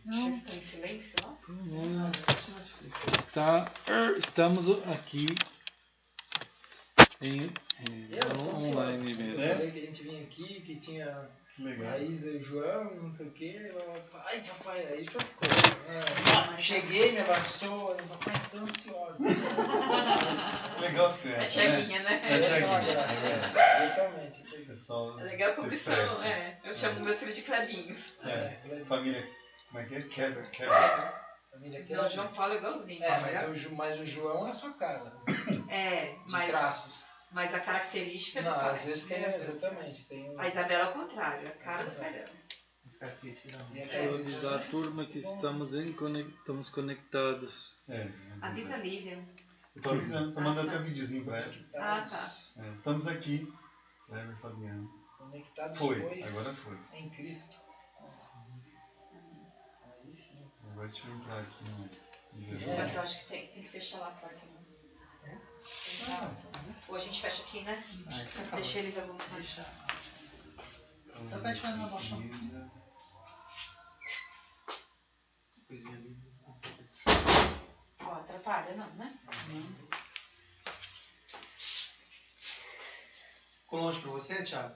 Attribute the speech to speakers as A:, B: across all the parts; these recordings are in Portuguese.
A: Não. Está em silêncio, ó.
B: Estamos aqui em online mesmo.
C: Eu falei que a gente vinha aqui, que tinha a Isa e o João, não sei o que. Ai, papai, aí foi coisa. Cheguei, me abraçou, papai, estou ansiosa.
D: Legal as crianças.
A: É Tiaguinha, né?
D: É Tiaguinha.
C: Exatamente, Tiaguinha.
A: É legal como são, eu chamo meus filhos de Clebinhos.
D: Família, como é que é? Quebra.
A: Não, o João Paulo é igualzinho.
C: Mas o João é a sua cara.
A: Mas...
C: De traços.
A: Mas a característica
C: não,
A: do pai.
C: Às vezes tem, exatamente.
A: A Isabela ao contrário, a cara do pai dela.
E: As características não.
B: Todos a turma que estamos conectados.
A: Avisa a Lívia.
D: Eu tô avisando, tô mandando até um videozinho pra ela.
A: Tá.
D: Estamos aqui, Kleber e Fabiano.
C: Conectados
D: agora foi.
C: Em Cristo.
D: Aí sim. Agora deixa eu entrar aqui no...
A: Só que eu acho que tem que fechar lá a porta, né? Ou a gente fecha aqui, né? Deixa eles à vontade.
E: Só pede mais uma bosta.
A: Ó, atrapalha não, né?
E: Ficou longe pra você, Thiago?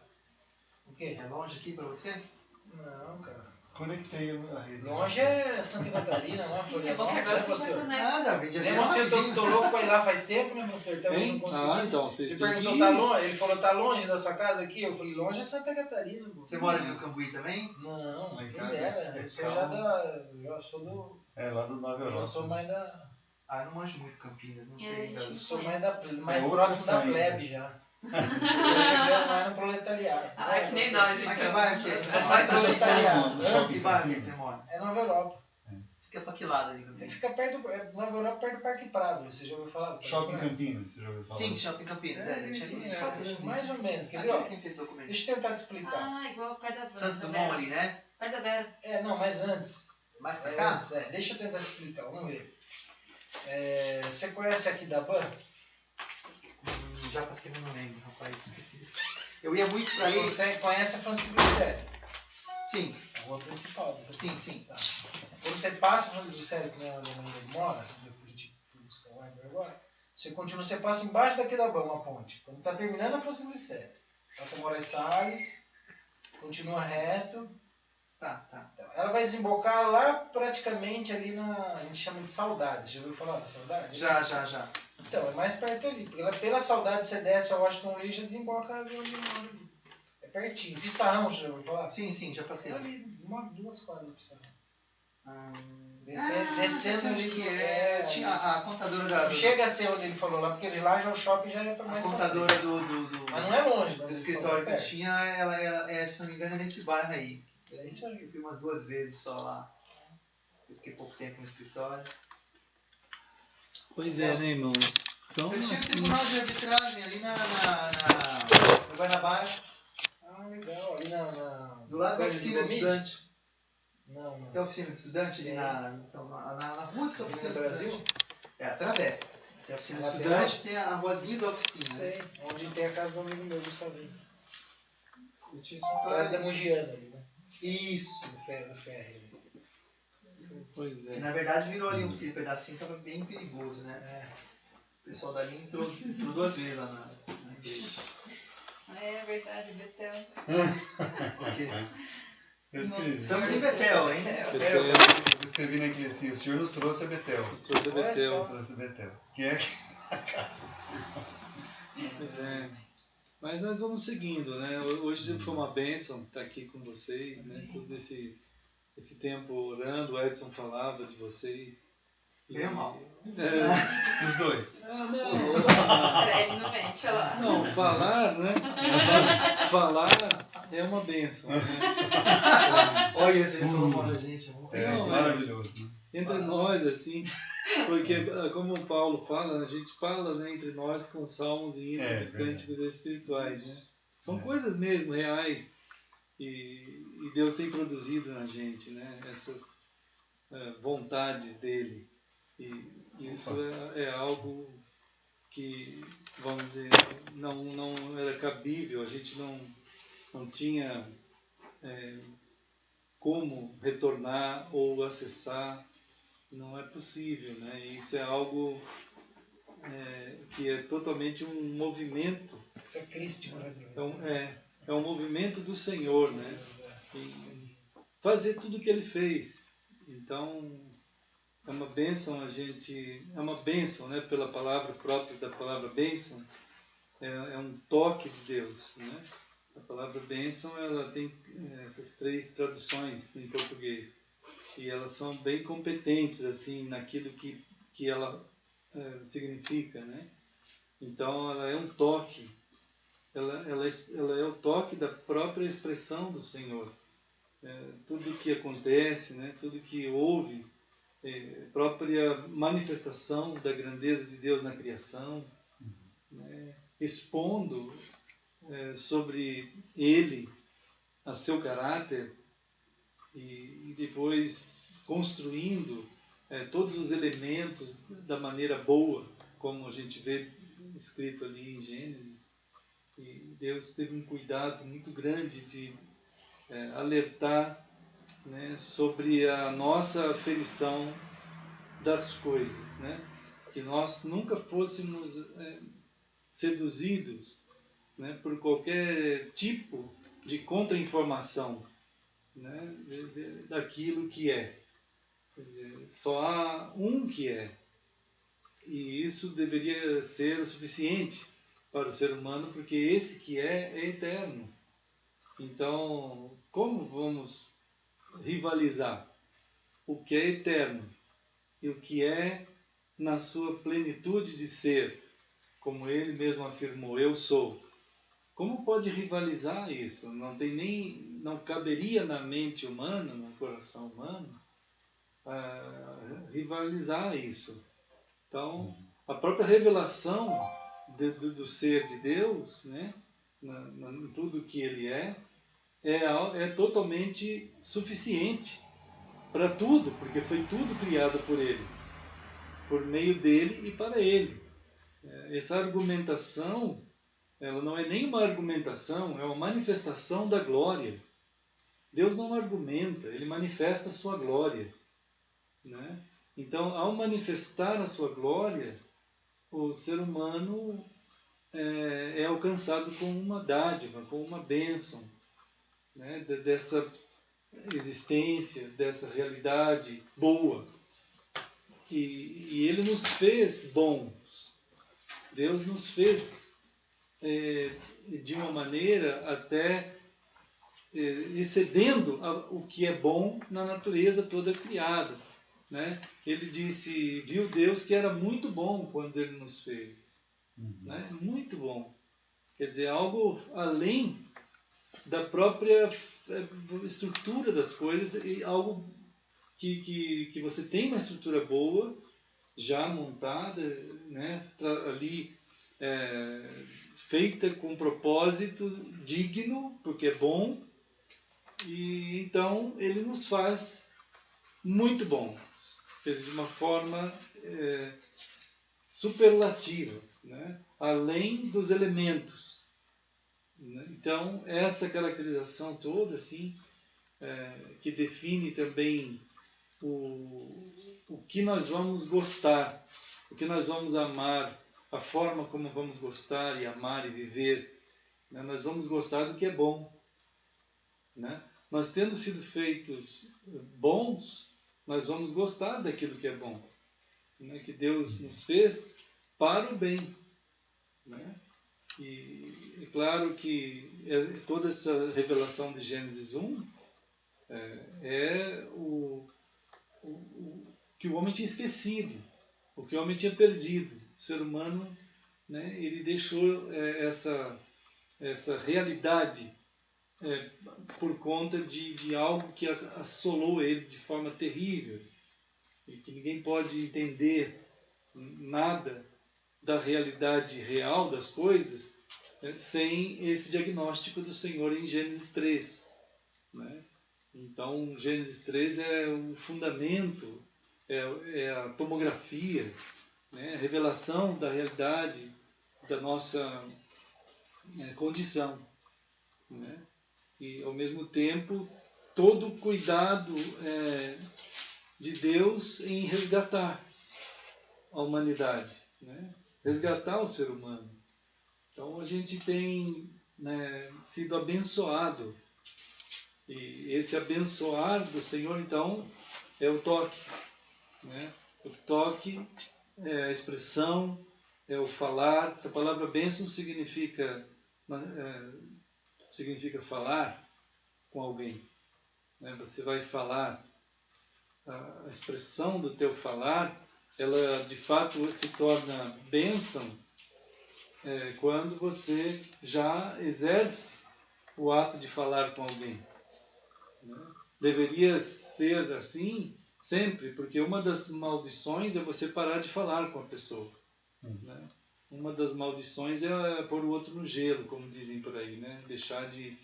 C: O quê?
E: É longe aqui pra você?
C: Não, cara.
D: Conectei a rede.
C: Longe é Santa Catarina, não é Florianópolis.
E: Nada, vem de avião.
C: Mesmo assim, eu tô louco pra ir lá faz tempo, né, pastor? Também não consegui.
B: Então, vocês
C: ele
B: têm
C: perguntou,
B: que...
C: tá longe? Ele falou, tá longe da sua casa aqui? Eu falei, longe é Santa Catarina. Pô.
E: Você mora no Cambuí também?
C: Não, quem dera. Eu sou já sou do...
D: lá do Nova Europa.
C: Eu sou mais da...
E: eu não manjo muito Campinas, não sei.
C: Eu sou mais próximo da plebe já. Eu cheguei mais no proletariado.
A: Que nem nós, então.
E: Mas que bairro que é?
C: Eu sou mais proletariado.
E: Que bairro que você mora?
C: É Nova Europa.
E: Fica pra que lado ali, Campinas?
C: Fica perto do... Nova Europa, perto do Parque Prado. Você já ouviu falar?
D: Shopping Campinas, você já ouviu falar?
E: Sim, Shopping Campinas.
C: Mais ou menos. Quer ver?
E: Quem fez o documento?
C: Deixa eu tentar te explicar.
A: Igual perto da Vera.
E: Santos Dumont ali, né?
A: Perto da Vera.
C: Não, mas antes.
E: Mais pra cá?
C: Antes, deixa eu tentar te explicar. Vamos ver. Você conhece aqui da Ban?
E: Já passei, mas não lembro, rapaz. Eu ia muito pra ali.
C: Você conhece a Francisco Glicério?
E: Sim.
C: A rua principal.
E: Sim.
C: Tá. Quando você passa a Francisco Glicério, que não é onde ele mora, eu fui buscar o Weber agora, você passa embaixo daqui da Ban, uma ponte. Quando tá terminando a Francisco Glicério, passa Moraes Salles, continua reto.
E: Tá.
C: Então, ela vai desembocar lá praticamente ali a gente chama de Saudade. Já ouviu falar da Saudade?
E: Já.
C: Então, é mais perto ali. Pela Saudade você desce a Washington Lee e já desemboca ali onde mora. É pertinho. Pissarrão, já ouviu falar?
E: Sim, já passei.
C: É ali, 2 quadras de Pissarrão. Descendo ali
E: que tinha a contadora da...
C: Chega a ser onde ele falou lá, porque lá já o shopping já é para mais...
E: A contadora do...
C: Mas não é longe.
E: Do escritório que eu tinha, ela se não me engano, é nesse bairro aí.
C: É isso aí.
E: Eu fui umas 2 vezes só lá. Eu fiquei pouco tempo no escritório.
B: Pois é, né, irmãos? Então,
E: eu tinha um tribunal de arbitragem ali no Guanabara.
C: Legal. Ali
E: do lado da oficina do estudante.
C: Não.
E: Tem a oficina do estudante ali na rua que é a oficina do Brasil? Atravessa. Tem a oficina do estudante, tem a ruazinha da oficina.
C: Sei, onde tem a casa do amigo meu, Gustavino. Atrás da Mugiana ali, né?
E: Isso.
C: Do ferro.
B: Pois é.
E: E, na verdade virou ali um pedacinho que estava bem perigoso, né? O pessoal dali entrou 2 vezes lá na igreja.
A: É verdade, Betel.
E: Por quê?
D: Estamos
E: em Betel, hein?
D: Eu escrevi na igreja, o Senhor nos trouxe a Betel.
B: Trouxe
D: a Betel. Que é a casa.
B: Pois é. Mas nós vamos seguindo, né? Hoje foi uma bênção estar aqui com vocês, né? Todo esse tempo orando, o Edson falava de vocês.
E: Bem mal.
D: Os dois.
A: Ele não mente, olha lá.
B: Não, falar, né? Falar é uma bênção. Né?
E: Olha, esse ele falou mal da gente.
D: Maravilhoso.
B: Entre nós, assim, porque como o Paulo fala, a gente fala, né, entre nós com salmos e hinos e cânticos espirituais. Né? São coisas mesmo reais e Deus tem produzido na gente, né, essas vontades dele. E isso é algo que, vamos dizer, não era cabível, a gente não tinha como retornar ou acessar, não é possível, né? Isso é algo que é totalmente um movimento.
C: Isso é crístico, né?
B: É um movimento do Senhor, né? E fazer tudo o que Ele fez. Então, é uma bênção é uma bênção, né? Pela palavra própria da palavra bênção, é um toque de Deus, né? A palavra bênção, ela tem essas 3 traduções em português. E elas são bem competentes, assim, naquilo que ela significa, né? Então, ela é um toque. Ela é o toque da própria expressão do Senhor. Tudo que acontece, né? Tudo que houve, própria manifestação da grandeza de Deus na criação, né? Expondo sobre Ele, a seu caráter, e depois construindo todos os elementos da maneira boa, como a gente vê escrito ali em Gênesis. E Deus teve um cuidado muito grande de alertar, né, sobre a nossa aferição das coisas, né? Que nós nunca fôssemos seduzidos, né, por qualquer tipo de contra-informação, né, daquilo que é. Quer dizer, só há um que é. E isso deveria ser o suficiente para o ser humano, porque esse que é eterno. Então, como vamos rivalizar o que é eterno e o que é na sua plenitude de ser, como ele mesmo afirmou, eu sou? Como pode rivalizar isso? Não caberia na mente humana, no coração humano, rivalizar isso. Então, a própria revelação do ser de Deus, né, em tudo que ele é totalmente suficiente para tudo, porque foi tudo criado por ele, por meio dele e para ele. Essa argumentação, ela não é nem uma argumentação, é uma manifestação da glória. Deus não argumenta, ele manifesta a sua glória, né? Então, ao manifestar a sua glória, o ser humano é alcançado com uma dádiva, com uma bênção, né? Dessa existência, dessa realidade boa. E ele nos fez bons. Deus nos fez de uma maneira até excedendo o que é bom na natureza toda criada, né? Ele disse, viu Deus que era muito bom quando ele nos fez, né? Muito bom. Quer dizer, algo além da própria estrutura das coisas, e algo que você tem uma estrutura boa já montada, né? Ali feita com propósito digno, porque é bom, e então ele nos faz muito bons, de uma forma superlativa, né? Além dos elementos, né? Então, essa caracterização toda, assim, que define também o que nós vamos gostar, o que nós vamos amar, a forma como vamos gostar e amar e viver, né? Nós vamos gostar do que é bom, né? Nós tendo sido feitos bons, nós vamos gostar daquilo que é bom, né? Que Deus nos fez para o bem, né? E é claro que toda essa revelação de Gênesis 1 é o que o homem tinha esquecido, o que o homem tinha perdido. O ser humano, né, ele deixou essa realidade por conta de algo que assolou ele de forma terrível, e que ninguém pode entender nada da realidade real das coisas sem esse diagnóstico do Senhor em Gênesis 3, né? Então, Gênesis 3 é o fundamento, é a tomografia, né? A revelação da realidade da nossa condição, né? E, ao mesmo tempo, todo o cuidado de Deus em resgatar a humanidade, né? Resgatar o ser humano. Então a gente tem, né, sido abençoado, e esse abençoar do Senhor então é o toque, né? O toque é a expressão, é o falar. A palavra bênção significa falar com alguém, né? Você vai falar, a expressão do teu falar, ela de fato se torna bênção quando você já exerce o ato de falar com alguém, né? Deveria ser assim sempre, porque uma das maldições é você parar de falar com a pessoa, né? Uma das maldições é pôr o outro no gelo, como dizem por aí, né? Deixar de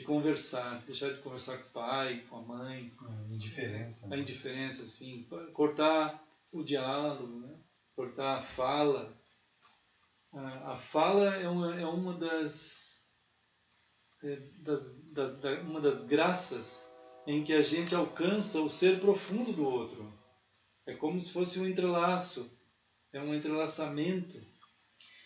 B: conversar com o pai, com a mãe.
D: A indiferença.
B: A indiferença, assim. Cortar o diálogo, né? Cortar a fala. A fala é uma das graças em que a gente alcança o ser profundo do outro. É como se fosse um entrelaço, é um entrelaçamento.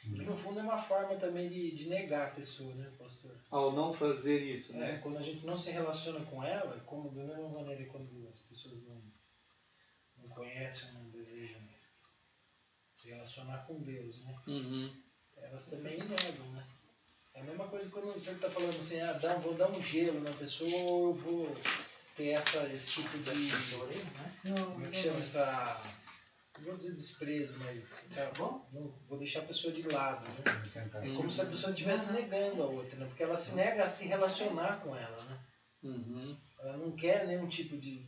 C: Que no fundo é uma forma também de negar a pessoa, né, pastor?
B: Ao não fazer isso, né?
C: Quando a gente não se relaciona com ela, como da mesma maneira quando as pessoas não conhecem, não desejam se relacionar com Deus, né?
B: Uhum.
C: Elas também negam, né? É a mesma coisa quando você está falando assim, vou dar um gelo na pessoa, ou eu vou ter esse tipo de... Como é que chama essa... Não vou dizer desprezo, mas sabe, não, vou deixar a pessoa de lado, né? É como se a pessoa estivesse negando a outra, né? Porque ela se nega a se relacionar com ela, né?
B: Uhum.
C: Ela não quer nenhum tipo de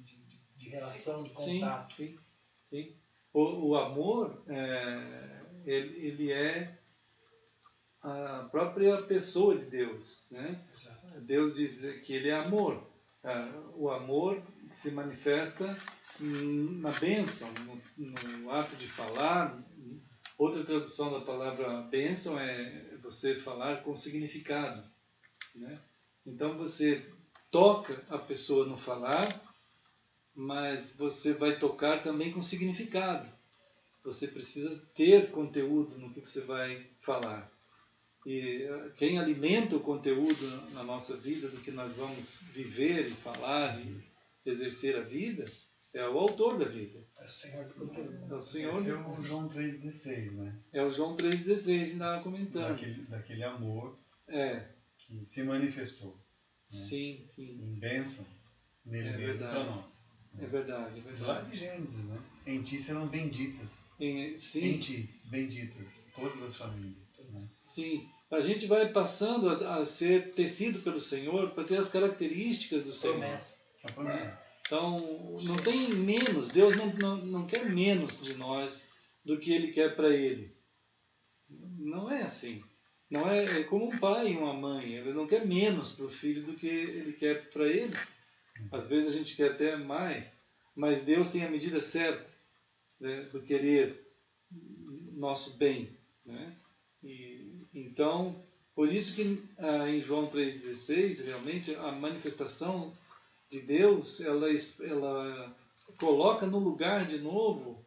C: relação, de contato.
B: Sim. O amor, ele é a própria pessoa de Deus, né?
C: Exato.
B: Deus diz que ele é amor. O amor se manifesta na bênção, no ato de falar. Outra tradução da palavra bênção é você falar com significado, né? Então você toca a pessoa no falar, mas você vai tocar também com significado. Você precisa ter conteúdo no que você vai falar. E quem alimenta o conteúdo na nossa vida, do que nós vamos viver e falar e exercer a vida, é o autor da vida.
C: É o Senhor do conteúdo.
B: É o Senhor.
D: Esse é o João 3,16, né?
B: É o João 3,16 que estava comentando.
D: Daquele amor
B: É.
D: que se manifestou. Né?
B: Sim.
D: Em bênção nele mesmo para nós.
B: É verdade.
D: Lá de Gênesis, né? Em ti serão benditas. Em ti, benditas, todas as famílias. Né?
B: Sim. A gente vai passando a ser tecido pelo Senhor para ter as características do Senhor.
D: A promessa.
B: Então, não tem menos. Deus não quer menos de nós do que Ele quer para Ele. Não é assim. Não é como um pai e uma mãe. Ele não quer menos para o filho do que Ele quer para eles. Às vezes a gente quer até mais, mas Deus tem a medida certa, né, do querer nosso bem, né? E, então, por isso que em João 3,16, realmente, a manifestação de Deus, ela coloca no lugar de novo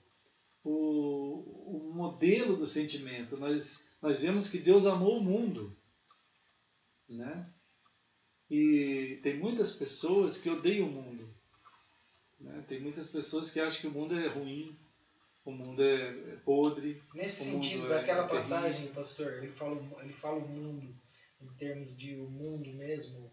B: o modelo do sentimento. Nós vemos que Deus amou o mundo, né? E tem muitas pessoas que odeiam o mundo, né? Tem muitas pessoas que acham que o mundo é ruim, o mundo é podre.
C: Nesse sentido, daquela passagem, pastor, ele fala o mundo em termos de o mundo mesmo,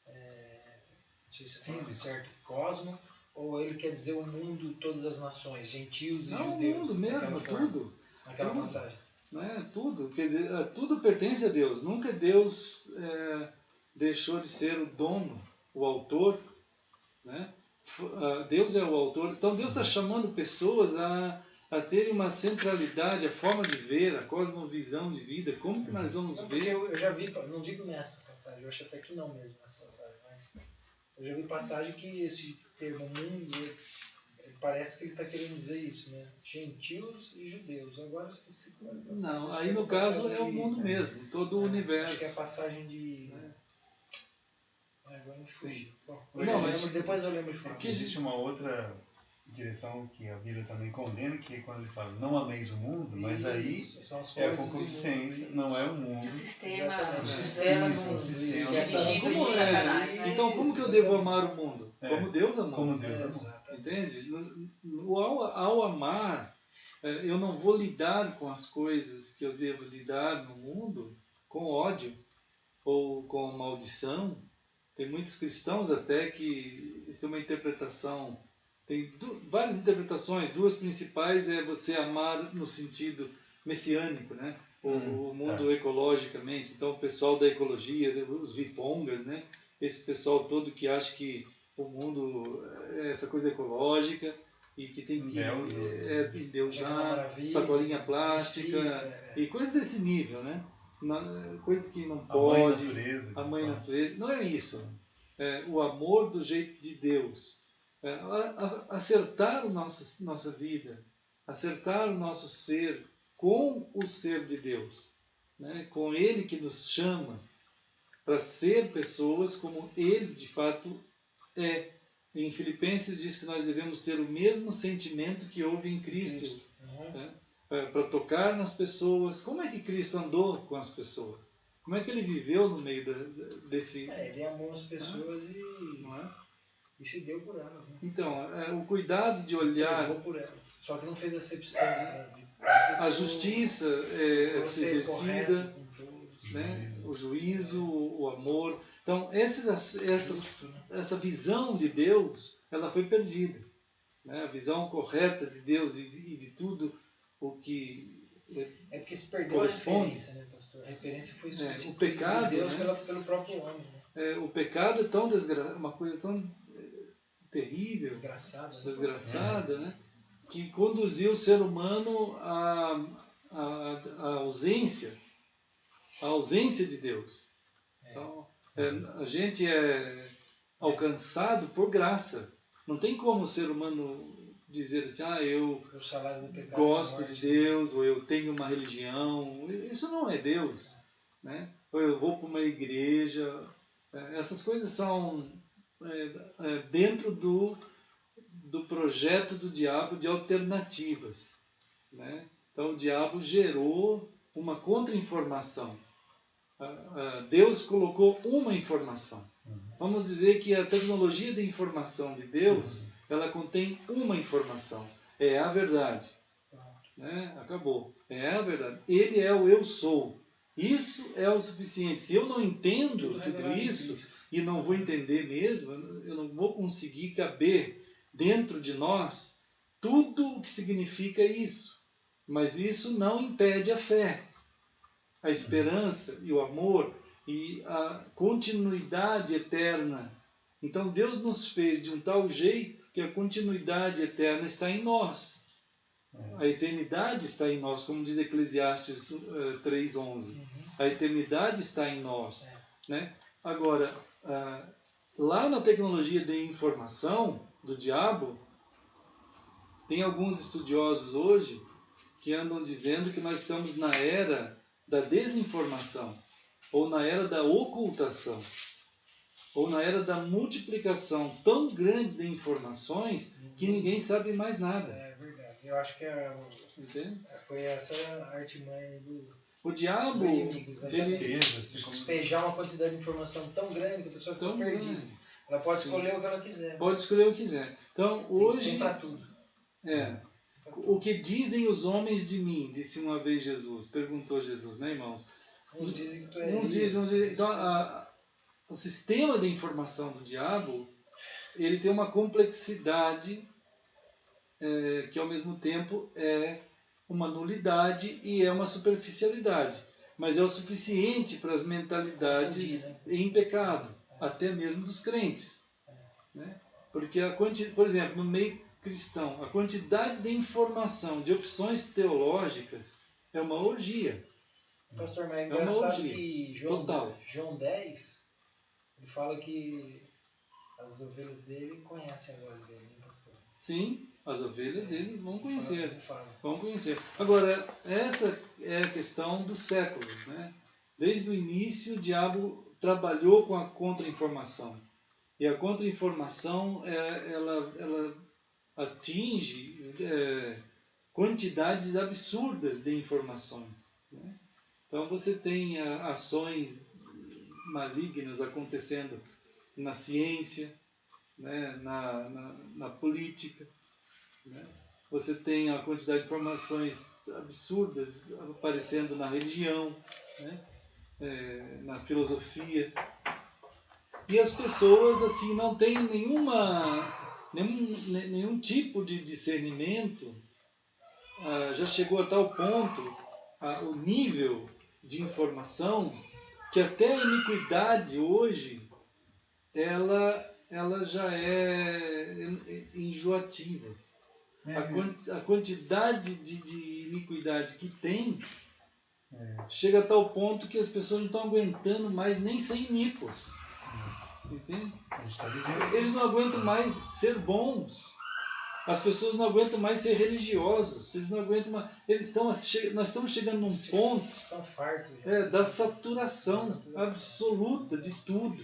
C: não sei se fala certo, cosmo, ou ele quer dizer o mundo, todas as nações, gentios e judeus?
B: Não, o mundo mesmo, tudo.
C: Naquela passagem.
B: Né? Tudo, quer dizer, tudo pertence a Deus. Nunca Deus deixou de ser o dono, o autor, né? Deus é o autor. Então Deus está chamando pessoas a terem uma centralidade, a forma de ver, a cosmovisão de vida. Como que nós vamos ver?
C: Eu já vi, não digo nessa passagem, eu acho até que não mesmo nessa passagem, mas eu já vi passagem que esse termo mundo, parece que ele está querendo dizer isso, né? Gentios e judeus. Agora eu esqueci.
B: Não, aí no caso é o mundo mesmo, todo o universo.
C: Acho que é a passagem de... Agora não fugiu. Bom,
D: depois
C: eu lembro de falar.
D: Porque existe uma outra direção que a Bíblia também condena, que é quando ele fala, não ameis o mundo, mas aí é a concupiscência, não é o mundo.
A: O sistema.
C: O sistema
A: dirigido
B: como
A: por Satanás.
B: Então, como que eu devo amar o mundo? Como Deus amou.
D: Como Deus amou.
B: Entende? Ao amar, eu não vou lidar com as coisas que eu devo lidar no mundo com ódio ou com maldição. Tem muitos cristãos até que tem uma interpretação, tem várias interpretações, duas principais é você amar no sentido messiânico, né? O mundo ecologicamente. Então o pessoal da ecologia, os vipongas, né? Esse pessoal todo que acha que o mundo é essa coisa ecológica e que tem que endeusar, sacolinha plástica e coisas desse nível, né? Coisas que não pode. A mãe natureza. Não é isso. O amor do jeito de Deus. Acertar a nossa vida, acertar o nosso ser com o ser de Deus, né? Com Ele que nos chama para ser pessoas como Ele de fato é. Em Filipenses diz que nós devemos ter o mesmo sentimento que houve em Cristo, né? Para tocar nas pessoas. Como é que Cristo andou com as pessoas? Como é que ele viveu no meio desse...
C: ele amou as pessoas e se deu por elas. Né?
B: Então, o cuidado de olhar...
C: por elas. Só que não fez acepção.
B: A justiça é exercida, né? O juízo, o amor. Então, essa visão de Deus, ela foi perdida. Né? A visão correta de Deus e de tudo o que
C: porque se perdeu corresponde. A referência, né, pastor? A referência foi substituída
B: o pecado,
C: de Deus,
B: né?
C: pelo próprio homem. Né?
B: O pecado é tão uma coisa tão terrível, desgraçada, né? Que conduziu o ser humano à ausência de Deus. Então, a gente é alcançado por graça. Não tem como o ser humano dizer assim, eu gosto de Deus, ou eu tenho uma religião. Isso não é Deus, né? Ou eu vou para uma igreja. Essas coisas são dentro do projeto do diabo de alternativas, né? Então o diabo gerou uma contra-informação. Deus colocou uma informação. Vamos dizer que a tecnologia de informação de Deus, ela contém uma informação. É a verdade. Né? Acabou. É a verdade. Ele é o eu sou. Isso é o suficiente. Se eu não entendo tudo isso, e não vou entender mesmo, eu não vou conseguir caber dentro de nós tudo o que significa isso. Mas isso não impede a fé, a esperança e o amor e a continuidade eterna. Então Deus nos fez de um tal jeito que a continuidade eterna está em nós. A eternidade está em nós, como diz Eclesiastes 3:11. A eternidade está em nós. Né? Agora, lá na tecnologia de informação do diabo, tem alguns estudiosos hoje que andam dizendo que nós estamos na era da desinformação, ou na era da ocultação, ou na era da multiplicação tão grande de informações que ninguém sabe mais nada.
C: É verdade. Eu acho que foi essa a artimanha
B: o diabo,
C: do inimigo. Despejar uma quantidade de informação tão grande que a pessoa fica perdida. Ela pode escolher o que ela quiser.
B: Pode escolher o que quiser. Então, hoje...
C: Tem para tudo.
B: O que dizem os homens de mim? Disse uma vez Jesus. Perguntou Jesus, né, irmãos?
C: Uns dizem que tu é
B: uns dizem. Então, o sistema de informação do diabo, ele tem uma complexidade que, ao mesmo tempo, é uma nulidade e é uma superficialidade. Mas é o suficiente para as mentalidades em pecado, até mesmo dos crentes. Né? Porque, por exemplo, no meio cristão, a quantidade de informação, de opções teológicas é uma orgia.
C: Pastor, mas é engraçado que João 10, ele fala que as ovelhas dele conhecem a voz dele, hein, pastor?
B: Sim, as ovelhas dele vão conhecer. Vão conhecer. Agora, essa é a questão dos séculos, né? Desde o início, o diabo trabalhou com a contra-informação. E a contra-informação, ela atinge quantidades absurdas de informações, né? Então você tem ações malignas acontecendo na ciência, né? na política, né? Você tem a quantidade de informações absurdas aparecendo na religião, né? Na filosofia. E as pessoas assim não têm nenhum tipo de discernimento. Já chegou a tal ponto o nível de informação que até a iniquidade hoje ela já é enjoativa. A quantidade de iniquidade que tem chega a tal ponto que as pessoas não estão aguentando mais nem ser iníquos. Entende? Eles não aguentam mais ser bons. As pessoas não aguentam mais ser religiosos. Eles não aguentam mais. Nós estamos chegando num ponto da saturação absoluta de tudo.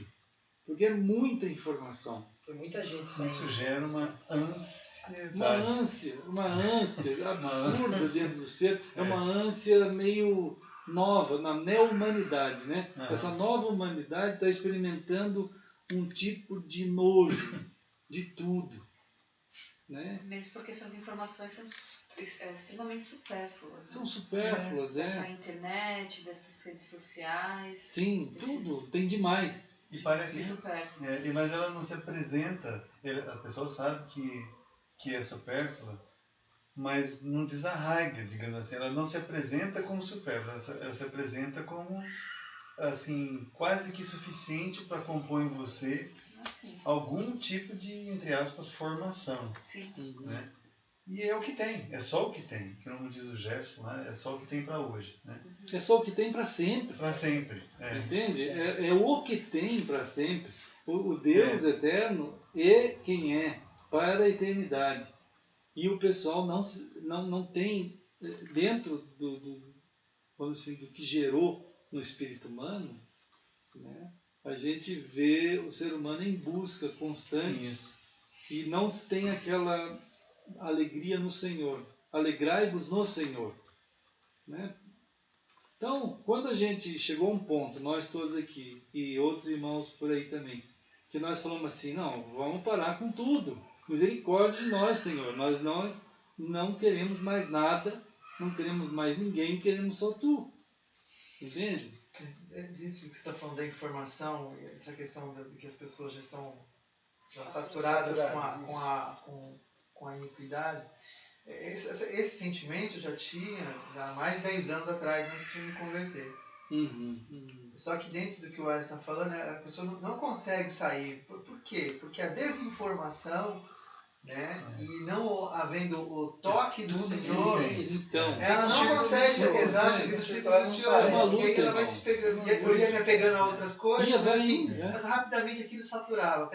B: Porque é muita informação.
C: Tem muita gente.
D: Isso gera uma ansiedade.
B: Uma ânsia absurda dentro do ser. É uma ânsia meio nova, na neo-humanidade, né? Essa nova humanidade está experimentando um tipo de nojo de tudo, né?
A: Mesmo porque essas informações são extremamente supérfluas.
B: São supérfluas,
A: Dessa internet, dessas redes sociais.
B: Sim, tudo, tem demais.
D: E parece
A: supérfluo.
D: Mas ela não se apresenta, a pessoa sabe que é supérflua, mas não desarraiga, digamos assim. Ela não se apresenta como supérflua, ela se apresenta como assim, quase que suficiente para compor em você algum tipo de, entre aspas, formação.
A: Sim.
D: Né? E é o que tem, é só o que tem. Como diz o Jefferson, né? É só o que tem para hoje. Né?
B: É só o que tem para sempre.
D: Para sempre.
B: Entende? É o que tem para sempre. O Deus eterno é quem é para a eternidade. E o pessoal não tem, dentro vamos dizer, do que gerou no espírito humano, né? A gente vê o ser humano em busca constante e não tem aquela alegria no Senhor. Alegrai-vos no Senhor, né? Então, quando a gente chegou a um ponto, nós todos aqui e outros irmãos por aí também, que nós falamos assim, não, vamos parar com tudo. Misericórdia de nós, Senhor. Nós não queremos mais nada, não queremos mais ninguém, queremos só Tu. Entende?
E: Disso que você está falando da informação, essa questão de que as pessoas já estão saturadas com a iniquidade. Esse sentimento eu já tinha há mais de 10 anos atrás, antes de me converter. Só que dentro do que o Wesley está falando, a pessoa não consegue sair. Por quê? Porque a desinformação, né? E não havendo o toque do Senhor,
B: então,
E: ela não consegue ser exata. E aí ela vai se pegando, eu ia me pegando a outras coisas, mas rapidamente aquilo saturava.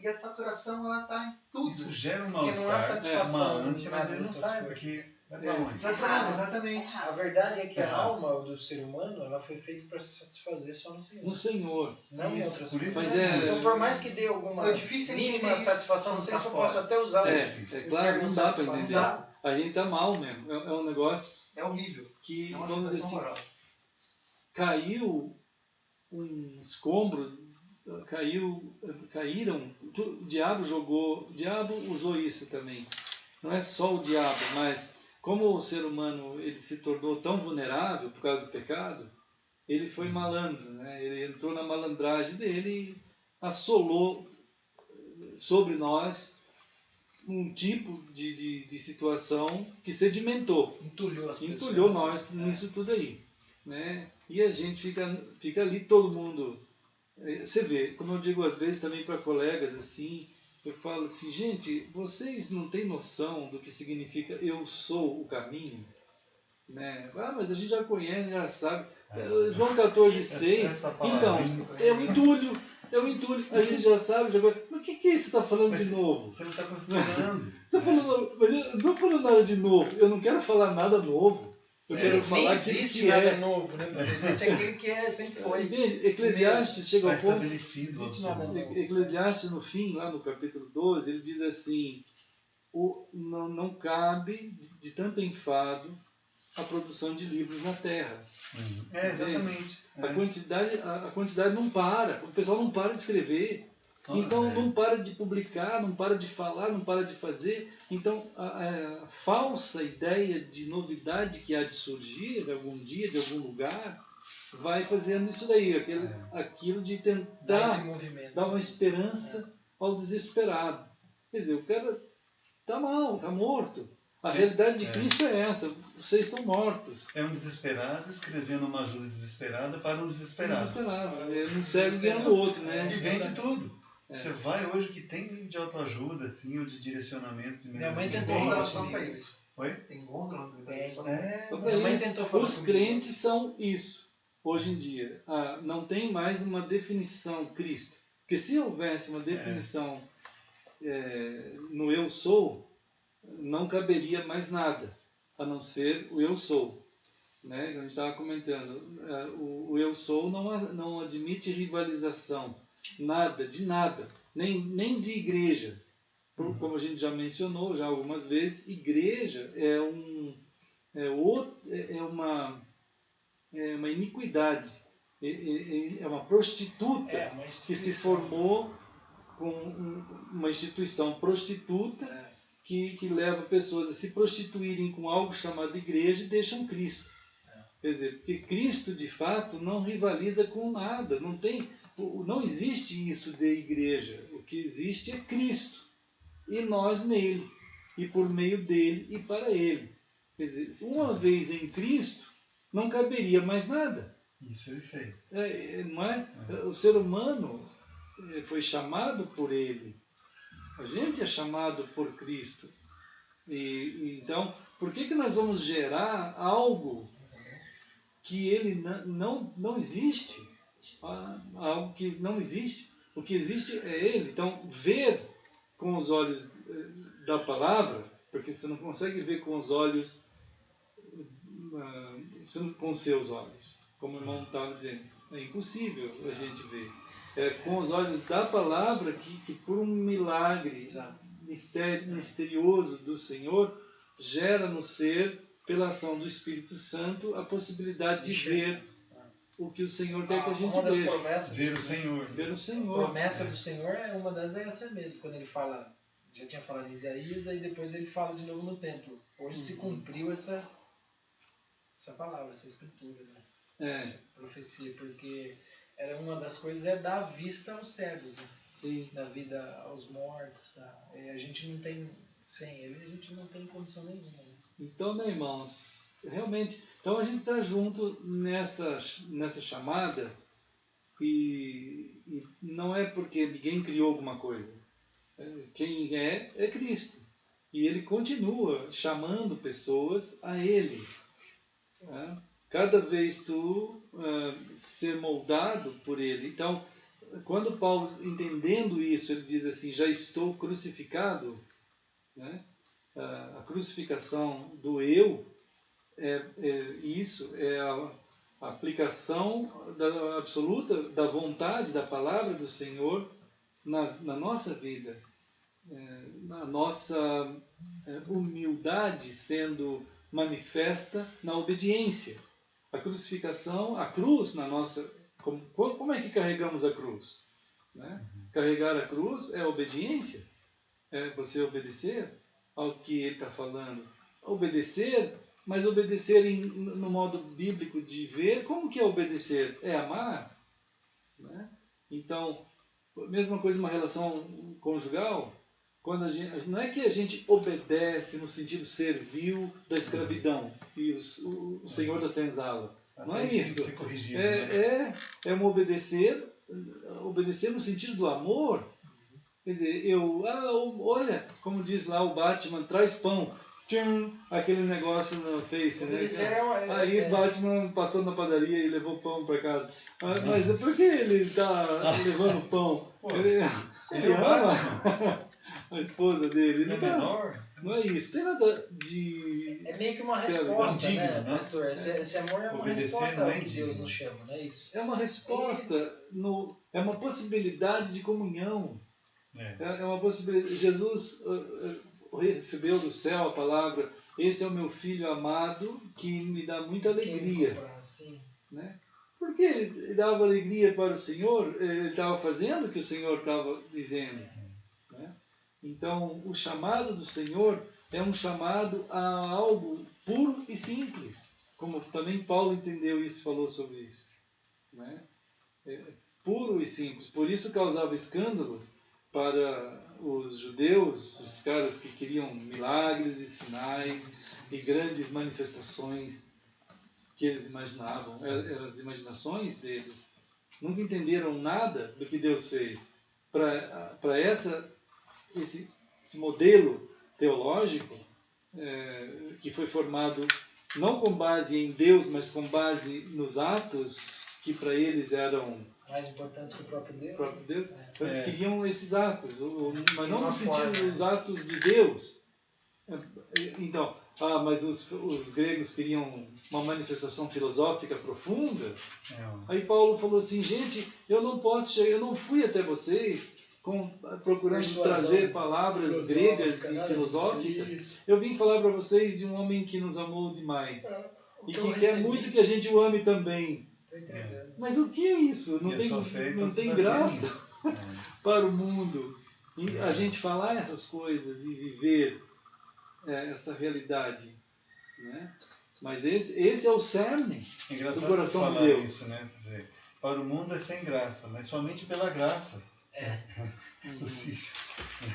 E: E a saturação, ela está em tudo.
D: Isso gera uma ânsia, mas ele não sai, porque vai para onde?
E: Vai para onde, exatamente.
C: A verdade é que a alma do ser humano, ela foi feita para se satisfazer só no Senhor.
B: No Senhor.
C: Não em outras coisas.
B: Então,
C: por mais que dê alguma mínima satisfação, não sei se eu posso até usar
B: claro, não dá para entender. A gente está mal mesmo. É um negócio...
E: É horrível.
B: Que, vamos dizer assim, caiu um escombro, caíram, o diabo usou isso também. Não é só o diabo, mas como o ser humano ele se tornou tão vulnerável por causa do pecado, ele foi malandro, né? Ele entrou na malandragem dele e assolou sobre nós um tipo de situação que sedimentou, entulhou nós nisso tudo aí, né? E a gente fica ali, todo mundo, você vê, como eu digo às vezes também para colegas assim, eu falo assim, gente, vocês não têm noção do que significa eu sou o caminho? Né? Mas a gente já conhece, já sabe. João 14,6. Então, é um entulho. A gente já sabe. Mas o que é isso que você está falando de novo?
D: Você não está considerando.
B: Mas eu não estou falando nada de novo. Eu não quero falar nada novo. Eu quero
C: Nem
B: falar
C: existe
B: que
C: nada
B: é.
C: novo, né? Existe aquele que sempre foi.
B: Eclesiastes chega ao
D: Está
B: ponto.
D: estabelecido.
C: Existe nada novo.
B: Eclesiastes, no fim, lá no capítulo 12, ele diz assim: não cabe de tanto enfado a produção de livros na terra.
D: Exatamente.
B: A quantidade não para, o pessoal não para de escrever. Então não para de publicar, não para de falar, não para de fazer. Então a falsa ideia de novidade que há de surgir de algum dia, de algum lugar, vai fazendo isso daí, aquilo de tentar dar uma esperança ao desesperado. Quer dizer, o cara está mal, está morto. A realidade de Cristo é essa, vocês estão mortos.
D: É um desesperado escrevendo uma ajuda desesperada para um desesperado.
B: Ele não serve ganhando o outro, né?
D: E vende tudo. Você vai hoje que tem de autoajuda, assim, ou de direcionamento. De
C: Minha mãe tentou
E: Tem
C: falar
E: relação
C: comigo.
E: para isso.
D: Oi?
E: Tem bons lances
C: Minha mãe tentou falar
B: Os
C: comigo.
B: crentes são isso, hoje em dia. Não tem mais uma definição Cristo. Porque se houvesse uma definição no eu sou, não caberia mais nada, a não ser o eu sou. Né? A gente estava comentando, o eu sou não admite rivalização, nada, de nada, nem de igreja. Como a gente já mencionou já algumas vezes, igreja é uma iniquidade, é uma prostituta que se formou com uma instituição prostituta que leva pessoas a se prostituírem com algo chamado igreja e deixam Cristo. Quer dizer, porque Cristo de fato não rivaliza com nada, não existe isso de igreja, o que existe é Cristo e nós nele, e por meio dele e para ele. Quer dizer, uma vez em Cristo, não caberia mais nada.
D: Isso ele fez.
B: Não é? O ser humano foi chamado por ele. A gente é chamado por Cristo. Então, por que nós vamos gerar algo que ele não existe? Algo que não existe. O que existe é ele. Então, ver com os olhos da palavra, porque você não consegue ver com os olhos, com os seus olhos, como o irmão estava dizendo. É impossível a gente ver. É com os olhos da palavra que por um milagre misterioso do Senhor, gera no ser, pela ação do Espírito Santo, a possibilidade de ver o que o Senhor quer que a gente veja.
D: Ver o Senhor.
B: Ver o Senhor.
C: A promessa do Senhor uma das é essa mesmo, quando ele fala, já tinha falado em Isaías, e depois ele fala de novo no templo. Hoje se cumpriu essa palavra, essa escritura, né? Essa profecia, porque era uma das coisas dar vista aos cegos, né?
B: Sim.
C: Da vida aos mortos. A gente não tem, sem ele, a gente não tem condição nenhuma. Né?
B: Então, né, irmãos, realmente, então a gente está junto nessa chamada e não é porque ninguém criou alguma coisa. Quem é Cristo. E ele continua chamando pessoas a ele. Cada vez tu ser moldado por ele. Então, quando Paulo, entendendo isso, ele diz assim, já estou crucificado, né? A crucificação do eu, isso é a aplicação absoluta da vontade, da palavra do Senhor na nossa vida, na nossa humildade sendo manifesta na obediência. A crucificação, a cruz na nossa... Como é que carregamos a cruz? Né? Carregar a cruz é obediência, é você obedecer ao que ele está falando. Obedecer, mas obedecer no modo bíblico de ver. Como que é obedecer? É amar. Né? Então, mesma coisa uma relação conjugal. Quando não é que a gente obedece no sentido servil da escravidão e o Senhor da senzala. Não é isso. É um obedecer no sentido do amor. Quer dizer, olha, como diz lá o Batman, traz pão. Tchum, aquele negócio no Face, né? Aí Batman passou na padaria e levou pão para casa. Mas por que ele está levando pão? Ele ama. a esposa dele.
D: É menor?
B: Não é isso. Tem nada de...
C: É meio que uma resposta,
D: digno,
C: né,
D: né?
C: pastor? Esse amor é uma
D: Obedecer
C: resposta
D: não
C: ao
D: é
C: que
D: digno.
C: Deus nos chama, não é isso?
B: É uma resposta, é uma possibilidade de comunhão. É uma possibilidade. Jesus recebeu do céu a palavra: esse é o meu filho amado que me dá muita alegria. Né? Porque ele dava alegria para o Senhor, ele estava fazendo o que o Senhor estava dizendo. Né? Então, o chamado do Senhor é um chamado a algo puro e simples. Como também Paulo entendeu isso, falou sobre isso. Né? Puro e simples. Por isso causava escândalo para os judeus, os caras que queriam milagres e sinais e grandes manifestações que eles imaginavam. Eram as imaginações deles. Nunca entenderam nada do que Deus fez. Para esse modelo teológico, que foi formado não com base em Deus, mas com base nos atos que para eles eram
C: mais importantes que o próprio Deus.
B: Eles queriam esses atos, mas não no sentido dos atos de Deus. Então, mas os gregos queriam uma manifestação filosófica profunda. Aí Paulo falou assim: gente, eu não posso chegar, eu não fui até vocês procurando trazer palavras gregas e filosóficas. Eu vim falar para vocês de um homem que nos amou demais e que quer muito que a gente o ame também. Mas o que é isso? Não tem graça para o mundo. E a gente falar essas coisas e viver essa realidade. Né? Mas esse é o cerne do coração de Deus.
D: Isso, né? Para o mundo é sem graça, mas somente pela graça. Possível.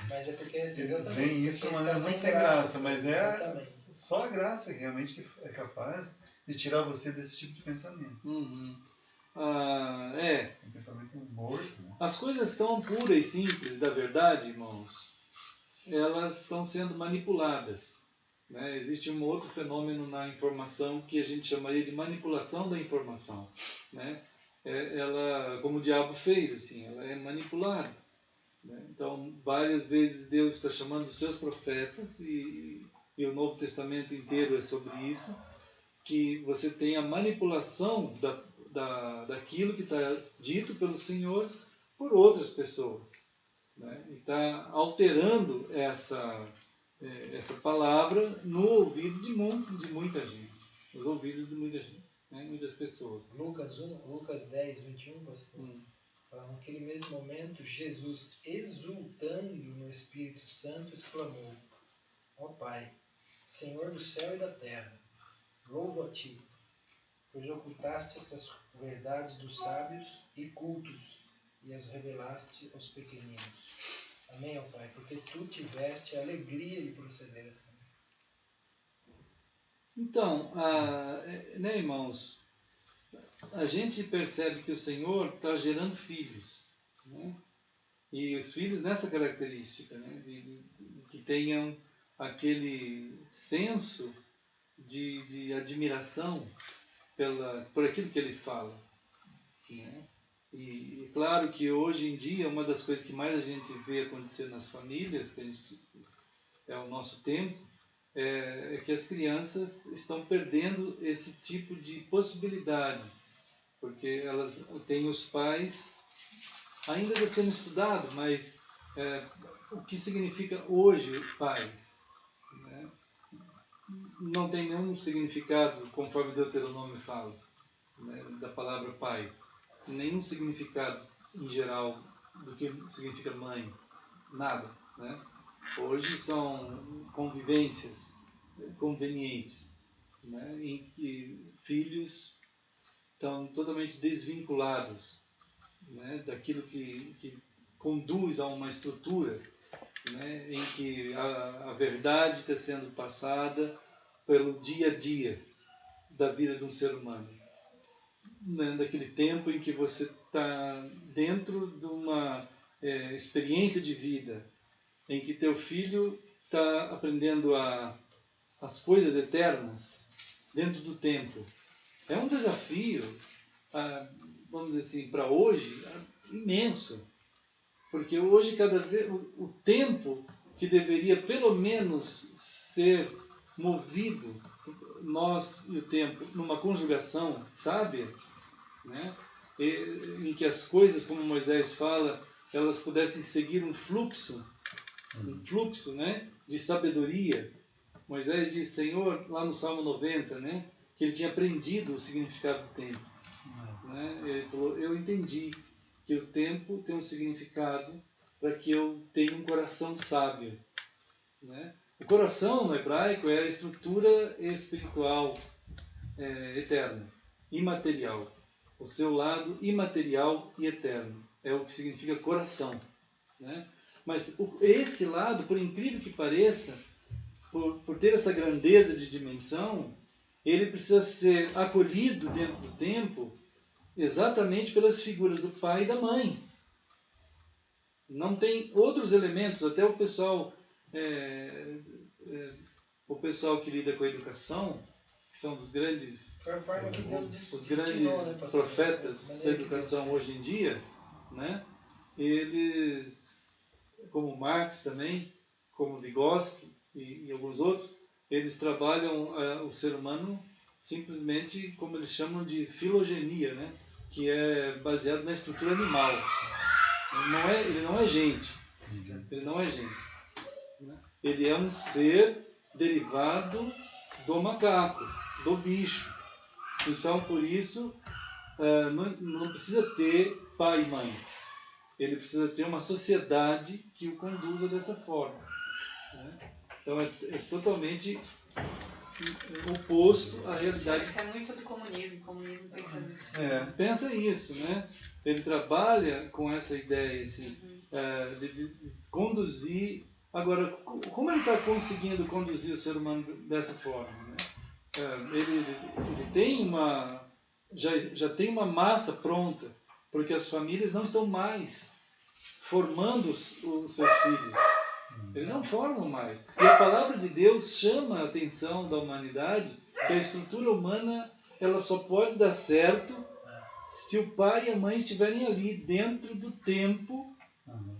C: Mas é porque
D: eles veem isso de uma maneira muito sem graça, mas só a graça realmente que é capaz de tirar você desse tipo de pensamento.
B: Um
D: pensamento morto. Né?
B: As coisas tão puras e simples da verdade, irmãos, elas estão sendo manipuladas. Né? Existe um outro fenômeno na informação que a gente chamaria de manipulação da informação. Né? Ela, como o diabo fez, assim, ela é manipulada. Né? Então, várias vezes Deus está chamando os seus profetas, e o Novo Testamento inteiro é sobre isso, que você tem a manipulação daquilo que está dito pelo Senhor por outras pessoas. Né? E está alterando essa palavra no ouvido de muita gente, nos ouvidos de muita gente, né? Muitas pessoas.
C: Lucas 10, 21, pastor. Naquele mesmo momento, Jesus, exultando no Espírito Santo, exclamou: ó Pai, Senhor do céu e da terra, louvo a Ti, pois ocultaste essas verdades dos sábios e cultos e as revelaste aos pequeninos. Amém, ó Pai, porque Tu tiveste a alegria de proceder assim.
B: Então, né, irmãos, a gente percebe que o Senhor está gerando filhos, né? E os filhos nessa característica, né? de que tenham aquele senso de admiração por aquilo que ele fala. Né? E claro que hoje em dia uma das coisas que mais a gente vê acontecer nas famílias, que é o nosso tempo, é que as crianças estão perdendo esse tipo de possibilidade, porque elas têm os pais, ainda está sendo estudado, mas o que significa hoje pais? Né? Não tem nenhum significado, conforme Deuteronômio fala, né, da palavra pai. Nenhum significado em geral do que significa mãe. Nada. Né? Hoje são convivências convenientes, né, em que filhos estão totalmente desvinculados, né, daquilo que conduz a uma estrutura, né, em que a verdade está sendo passada pelo dia a dia da vida de um ser humano. Né, daquele tempo em que você está dentro de uma experiência de vida, em que teu filho está aprendendo as coisas eternas dentro do tempo. É um desafio, vamos dizer assim, para hoje, imenso. Porque hoje, cada vez, o tempo que deveria pelo menos ser movido, nós e o tempo, numa conjugação sábia, né? Em que as coisas, como Moisés fala, elas pudessem seguir um fluxo, né, de sabedoria. Moisés diz, Senhor, lá no Salmo 90, né, que ele tinha aprendido o significado do tempo. Né? Ele falou, eu entendi que o tempo tem um significado para que eu tenha um coração sábio. Né? O coração, no hebraico, é a estrutura espiritual eterna, imaterial. O seu lado imaterial e eterno. É o que significa coração. Né? Mas esse lado, por incrível que pareça, por ter essa grandeza de dimensão, ele precisa ser acolhido dentro do tempo exatamente pelas figuras do pai e da mãe. Não tem outros elementos, até o pessoal que lida com a educação, que são os grandes, os grandes profetas da educação hoje em dia, né? Eles, como Marx também, como Vygotsky e alguns outros, eles trabalham o ser humano simplesmente como eles chamam de filogenia, né? Que é baseado na estrutura animal. Ele não é gente. Ele não é gente. Né? Ele é um ser derivado do macaco, do bicho. Então, por isso, não precisa ter pai e mãe. Ele precisa ter uma sociedade que o conduza dessa forma. Né? Então, é totalmente oposto à realidade.
A: Isso é muito do comunismo. O comunismo pensa nisso.
B: Pensa isso, né? Ele trabalha com essa ideia assim, de conduzir. Agora, como ele está conseguindo conduzir o ser humano dessa forma? Né? Ele tem já tem uma massa pronta, porque as famílias não estão mais formando os seus filhos. Eles não formam mais. E a palavra de Deus chama a atenção da humanidade que a estrutura humana ela só pode dar certo se o pai e a mãe estiverem ali dentro do tempo,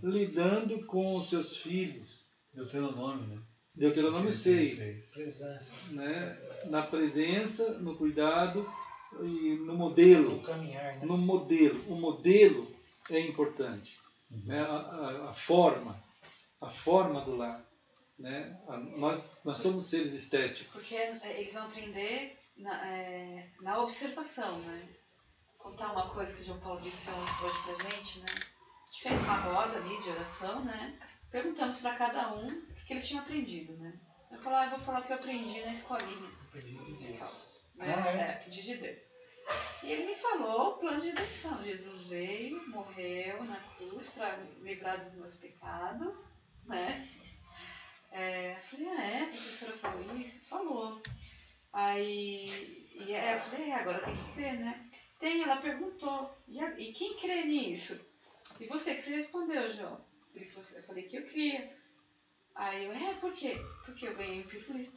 B: lidando com os seus filhos.
D: Deuteronômio, né?
B: Deuteronômio 6. Né? Na presença, no cuidado e no modelo.
C: No caminhar, né?
B: No modelo. O modelo é importante. Né? A forma do lar. Né? Nós somos seres estéticos.
A: Porque eles vão aprender na observação, né? Contar uma coisa que o João Paulo disse hoje pra gente, né? A gente fez uma roda ali de oração, né? Perguntamos para cada um o que eles tinham aprendido, né? Eu vou falar o que eu aprendi na escolinha. De Deus. E ele me falou o plano de redenção. Jesus veio, morreu na cruz para livrar dos meus pecados, né? Eu falei, a professora falou isso? Falou. Aí, eu falei, agora tem que crer, né? Ela perguntou, e quem crê nisso? E você, que você respondeu, João? Ele falou assim, eu falei que eu cria. Aí eu, por quê? Porque eu ganhei um pirulito.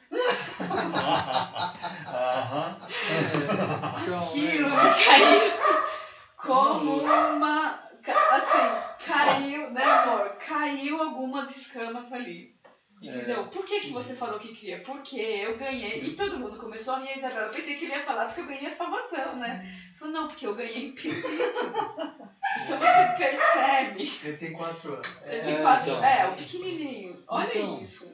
A: Aquilo caiu como uma... Assim, caiu, né, amor? Caiu algumas escamas ali. Entendeu? Por que você falou que queria? Porque eu ganhei. E todo mundo começou a rir, Isabela. Eu pensei que ele ia falar porque eu ganhei a salvação, né? Falou, não, porque eu ganhei um pirulito. Então você percebe.
E: Ele tem 4 anos.
A: Ele tem 4 anos. O pequenininho. Olha
B: então,
A: isso.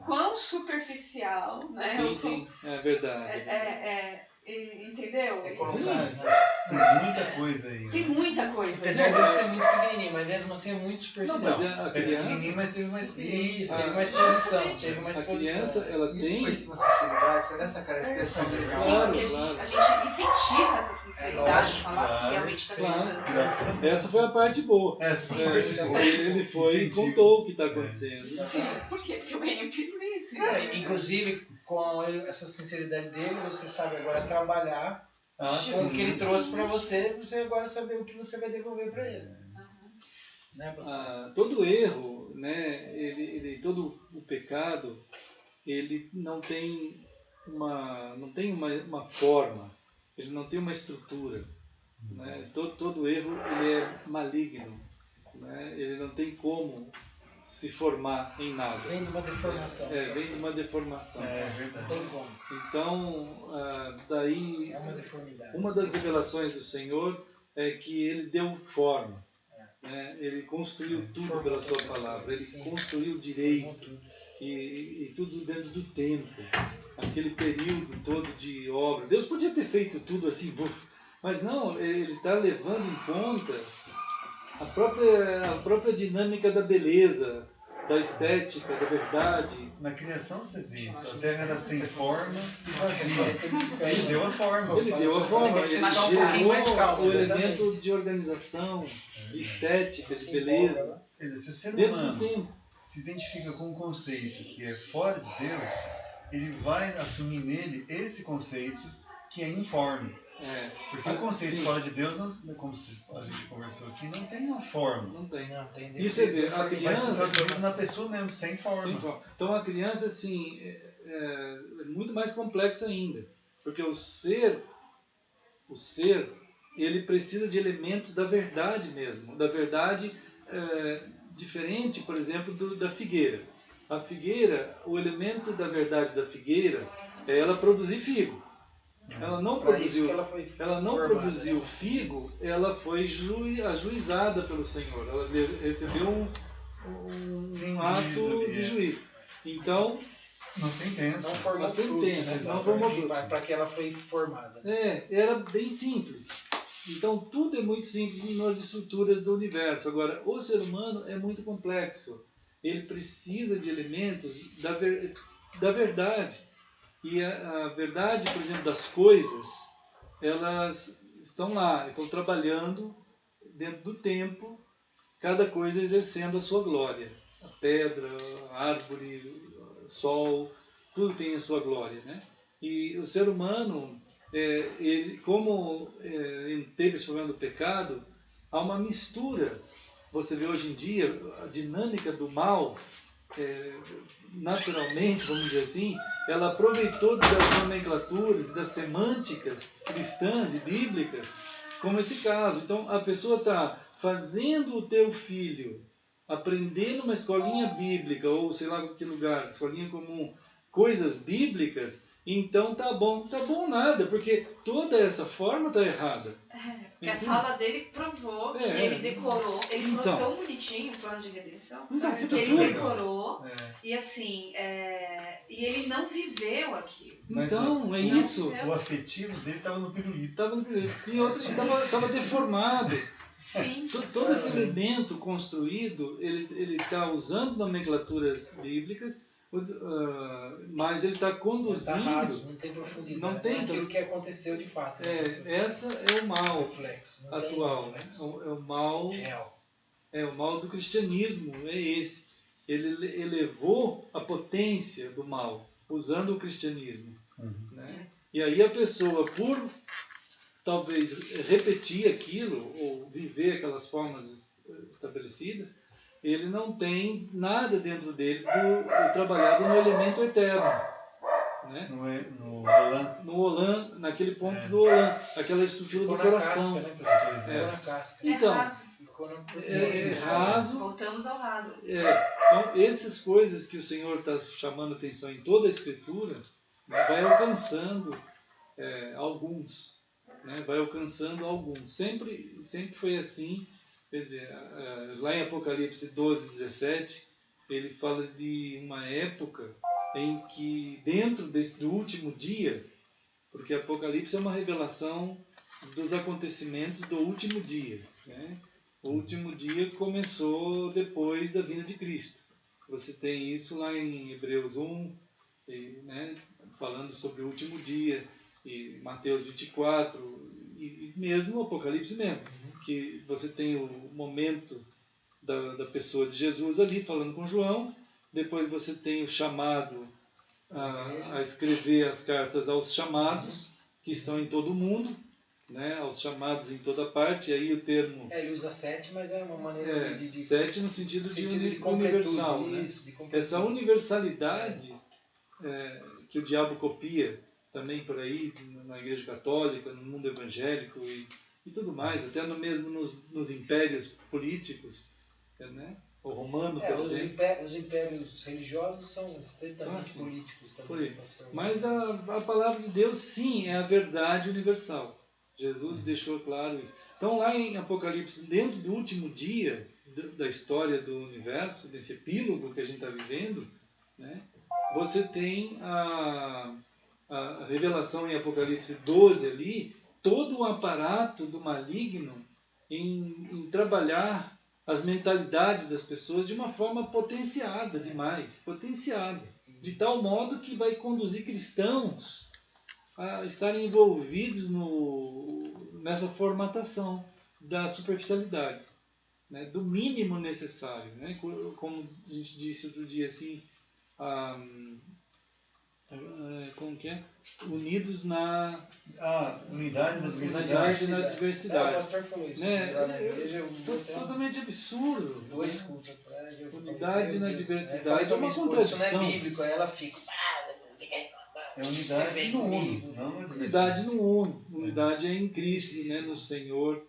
A: Quão superficial, né?
B: Sim, é verdade.
A: Entendeu?
D: Tem muita coisa aí.
A: Tem muita coisa.
C: Apesar de ser muito pequenininho, mas mesmo assim é muito superficial.
B: Não, mas a criança...
D: mas teve uma experiência.
C: Isso, teve uma exposição.
B: A criança, ela tem...
E: Foi uma sinceridade, foi nessa cara, a expressão dele.
B: Claro,
A: Sim, porque a gente incentiva essa sinceridade de falar que realmente está pensando.
B: Essa foi a parte boa. Ele foi e contou o que está acontecendo.
A: Sim, por quê? Porque eu ganhei um pirulito.
C: Inclusive, com essa sinceridade dele, você sabe agora trabalhar com o que ele trouxe para você agora saber o que você vai devolver para ele. Né,
B: todo erro, né, todo o pecado, ele não tem uma forma, ele não tem uma estrutura. Né? Todo erro ele é maligno. Né? Ele não tem como se formar em nada.
C: Vem de uma deformação.
B: Vem de uma deformação.
D: É verdade.
C: Não tem como.
B: Então, daí,
C: É uma deformidade.
B: uma das revelações do Senhor é que Ele deu forma. Né? Ele construiu tudo pela sua palavra. Ele construiu direito e tudo dentro do tempo. Aquele período todo de obra. Deus podia ter feito tudo assim, mas não, Ele está levando em conta a própria dinâmica da beleza, da estética, da verdade.
D: Na criação você vê isso. A Terra era sem forma e vazia. Ele deu a forma.
B: Ele deu a forma,
C: Ele
B: ele
C: gerou mais calma,
B: o elemento de organização, de estética, de beleza.
D: Quer dizer, se o ser
B: Dentro do
D: humano
B: tempo.
D: se identifica com um conceito que é fora de Deus, ele vai assumir nele esse conceito que é informe. Porque o conceito fora de Deus, não, como a gente conversou aqui, não tem uma forma.
B: Não tem.
C: E
B: você vê, a criança...
D: Mas está na pessoa mesmo, sem forma.
B: Então a criança, assim, é muito mais complexo ainda. Porque o ser, ele precisa de elementos da verdade mesmo. Da verdade diferente, por exemplo, da figueira. A figueira, o elemento da verdade da figueira é ela produzir figo. Ela não produziu figo, ela foi ajuizada pelo Senhor. Ela recebeu um ato de juízo. Então,
D: não sentença.
C: Não formou fruto,
B: não formou fruto.
C: Para que ela foi formada.
B: Era bem simples. Então, tudo é muito simples nas estruturas do universo. Agora, o ser humano é muito complexo. Ele precisa de elementos da verdade. E a verdade, por exemplo, das coisas, elas estão lá, estão trabalhando dentro do tempo, cada coisa exercendo a sua glória. A pedra, a árvore, o sol, tudo tem a sua glória, né? E o ser humano, ele, como teve esse problema do pecado, há uma mistura. Você vê hoje em dia a dinâmica do mal, naturalmente, vamos dizer assim, ela aproveitou das nomenclaturas e das semânticas cristãs e bíblicas, como esse caso. Então, a pessoa está fazendo o teu filho aprender numa escolinha bíblica, ou sei lá que lugar, escolinha comum, coisas bíblicas, então tá bom nada, porque toda essa forma tá errada.
A: Porque a fala dele provou que ele decorou, ele falou tão bonitinho o plano de redenção, que ele decorou, e assim, e ele não viveu aquilo.
B: Então, é isso.
D: O afetivo dele estava no pirulito.
B: E outro que estava deformado.
A: Sim.
B: Todo esse elemento construído, ele está usando nomenclaturas bíblicas, mas ele está conduzindo.
C: Tá raso, não tem profundidade.
B: Não tem
C: aquilo que aconteceu de fato.
B: Essa é o mal
C: reflexo,
B: atual. É o mal
C: real.
B: O mal do cristianismo, é esse. Ele elevou a potência do mal, usando o cristianismo. Né? E aí a pessoa, por talvez repetir aquilo, ou viver aquelas formas estabelecidas, ele não tem nada dentro dele do trabalhado no elemento eterno. Né? No Olam, naquele ponto do Olam, aquela estrutura do coração.
C: Casca,
B: Então, raso.
A: Voltamos ao raso.
B: Então, essas coisas que o Senhor está chamando a atenção em toda a Escritura, vai alcançando alguns. Né? Vai alcançando alguns. Sempre foi assim. Quer dizer, lá em Apocalipse 12, 17, ele fala de uma época em que, dentro do último dia, porque Apocalipse é uma revelação dos acontecimentos do último dia. Né? O último dia começou depois da vinda de Cristo. Você tem isso lá em Hebreus 1, né? Falando sobre o último dia, e Mateus 24, e mesmo o Apocalipse mesmo, que você tem o momento da pessoa de Jesus ali falando com João, depois você tem o chamado a escrever as cartas aos chamados, que estão em todo o mundo, né, aos chamados em toda parte, e aí o termo...
C: Ele usa 7, mas é uma maneira de
B: 7 no sentido de universal. Né? Essa universalidade que o diabo copia também por aí, na Igreja Católica, no mundo evangélico e tudo mais, até mesmo nos impérios políticos, né? o romano,
C: É,
B: por
C: os
B: exemplo.
C: impérios religiosos são estritamente
B: São assim.
C: políticos
B: Por
C: também.
B: aí.
C: pastor.
B: Mas a palavra de Deus, sim, é a verdade universal. Jesus deixou claro isso. Então, lá em Apocalipse, dentro do último dia da história do universo, desse epílogo que a gente está vivendo, né, você tem a revelação em Apocalipse 12 ali, todo o aparato do maligno em trabalhar as mentalidades das pessoas de uma forma potenciada demais, potenciada, de tal modo que vai conduzir cristãos a estarem envolvidos nessa formatação da superficialidade, né, do mínimo necessário, né, como a gente disse outro dia, assim, como que é? Unidos na
D: unidade na
B: unidade
D: diversidade.
B: na
C: o
B: diversidade.
C: pastor falou isso.
B: Né?
C: Lá na igreja, eu vou ter
B: Totalmente absurdo.
C: dois cultos atrás. Eu falei,
B: Unidade
C: meu
B: na
C: Deus.
B: diversidade
C: Aí eu falei pra
B: é uma
C: minha esposa, isso
B: contradição.
C: não é bíblico. Aí ela fica,
D: É unidade no uno, não na
B: Unidade
D: diversidade.
B: no uno, unidade é em Cristo, né, no Senhor.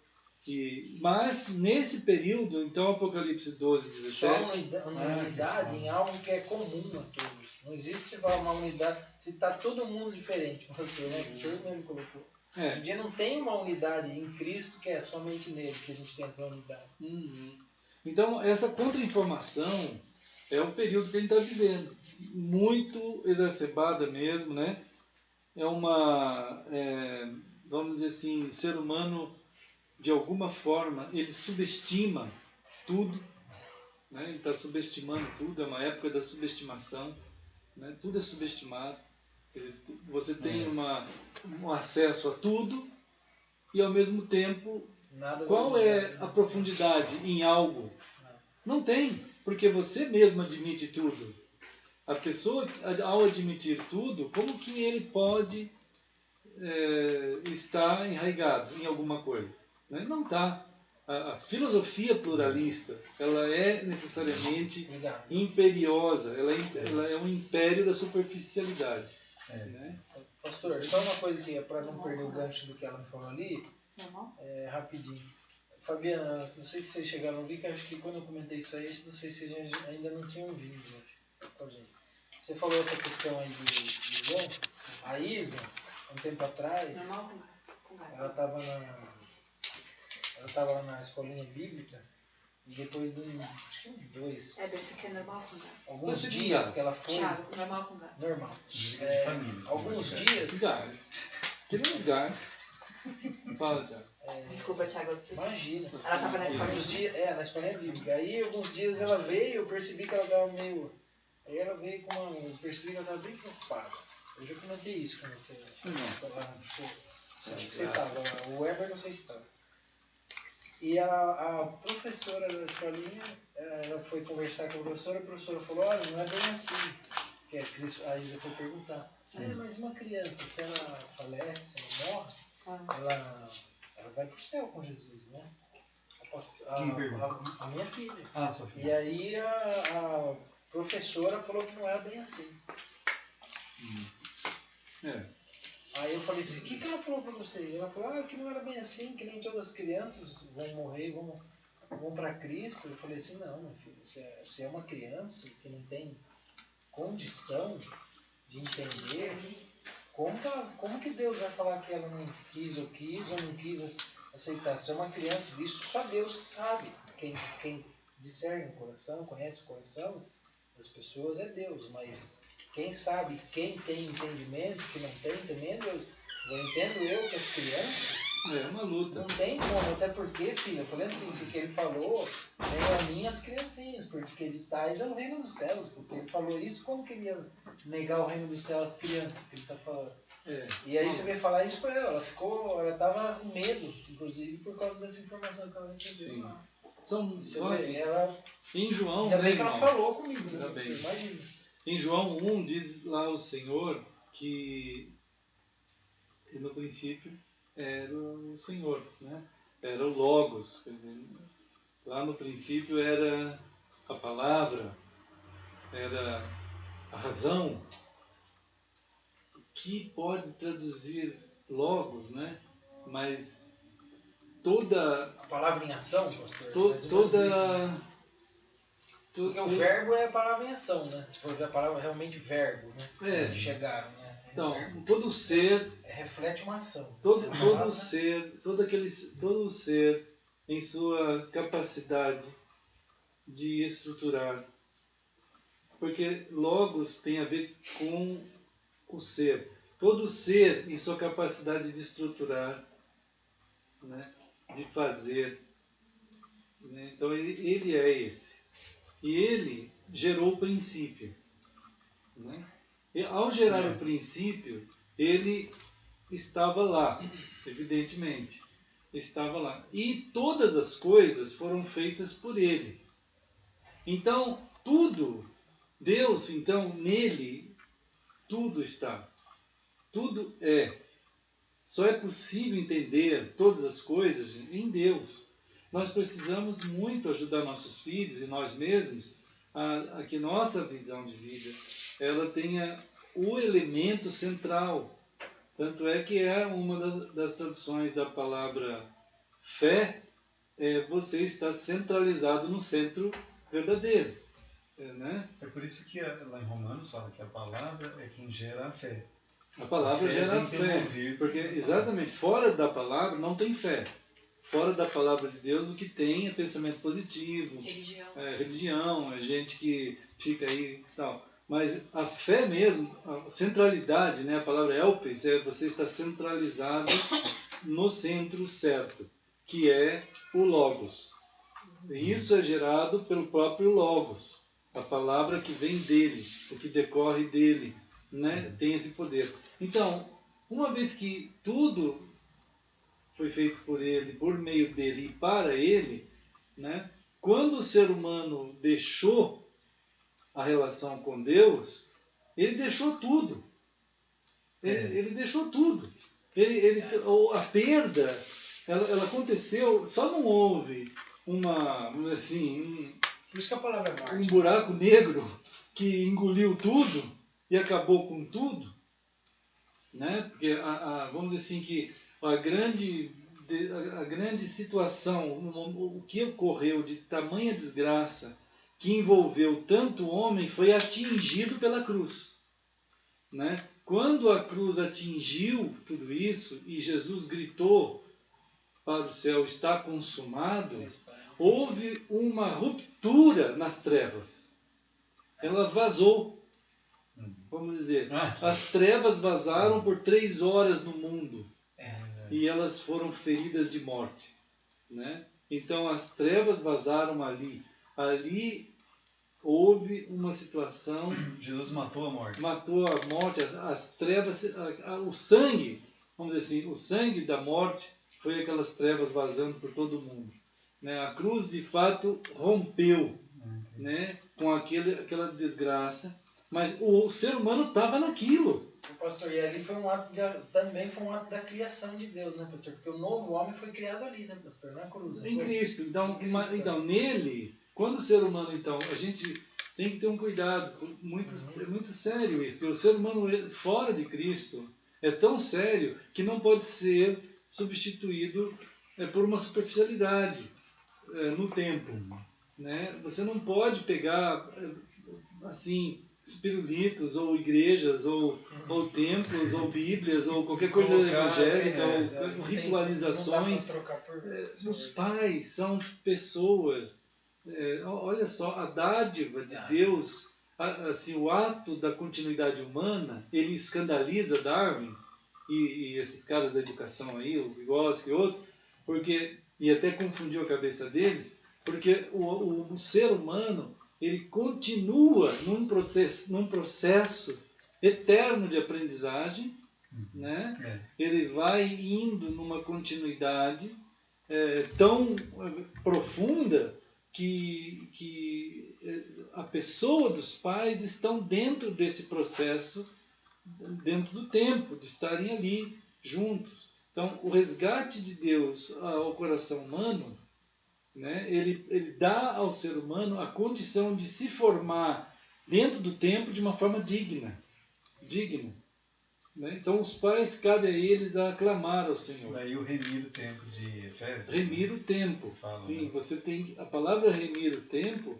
B: Mas nesse período, então Apocalipse 12,
C: só
B: 17,
C: uma unidade em algo que é comum a todos. Não existe se falar uma unidade, se está todo mundo diferente, pastor, né? O senhor mesmo colocou. Hoje em dia não tem uma unidade em Cristo que é somente nele que a gente tem essa unidade.
B: Então essa contra-informação é o período que a gente está vivendo, muito exacerbada mesmo, né? É uma, vamos dizer assim, o ser humano, de alguma forma, ele subestima tudo, né? Ele está subestimando tudo, é uma época da subestimação, né? Tudo é subestimado. Você tem um acesso a tudo e, ao mesmo tempo,
C: Nada
B: qual é a profundidade em algo? Não tem, porque você mesmo admite tudo. A pessoa, ao admitir tudo, como que ele pode estar enraizado em alguma coisa? Né? Não está. A filosofia pluralista, ela é necessariamente imperiosa, ela é um império da superficialidade. Né?
C: Pastor, só uma coisa que é para não perder o gancho do que ela me falou ali, rapidinho. Fabiana, não sei se vocês chegaram a ouvir, que acho que quando eu comentei isso aí, não sei se vocês ainda não tinham ouvido com a gente. Você falou essa questão aí de João, a Isa, um tempo atrás, ela estava na escolinha bíblica e depois de acho que dois.
A: Esse aqui é normal com gás.
C: Alguns dias que ela foi.
A: Thiago, normal com gás.
C: Normal.
D: Família,
C: Alguns dias.
B: Gás. Queremos gás. Fala, Thiago.
A: Desculpa, Thiago.
C: Imagina.
A: Ela estava na escolinha.
C: Alguns dias, na escolinha bíblica. Aí alguns dias ela veio, eu percebi que ela estava meio. Aí ela veio com uma. Eu percebi que ela estava bem preocupada. Eu já comentei isso com você. Acho que você estava. O Weber não sei se estava. E a professora da escolinha, ela foi conversar com a professora falou, olha, não é bem assim. Que a Isa foi perguntar. Mas uma criança, se ela falece, se ela morre, ela vai pro céu com Jesus, né? A minha filha.
D: Sua filha.
C: E aí a professora falou que não era bem assim. Aí eu falei assim, o que ela falou pra vocês? Ela falou, que não era bem assim, que nem todas as crianças vão morrer, vão para Cristo. Eu falei assim, não, meu filho, você é uma criança que não tem condição de entender, como que Deus vai falar que ela não quis ou não quis aceitar? Se é uma criança, disso só Deus que sabe. Quem discerne o coração, conhece o coração das pessoas é Deus, mas quem sabe, quem tem entendimento, que não tem também é Deus. Eu entendo que as crianças
B: É uma luta.
C: não tem como, até porque, filha, eu falei assim, porque ele falou, vem a mim as criancinhas, porque de tais é o reino dos céus. Se ele falou isso, como que ele ia negar o reino dos céus às crianças que ele está falando? E aí você veio falar isso pra ela estava com medo, inclusive, por causa dessa informação que ela recebeu.
B: Sim. São assim,
C: ela,
B: em João,
C: ainda bem
B: né,
C: que ela
B: irmãos?
C: falou comigo, né?
B: Ainda bem.
C: Você imagina.
B: Em João 1 diz lá o Senhor que no princípio era o Senhor, né? Era o Logos, quer dizer, lá no princípio era a palavra, era a razão, que pode traduzir Logos, né? Mas toda
C: A palavra em ação, pastor.
B: toda
C: Porque o verbo é a palavra em ação, né? Se for ver a palavra realmente verbo, né? Chegaram, né?
B: Então, todo ser
C: reflete uma ação.
B: Todo ser em sua capacidade de estruturar. Porque logos tem a ver com o ser. Todo ser em sua capacidade de estruturar, né? De fazer. Né? Então ele é esse. E ele gerou o princípio. Né? E ao gerar o princípio, ele estava lá, evidentemente. Estava lá. E todas as coisas foram feitas por ele. Então, tudo, Deus, então, nele, tudo está. Tudo é. Só é possível entender todas as coisas em Deus. Nós precisamos muito ajudar nossos filhos e nós mesmos a que nossa visão de vida ela tenha o elemento central. Tanto é que é uma das traduções da palavra fé, você está centralizado no centro verdadeiro. Né?
D: É por isso que lá em Romanos fala que a palavra é quem gera a fé.
B: A palavra gera a fé, porque exatamente fora da palavra não tem fé. Fora da palavra de Deus o que tem é pensamento positivo, religião, é gente que fica aí e tal. Mas a fé mesmo, a centralidade, né? A palavra elpis, você está centralizado no centro certo, que é o Logos. E isso é gerado pelo próprio Logos, a palavra que vem dele, o que decorre dele, né? Tem esse poder. Então, uma vez que tudo foi feito por ele, por meio dele e para ele, né? Quando o ser humano deixou a relação com Deus, ele deixou tudo. Ele deixou tudo. A perda, ela aconteceu, só não houve por isso que a palavra é morte, um buraco negro que engoliu tudo e acabou com tudo, né? Porque vamos dizer assim que a grande situação, o que ocorreu de tamanha desgraça que envolveu tanto homem foi atingido pela cruz, né? Quando a cruz atingiu tudo isso e Jesus gritou para o céu, está consumado, houve uma ruptura nas trevas. Ela vazou, vamos dizer. As trevas vazaram por 3 horas no mundo e elas foram feridas de morte, né? Então as trevas vazaram ali. Ali houve uma situação...
D: Jesus matou a morte.
B: Matou a morte, as trevas, o sangue, vamos dizer assim, o sangue da morte foi aquelas trevas vazando por todo mundo. Né? A cruz, de fato, rompeu, né? Com aquela desgraça, mas o ser humano estava naquilo.
C: Pastor, e ali também foi um ato da criação de Deus, né, pastor? Porque o novo homem foi criado ali, né, pastor? Na cruz.
B: Em Cristo. Então, nele, quando o ser humano, então, a gente tem que ter um cuidado, é muito sério isso, porque o ser humano fora de Cristo é tão sério que não pode ser substituído por uma superficialidade no tempo, né? Você não pode pegar, assim, pirulitos, ou igrejas, ou templos, ou bíblias, ou qualquer coisa evangélica, ou ritualizações. Os pais são pessoas. Olha só, a dádiva de Deus, assim, o ato da continuidade humana, ele escandaliza Darwin e esses caras da educação aí, o Vygotsky e outros, e até confundiu a cabeça deles, porque o ser humano ele continua num processo eterno de aprendizagem, né? Ele vai indo numa continuidade tão profunda que a pessoa dos pais estão dentro desse processo, dentro do tempo, de estarem ali juntos. Então, o resgate de Deus ao coração humano, né, ele dá ao ser humano a condição de se formar dentro do tempo de uma forma digna. Né? Então, os pais, cabe a eles a clamar ao Senhor.
D: Daí o remir o tempo de Efésios.
B: Remir o tempo.
D: Fala,
B: sim,
D: né?
B: você tem a palavra remir o tempo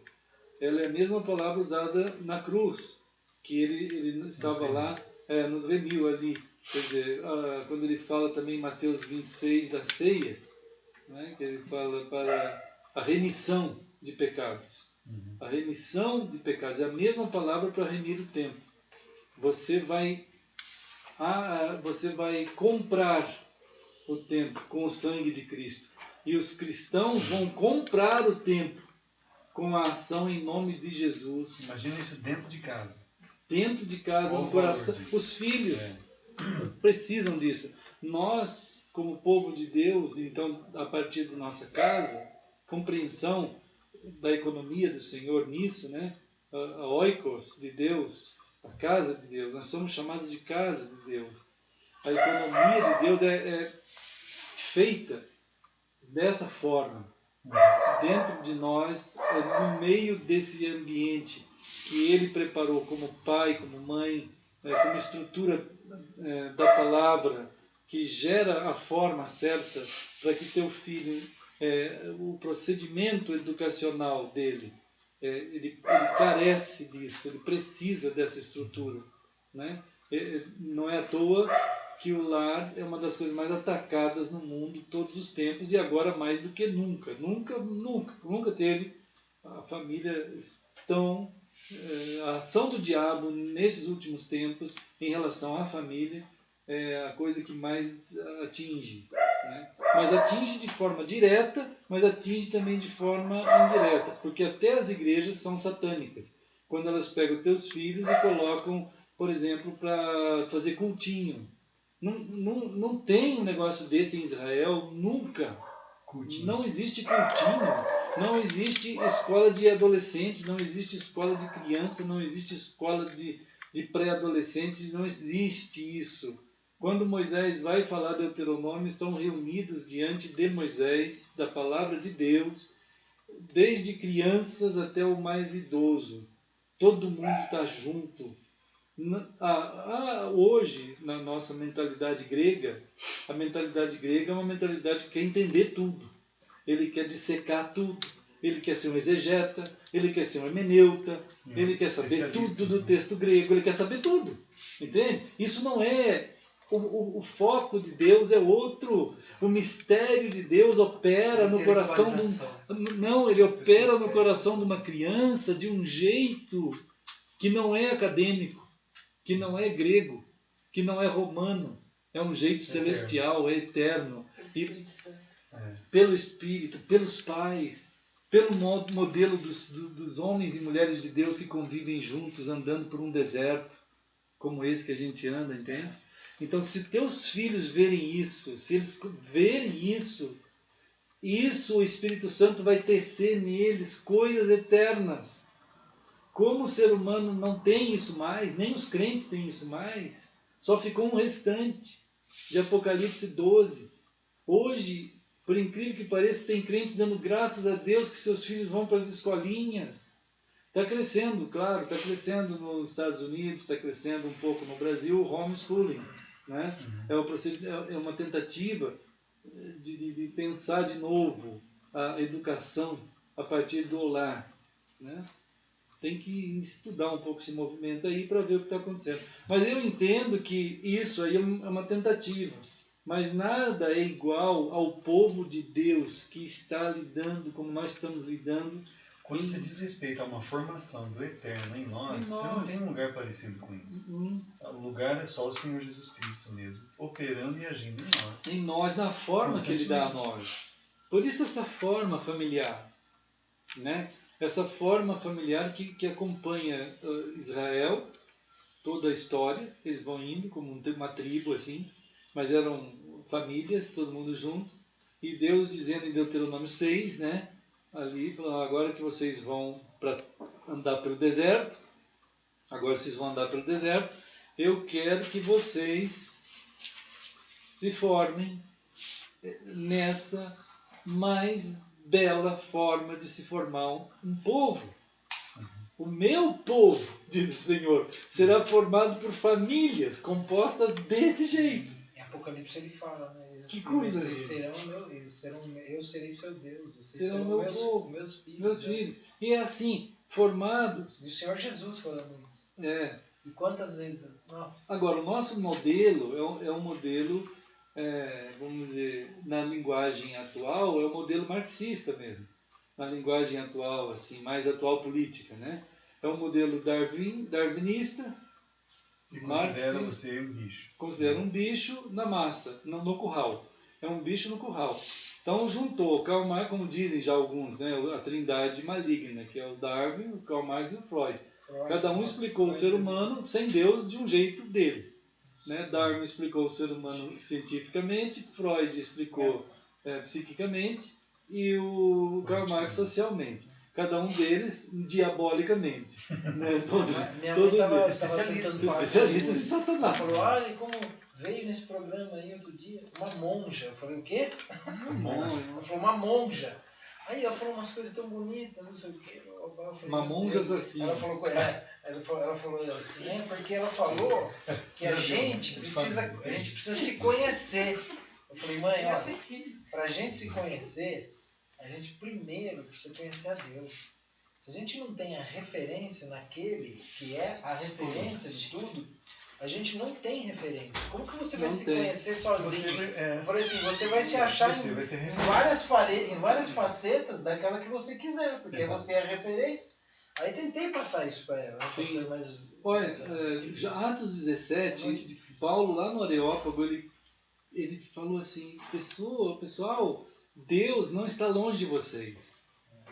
B: ela é a mesma palavra usada na cruz, que ele estava lá, nos remiu ali. Quer dizer, quando ele fala também em Mateus 26 da ceia, né, que ele fala para a remissão de pecados. A remissão de pecados é a mesma palavra para remir o tempo. Você vai comprar o tempo com o sangue de Cristo. E os cristãos vão comprar o tempo com a ação em nome de Jesus.
D: Imagina isso dentro de casa.
B: Dentro de casa, no coração. Os filhos precisam disso. Nós, como povo de Deus, então, a partir da nossa casa, compreensão da economia do Senhor nisso, né? A oikos de Deus, a casa de Deus. Nós somos chamados de casa de Deus. A economia de Deus é feita dessa forma, dentro de nós, no meio desse ambiente que Ele preparou como pai, como mãe, como estrutura da palavra, que gera a forma certa para que teu filho, o procedimento educacional dele, ele carece disso, ele precisa dessa estrutura, né? Não é à toa que o lar é uma das coisas mais atacadas no mundo todos os tempos, e agora mais do que nunca. Nunca teve a família tão... a ação do diabo nesses últimos tempos em relação à família é a coisa que mais atinge, né? Mas atinge de forma direta, mas atinge também de forma indireta, porque até as igrejas são satânicas, quando elas pegam teus filhos e colocam, por exemplo, para fazer cultinho. Não tem um negócio desse em Israel, nunca. Cultinho. Não existe cultinho, não existe escola de adolescentes, não existe escola de criança, não existe escola de pré-adolescente, não existe isso. Quando Moisés vai falar Deuteronômio, estão reunidos diante de Moisés, da palavra de Deus, desde crianças até o mais idoso. Todo mundo está junto. Hoje, na nossa mentalidade grega, a mentalidade grega é uma mentalidade que quer entender tudo. Ele quer dissecar tudo. Ele quer ser um exegeta, ele quer ser um hermeneuta, ele quer saber tudo do texto grego, ele quer saber tudo. Entende? Isso não é... O foco de Deus é outro. O mistério de Deus opera no coração ele opera no coração de uma criança de um jeito que não é acadêmico, que não é grego, que não é romano. É um jeito celestial, é eterno. Pelo Espírito, pelos pais, pelo modelo dos homens e mulheres de Deus que convivem juntos, andando por um deserto, como esse que a gente anda, entende? Então, se teus filhos verem isso, se eles verem isso o Espírito Santo vai tecer neles coisas eternas. Como o ser humano não tem isso mais, nem os crentes têm isso mais, só ficou um restante de Apocalipse 12. Hoje, por incrível que pareça, tem crentes dando graças a Deus que seus filhos vão para as escolinhas. Está crescendo, claro, está crescendo nos Estados Unidos, está crescendo um pouco no Brasil, o homeschooling. Né? É uma tentativa de pensar de novo a educação a partir do lar. Né? Tem que estudar um pouco esse movimento aí para ver o que está acontecendo. Mas eu entendo que isso aí é uma tentativa. Mas nada é igual ao povo de Deus que está lidando como nós estamos lidando.
D: Quando se diz respeito a uma formação do eterno em nós, você não tem um lugar parecido com isso. O lugar é só o Senhor Jesus Cristo mesmo, operando e agindo em nós.
B: Em nós, na forma que Ele dá a nós. Por isso essa forma familiar, né? Essa forma familiar que acompanha Israel, toda a história, eles vão indo como uma tribo assim, mas eram famílias, todo mundo junto, e Deus dizendo em Deuteronômio 6, né? Ali, agora que vocês vão andar pelo deserto, eu quero que vocês se formem nessa mais bela forma de se formar um povo. O meu povo, diz o Senhor, será formado por famílias compostas desse jeito.
C: Em Apocalipse ele fala, né?
B: Que coisa,
C: eu serei seu Deus, vocês
B: serão meu povo, meus filhos. E é assim, formados.
C: E o Senhor Jesus falando isso.
B: É.
C: E quantas vezes? Nossa.
B: Agora, o nosso modelo é um modelo, vamos dizer, na linguagem atual, é um modelo marxista mesmo. Na linguagem atual, assim, mais atual política, né? É um modelo darwinista.
D: E considera você um bicho.
B: Considera um bicho na massa, no curral. É um bicho no curral. Então juntou Karl Marx, como dizem já alguns, né, a trindade maligna, que é o Darwin, o Karl Marx e o Freud. Cada um explicou o ser humano sem Deus de um jeito deles. Né? Darwin explicou o ser humano cientificamente, Freud explicou psiquicamente e o Karl Marx socialmente. Cada um deles diabolicamente. Né?
C: Minha
B: todos
C: mãe
B: eles. Especialistas em Satanás.
C: Ela falou, olha como veio nesse programa aí outro dia uma monja. Eu falei, o quê? Ela falou, uma monja. Aí ela falou umas coisas tão bonitas, não sei o quê. Eu falei,
B: uma monja assassina.
C: Ela falou assim, porque ela falou que a gente precisa se conhecer. Eu falei, mãe, olha, pra gente se conhecer, a gente primeiro precisa conhecer a Deus. Se a gente não tem a referência naquele que é a referência de tudo, a gente não tem referência. Como que você vai se conhecer sozinho? Eu falei assim, você vai se achar em várias facetas daquela que você quiser, porque você é a referência. Aí tentei passar isso para ela.
B: Sim. Olha, já Atos 17, Paulo lá no Areópago, ele falou assim, pessoal, Deus não está longe de vocês.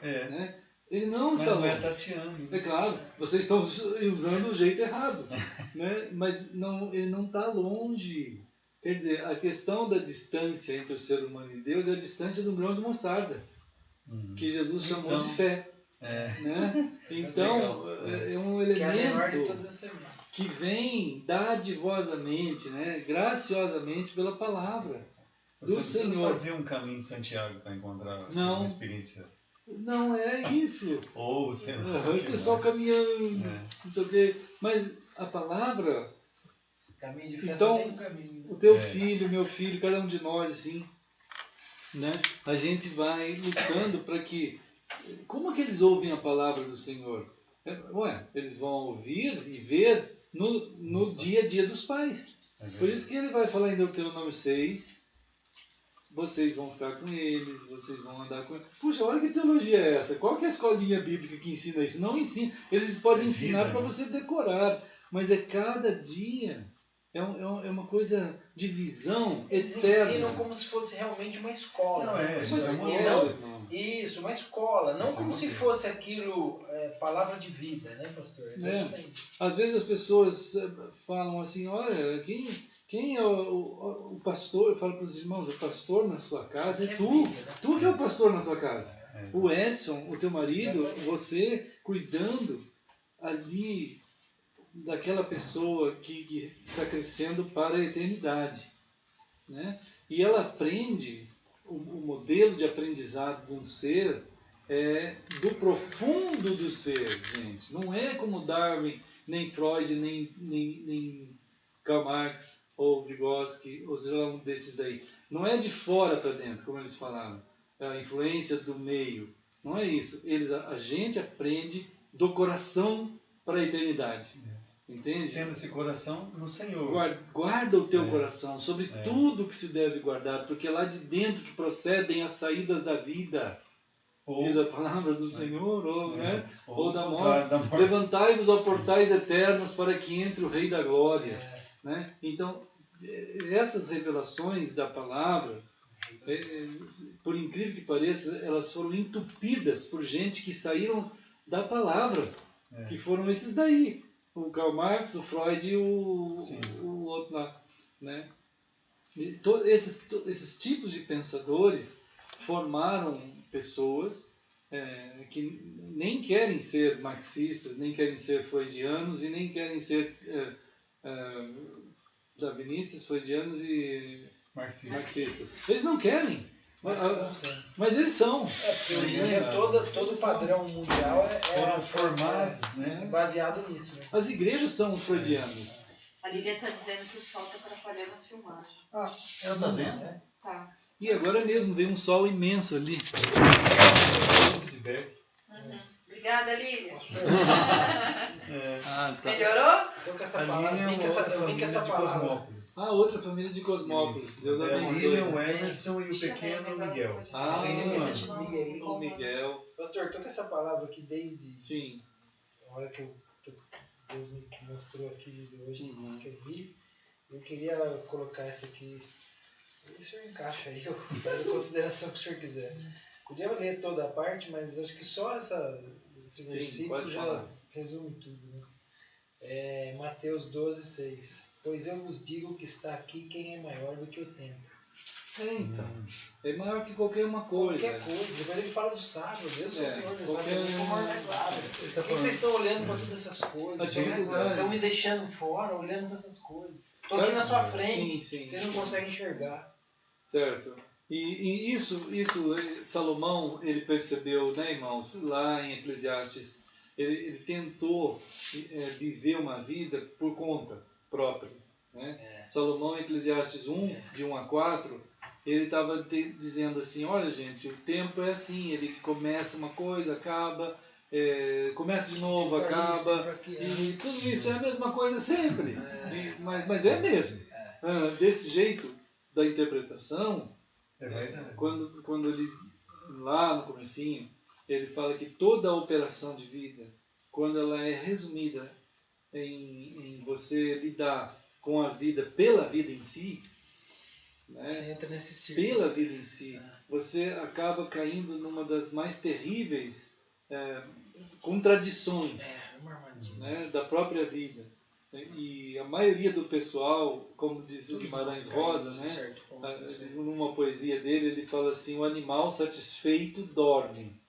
B: Né? Ele não está longe.
D: Mas não é tateando.
B: É claro, vocês estão usando o jeito errado. Né? Mas ele não está longe. Quer dizer, a questão da distância entre o ser humano e Deus é a distância de um grão de mostarda, que Jesus chamou de fé. Né? Então, é um elemento que vem dadivosamente, né? Graciosamente pela palavra do Senhor.
D: Não fazer um caminho de Santiago para encontrar uma experiência.
B: Não é isso.
D: Ou sei lá.
B: O pessoal caminhando, não sei o quê. Mas a palavra.
C: Caminho de fé
B: então,
C: só tem um caminho.
B: O teu filho, meu filho, cada um de nós, assim, né? A gente vai lutando para que. Como é que eles ouvem a palavra do Senhor? Eles vão ouvir e ver no dia a dia dos pais. Por isso que ele vai falar em Deuteronômio 6. Vocês vão ficar com eles, vocês vão andar com eles. Puxa, olha que teologia é essa? Qual que é a escolinha bíblica que ensina isso? Não ensina. Eles podem ensinar para você decorar, mas é cada dia. É uma coisa de visão
C: eles
B: eterna.
C: Eles ensinam como se fosse realmente uma escola.
B: Isso,
C: uma escola. Não como se fosse aquilo, palavra de vida, né, pastor?
B: Às vezes as pessoas falam assim, olha, quem é o pastor? Eu falo para os irmãos, o pastor na sua casa é tu. Tu que é o pastor na tua casa. O Edson, o teu marido, você cuidando ali daquela pessoa que está crescendo para a eternidade. Né? E ela aprende, o modelo de aprendizado de um ser do profundo do ser, gente. Não é como Darwin, nem Freud, nem Karl Marx, ou Vygotsky, ou seja, um desses daí. Não é de fora para dentro, como eles falaram. É a influência do meio. Não é isso. A gente aprende do coração para a eternidade. Entende?
D: Tendo esse coração no Senhor.
B: Guarda o teu coração sobre tudo que se deve guardar, porque é lá de dentro que procedem as saídas da vida. Diz a palavra do Senhor, ou da morte. Levantai-vos, ó portais eternos, para que entre o Rei da Glória. Né? Então, essas revelações da palavra, por incrível que pareça, elas foram entupidas por gente que saíram da palavra, que foram esses daí. O Karl Marx, o Freud e o outro lá. Né? E esses tipos de pensadores formaram pessoas que nem querem ser marxistas, nem querem ser freudianos e nem querem ser darwinistas, freudianos e marxistas. Eles não querem. Mas eles são.
C: Porque todo o padrão mundial
D: foram formados, né?
C: Baseado nisso. Né?
B: As igrejas são freudianas.
A: A Lília está dizendo que o sol está atrapalhando a filmagem.
D: Ela tá vendo?
A: Tá.
B: E agora mesmo veio um sol imenso ali.
A: Obrigada, Lívia.
B: Ah, tá.
A: Melhorou?
C: Tô com essa
D: A
C: palavra.
D: Lilian
C: Vem com
D: é
C: essa,
D: outra
C: eu vim com essa
D: família de
C: palavra.
D: Cosmópolis.
B: Outra família de Cosmópolis.
D: Isso.
B: Deus
D: É a
B: abençoe.
D: Lilian, o Emerson e o pequeno Miguel.
C: Tem
B: Miguel.
C: esse Miguel.
B: O Miguel.
C: Pastor, tô com essa palavra aqui desde
B: Sim.
C: a hora que Deus me mostrou aqui hoje,
B: Uhum.
C: que eu vi. Eu queria colocar essa aqui. O senhor encaixa aí, faz a consideração que o senhor quiser. Podia ler toda a parte, mas acho que só esse versículo
B: pode
C: já
B: falar.
C: resume tudo. Né? Mateus 12:6. Pois eu vos digo que está aqui quem é maior do que o templo.
B: Então, é maior que qualquer uma coisa.
C: Qualquer coisa. Depois ele fala do sábio. Deus é o Senhor,
B: qualquer-
C: como é sábio. Por que vocês estão olhando para todas essas coisas?
B: Atividade.
C: Estão me deixando fora, olhando para essas coisas. Estou aqui na sua frente.
B: Sim.
C: Vocês não conseguem enxergar.
B: Certo. E isso Salomão, ele percebeu, né, irmãos, lá em Eclesiastes, ele tentou viver uma vida por conta própria. Né? Salomão, em Eclesiastes 1, de 1 a 4, ele estava dizendo assim, olha gente, o tempo é assim, ele começa uma coisa, acaba, começa de novo, acaba, e tudo isso é a mesma coisa sempre. Mas é mesmo. Desse jeito da interpretação,
D: É verdade.
B: quando ele, lá no comecinho, ele fala que toda a operação de vida, quando ela é resumida em você lidar com a vida pela vida em si, né?
C: Você entra nesse círculo.
B: Pela vida em si, você acaba caindo numa das mais terríveis contradições
C: Uma armadilha.
B: né, da própria vida. E a maioria do pessoal, como diz o Guimarães Rosa, né, numa poesia dele, ele fala assim, o animal satisfeito dorme.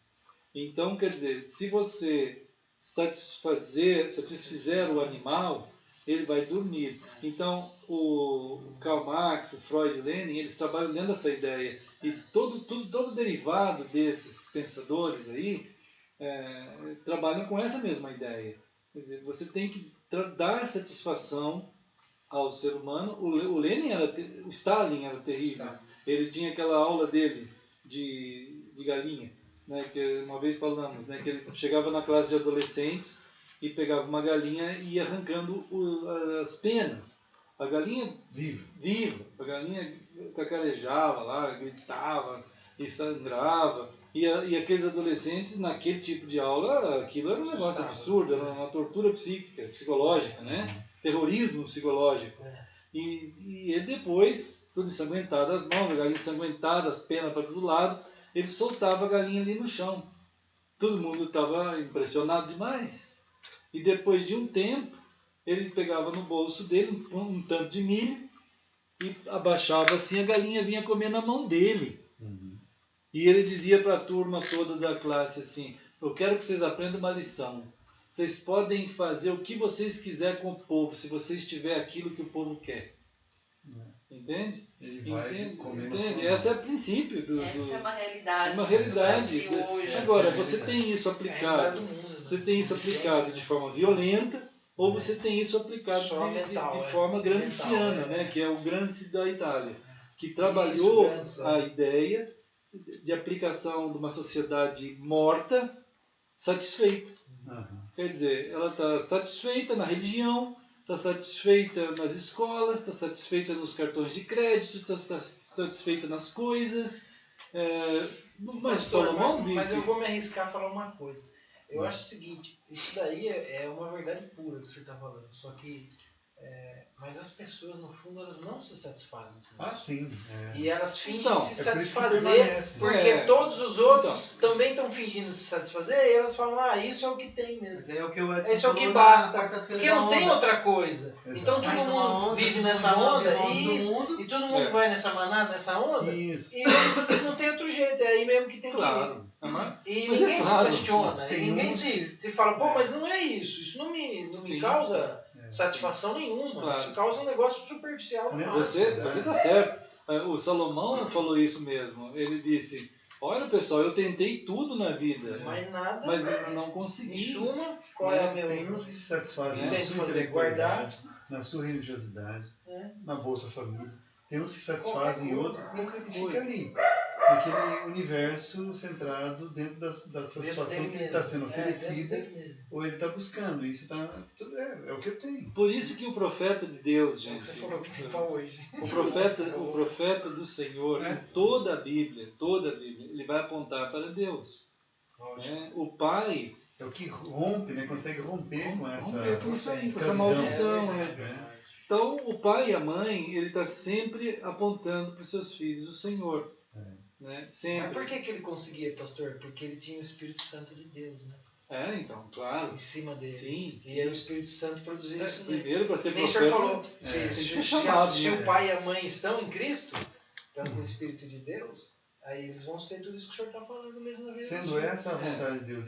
B: Então, quer dizer, se você satisfizer o animal, ele vai dormir. Então, o Karl Marx, o Freud, o Lenin, eles trabalham dentro dessa ideia. E todo derivado desses pensadores aí trabalham com essa mesma ideia. Quer dizer, você tem que dar satisfação ao ser humano. O Lenin o Stalin era terrível. Ele tinha aquela aula dele de galinha, né, que uma vez falamos, né, que ele chegava na classe de adolescentes e pegava uma galinha e ia arrancando as penas. A galinha viva, a galinha cacarejava lá, gritava e sangrava. E aqueles adolescentes, naquele tipo de aula, aquilo era um negócio absurdo, era uma tortura psicológica, né? Terrorismo psicológico. E ele depois, tudo ensanguentado, as mãos, a galinha ensanguentada, as penas para todo lado, ele soltava a galinha ali no chão. Todo mundo estava impressionado demais. E depois de um tempo, ele pegava no bolso dele um tanto de milho e abaixava assim, a galinha vinha comer na mão dele. E ele dizia para a turma toda da classe assim, eu quero que vocês aprendam uma lição. Vocês podem fazer o que vocês quiserem com o povo, se vocês tiverem aquilo que o povo quer. Entende?
D: Ele vai comer na sua
B: Entende?
D: mão.
B: Esse é o princípio do...
A: Essa é uma realidade.
B: Uma realidade.
A: do Brasil hoje.
B: Agora,
D: Essa é a
B: você
D: realidade.
B: tem isso
C: É
B: aplicado. Você tem isso aplicado de forma violenta, ou você tem isso aplicado
C: Só
B: de
C: mental,
B: forma gramsciana,
C: mental,
B: né? Que é o Gramsci da Itália, que trabalhou
C: Gramsci.
B: a ideia de aplicação de uma sociedade morta, satisfeita. Quer dizer, ela está satisfeita na religião, está satisfeita nas escolas, está satisfeita nos cartões de crédito, está satisfeita nas coisas. Mas Salomão disse...
C: Mas eu vou me arriscar a falar uma coisa. Eu acho o seguinte, isso daí é uma verdade pura que o senhor está falando, só que mas as pessoas, no fundo, elas não se satisfazem com isso.
D: Sim.
C: E elas fingem
B: Então,
C: se
D: é por isso que
C: satisfazer,
D: permanece.
C: porque todos os outros também estão fingindo se satisfazer, e elas falam, isso é o que tem mesmo.
E: Mas é o que eu
C: Isso é o que basta, porque não tem outra coisa.
D: Exato.
C: Então todo mundo vive nessa onda, e todo mundo vai nessa manada, nessa onda,
D: Isso.
C: e não tem outro jeito, é aí mesmo que tem que ir.
B: Claro.
C: E
B: Mas
C: ninguém
B: claro,
C: se questiona, e
D: tem
C: ninguém
D: uns-
C: se fala, pô, mas não é isso, isso não me
B: Sim.
C: causa satisfação nenhuma,
B: Claro.
C: isso causa um negócio superficial.
B: Você está certo. O Salomão falou isso mesmo. Ele disse, olha pessoal, eu tentei tudo na vida,
C: Mas nada,
B: mas eu não
C: em
B: consegui.
C: suma, qual é a
D: Tem
C: minha...
D: uns que se satisfazem
C: Que
D: na
C: tem
D: sua
C: que fazer,
D: intelectualidade, na sua religiosidade,
C: É.
D: na Bolsa Família. Tem uns que se satisfazem em outros e fica ali. naquele universo centrado dentro da satisfação que ele está sendo oferecida, ou ele está buscando. Isso é o que eu tenho.
B: Por isso que o profeta de Deus, gente,
C: Você falou que tem para hoje.
B: o profeta do Senhor, em toda a Bíblia, ele vai apontar para Deus. Né? O Pai
D: é o que rompe, né? Consegue romper com essa
B: essa maldição. Então, o pai e a mãe, ele está sempre apontando para os seus filhos o Senhor. Né? Sempre.
C: Mas por que ele conseguia, pastor? Porque ele tinha o Espírito Santo de Deus, né?
B: Então, claro.
C: Em cima dele.
B: Sim.
C: E aí o Espírito Santo produzia isso.
B: Primeiro, para ser
C: nem o senhor falou, se o pai e a mãe estão em Cristo, estão com o Espírito de Deus, aí eles vão ser tudo isso que o senhor está falando mesmo na vida.
D: Sendo essa a vontade de Deus,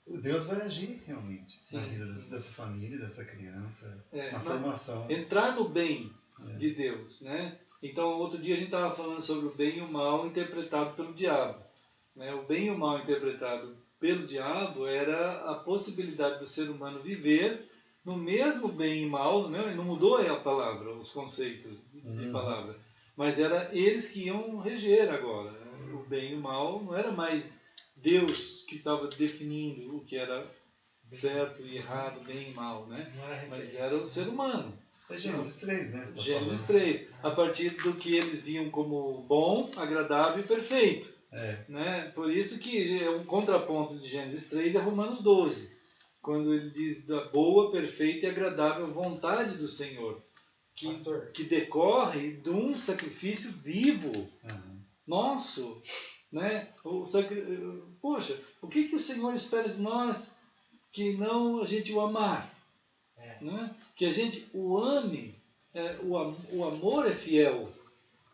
D: Deus vai agir realmente na vida dessa família, dessa criança, na formação.
B: Entrar no bem de Deus, né? Então, outro dia a gente estava falando sobre o bem e o mal interpretado pelo diabo. Né? O bem e o mal interpretado pelo diabo era a possibilidade do ser humano viver no mesmo bem e mal, né? Não mudou a palavra, os conceitos de palavra, mas era eles que iam reger agora. Né? O bem e o mal não era mais Deus que estava definindo o que era certo e errado, bem e mal, né? Mas era o ser humano.
D: É Gênesis 3, né?
B: Gênesis 3. A partir do que eles viam como bom, agradável e perfeito. Né? Por isso que um contraponto de Gênesis 3 é Romanos 12. Quando ele diz da boa, perfeita e agradável vontade do Senhor. Que decorre de um sacrifício vivo nosso. Né? Poxa, o que o Senhor espera de nós que não a gente o amar? Né? Que a gente o ame. O amor é fiel.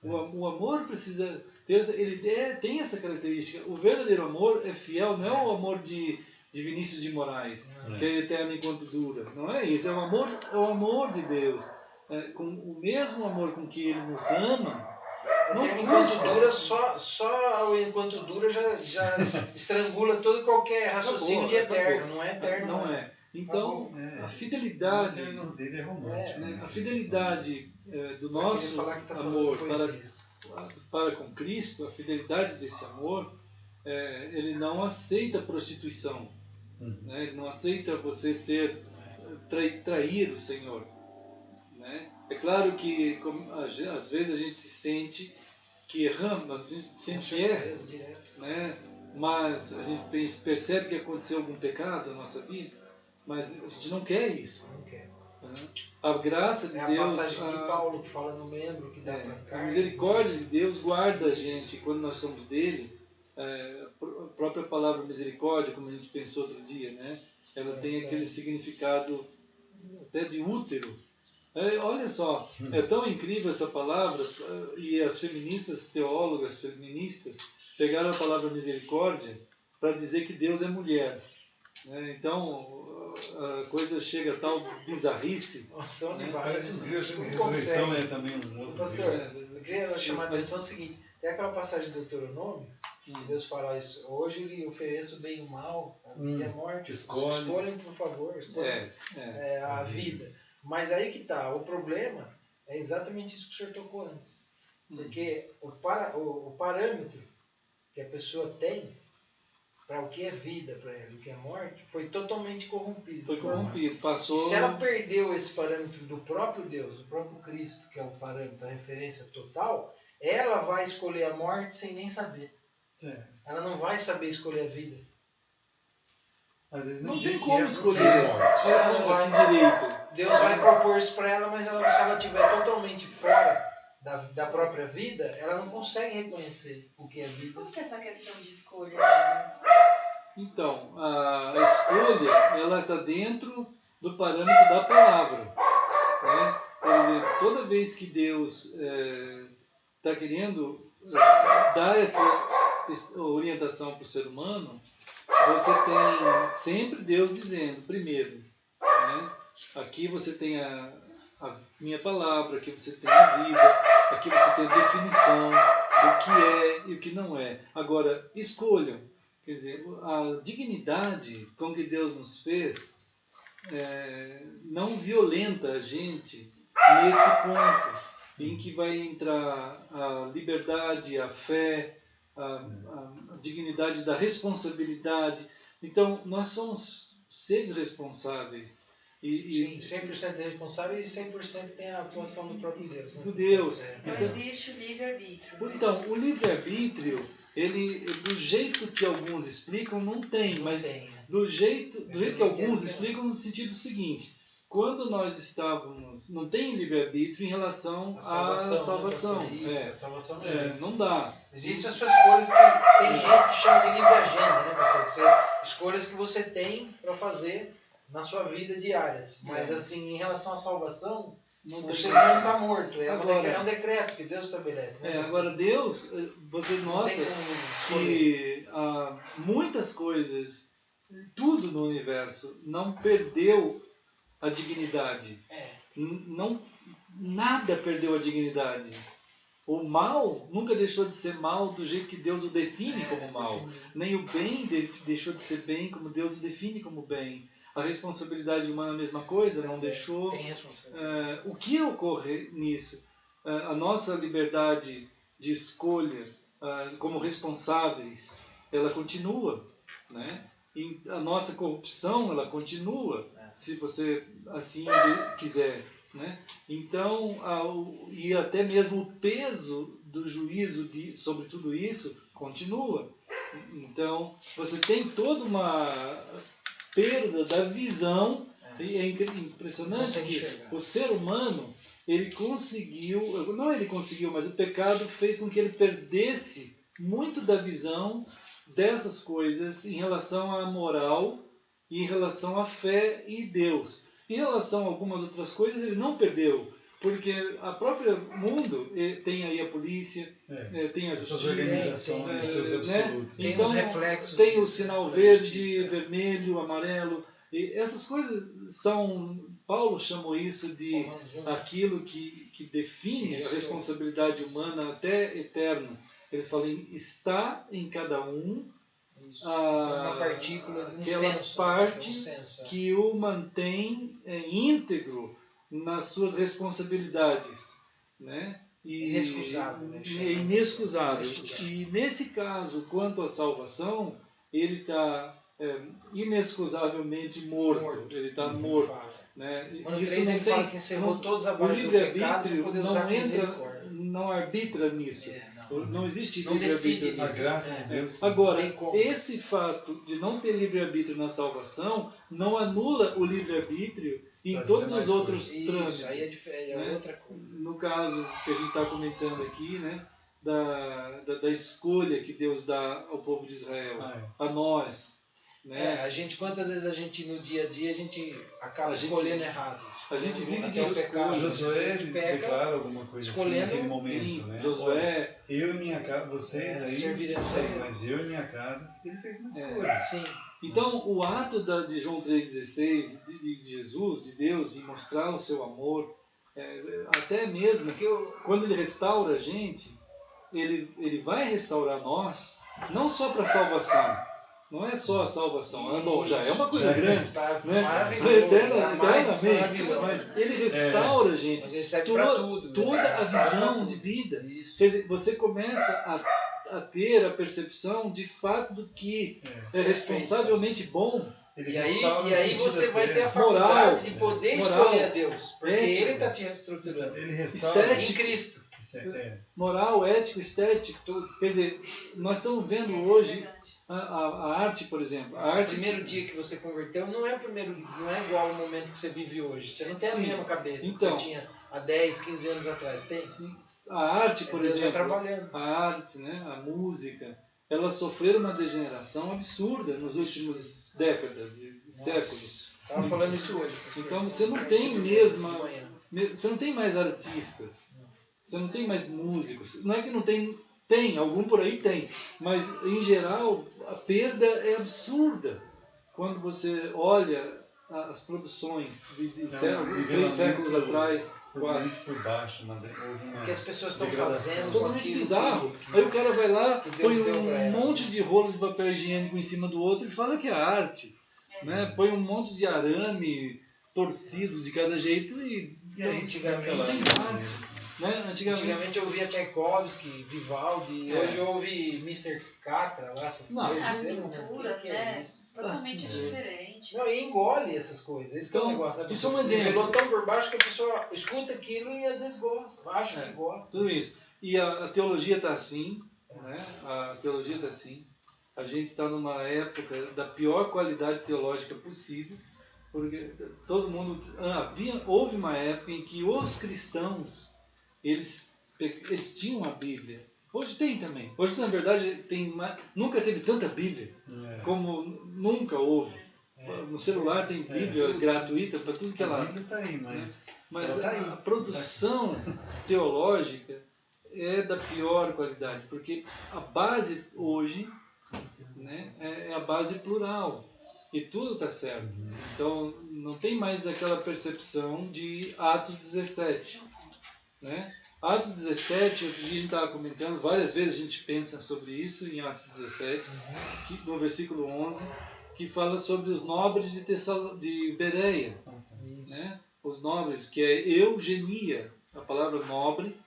B: O amor precisa ter tem essa característica. O verdadeiro amor é fiel, não é o amor de Vinícius de Moraes, que é eterno enquanto dura. Não é isso, é o amor de Deus. Com o mesmo amor com que Ele nos ama.
C: Eterno enquanto dura, só o enquanto dura já estrangula todo qualquer raciocínio de eterno. Não é eterno.
B: Não é. Então, a fidelidade
D: dele é romântico.
B: A fidelidade do nosso amor para com Cristo, a fidelidade desse amor, ele não aceita prostituição. Né? Ele não aceita você trair o Senhor. Né? É claro que às vezes a gente se sente que erramos, a gente se sente que erra, né? Mas a gente percebe que aconteceu algum pecado na nossa vida, mas a gente não quer isso.
C: Não quer.
B: Né? A graça de Deus,
C: a passagem de Paulo que fala no membro que dá
B: a misericórdia de Deus guarda a gente quando nós somos dele. A própria palavra misericórdia, como a gente pensou outro dia, né? Ela tem aquele significado até de útero. Olha só, é tão incrível essa palavra, e as teólogas feministas, pegaram a palavra misericórdia para dizer que Deus é mulher. Né? Então, a coisa chega a tal bizarrice.
C: Nossa, onde
B: né?
C: vai?
D: Ressurreição é também um outro.
C: Pastor, eu queria chamar a atenção o seguinte: tem aquela passagem do Deuteronômio, que Deus fala isso, hoje lhe ofereço o bem e o mal, a vida e a morte, escolhem por favor, a vida. Mas aí que está, o problema é exatamente isso que o senhor tocou antes. Porque o parâmetro que a pessoa tem para o que é vida, para ela, o que é morte, foi totalmente corrompido.
B: Foi corrompido, passou...
C: Se ela perdeu esse parâmetro do próprio Deus, do próprio Cristo, que é o parâmetro, a referência total, ela vai escolher a morte sem nem saber. Ela não vai saber escolher a vida.
D: Às vezes
B: não tem como escolher esse direito.
C: Deus vai propor isso para ela, mas se ela estiver totalmente fora da própria vida, ela não consegue reconhecer o que é vida.
A: Como que é essa questão de escolha?
B: Então, a escolha, ela está dentro do parâmetro da palavra. Né? Por exemplo, toda vez que Deus está querendo dar essa orientação para o ser humano, você tem sempre Deus dizendo, primeiro, né? Aqui você tem a minha palavra, aqui você tem a vida, aqui você tem a definição do que é e o que não é. Agora, escolham. Quer dizer, a dignidade com que Deus nos fez não violenta a gente nesse ponto. em que vai entrar a liberdade, a fé, a dignidade da responsabilidade. Então, nós somos seres responsáveis.
C: Sim, 100% responsável e 100% tem a atuação do próprio Deus. Né?
B: Do Deus.
A: Então existe o livre-arbítrio. Né?
B: Então, o livre-arbítrio, ele, do jeito que alguns explicam, não tem, mas do jeito que alguns explicam no sentido seguinte: quando nós estávamos, não tem livre-arbítrio em relação à salvação.
C: A salvação não existe.
B: Não dá.
C: Existem as suas escolhas que tem gente que chama de livre agenda, né, pastor? Escolhas que você tem para fazer na sua vida diárias. Mas assim, em relação à salvação, o ser humano está morto. É um decreto que Deus estabelece. Né,
B: agora Deus, você nota que muitas coisas, tudo no universo, não perdeu a dignidade. Nada perdeu a dignidade. O mal nunca deixou de ser mal do jeito que Deus o define como mal. Nem o bem deixou de ser bem como Deus o define como bem. A responsabilidade humana é a mesma coisa, não deixou.
C: Tem responsabilidade.
B: O que ocorre nisso? A nossa liberdade de escolha como responsáveis, ela continua, né? E a nossa corrupção, ela continua, se você assim quiser, né? Então, e até mesmo o peso do juízo sobre tudo isso continua. Então, você tem toda uma perda da visão. E é impressionante que o ser humano, mas o pecado fez com que ele perdesse muito da visão dessas coisas em relação à moral e em relação à fé e Deus. Em relação a algumas outras coisas, ele não perdeu, porque a própria mundo tem aí a polícia, tem a justiça,
C: tem
B: então,
C: os reflexos,
B: tem o sinal verde, vermelho, amarelo, e essas coisas Paulo chamou isso de aquilo que define a responsabilidade humana até eterna. Ele fala, está em cada um
C: uma partícula,
B: aquela parte que o mantém íntegro nas suas responsabilidades, né?
C: Inexcusável.
B: Inexcusável. E nesse caso, quanto à salvação, ele está inexcusavelmente morto. Ele está morto. Né?
C: Isso não tem que encerrou todos abaixo do pecado para poder usar misericórdia.
B: Não arbitra nisso. Não existe
C: livre-arbítrio
B: nisso.
D: A graça de Deus.
B: Agora, esse fato de não ter livre-arbítrio na salvação não anula o livre-arbítrio em todos os outros trâmites.
C: Aí é outra coisa.
B: No caso que a gente está comentando aqui, né, da escolha que Deus dá ao povo de Israel, a nós. Né?
C: Quantas vezes a gente no dia a dia a gente acaba escolhendo errado.
B: A gente vive de
D: pecado. Josué declara alguma coisa assim naquele momento, né?
B: Josué,
D: eu e minha casa, vocês aí, mas eu e minha casa, ele fez uma escolha.
C: Sim.
B: Então, o ato de João 3,16, de Jesus, de Deus, em mostrar o seu amor, até mesmo que quando ele restaura a gente, ele vai restaurar nós, não só para a salvação. Não é só a salvação. Bom, já é uma coisa grande. Né? Eternamente. Mas ele restaura, gente, toda a visão de vida. Quer dizer, você começa a ter a percepção de fato do que é responsavelmente bom.
C: E aí você vai ter a faculdade de poder escolher a Deus. Porque ele está te reestruturando.
D: Ele restaura
C: em Cristo.
B: Moral, ético, estético, tudo. Quer dizer, nós estamos vendo hoje a arte, por exemplo.
C: O primeiro dia que você converteu não é igual ao momento que você vive hoje. Você não tem a mesma cabeça que você tinha há 10, 15 anos atrás. Tem?
B: Sim. A arte, por exemplo,
C: trabalhando.
B: A arte, né, a música, elas sofreram uma degeneração absurda nos últimos décadas e séculos.
C: Estava falando isso hoje.
B: Então você não tem mais artistas. Você não tem mais músicos. Não é que não tem, algum por aí tem. Mas, em geral, a perda é absurda. Quando você olha as produções de 3 séculos atrás.
D: Por baixo,
C: o que as pessoas estão fazendo.
B: Totalmente bizarro. Aí o cara vai lá, põe um monte de rolo de papel higiênico em cima do outro e fala que é arte. Né? Põe um monte de arame torcido de cada jeito e
C: antigamente
B: não tem arte. Né?
C: Antigamente eu ouvia Tchaikovsky, Vivaldi, hoje eu ouvi Mr. Catra, lá, essas coisas.
A: As
C: eu não-
A: pinturas,
C: que é
A: né?
C: isso?
A: Totalmente diferente.
C: Não, e engole essas coisas. Esse que é o
B: Então,
C: negócio. Sabe?
B: isso é um exemplo.
C: Nivelou tão por baixo que a pessoa escuta aquilo e às vezes gosta, acha que gosta.
B: Tudo isso. E a teologia está assim, né? A teologia está assim. A gente está numa época da pior qualidade teológica possível, porque todo mundo... houve uma época em que os cristãos, eles tinham a Bíblia. Hoje tem também. Hoje, na verdade, nunca teve tanta Bíblia como nunca houve. No celular tem Bíblia gratuita para tudo que é
D: A
B: lado.
D: Bíblia está aí, mas
B: ela
D: tá aí.
B: A produção teológica é da pior qualidade, porque a base hoje, né, é a base plural. E tudo está certo. Então, não tem mais aquela percepção de Atos 17. Né? Atos 17, outro dia a gente estava comentando, várias vezes a gente pensa sobre isso em Atos 17, no versículo 11, que fala sobre os nobres de Bereia. Né? Os nobres, que é eugenia. A palavra nobre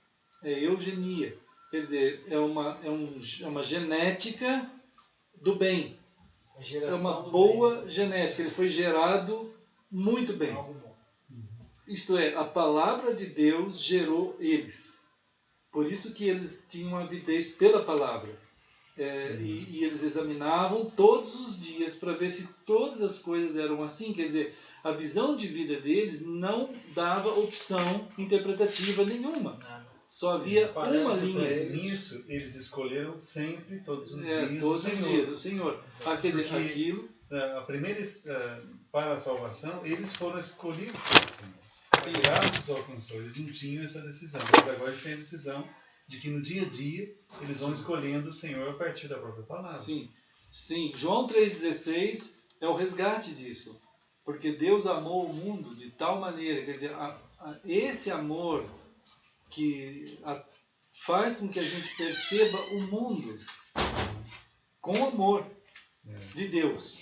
B: é eugenia. Quer dizer, é uma genética do bem. É uma boa genética. Ele foi gerado muito bem. Isto é, a palavra de Deus gerou eles. Por isso que eles tinham avidez pela palavra. E eles examinavam todos os dias para ver se todas as coisas eram assim. Quer dizer, a visão de vida deles não dava opção interpretativa nenhuma. Só havia uma linha.
D: Nisso, eles escolheram sempre, todos os dias,
B: todos os dias, o Senhor. Quer dizer,
D: Porque
B: aquilo...
D: para a salvação, eles foram escolhidos pelo Senhor. A graça os alcançou. Eles não tinham essa decisão. Mas agora eles têm a decisão de que no dia a dia eles vão escolhendo o Senhor a partir da própria palavra.
B: Sim. João 3,16 é o resgate disso. Porque Deus amou o mundo de tal maneira, quer dizer, esse amor que faz com que a gente perceba o mundo com amor de Deus.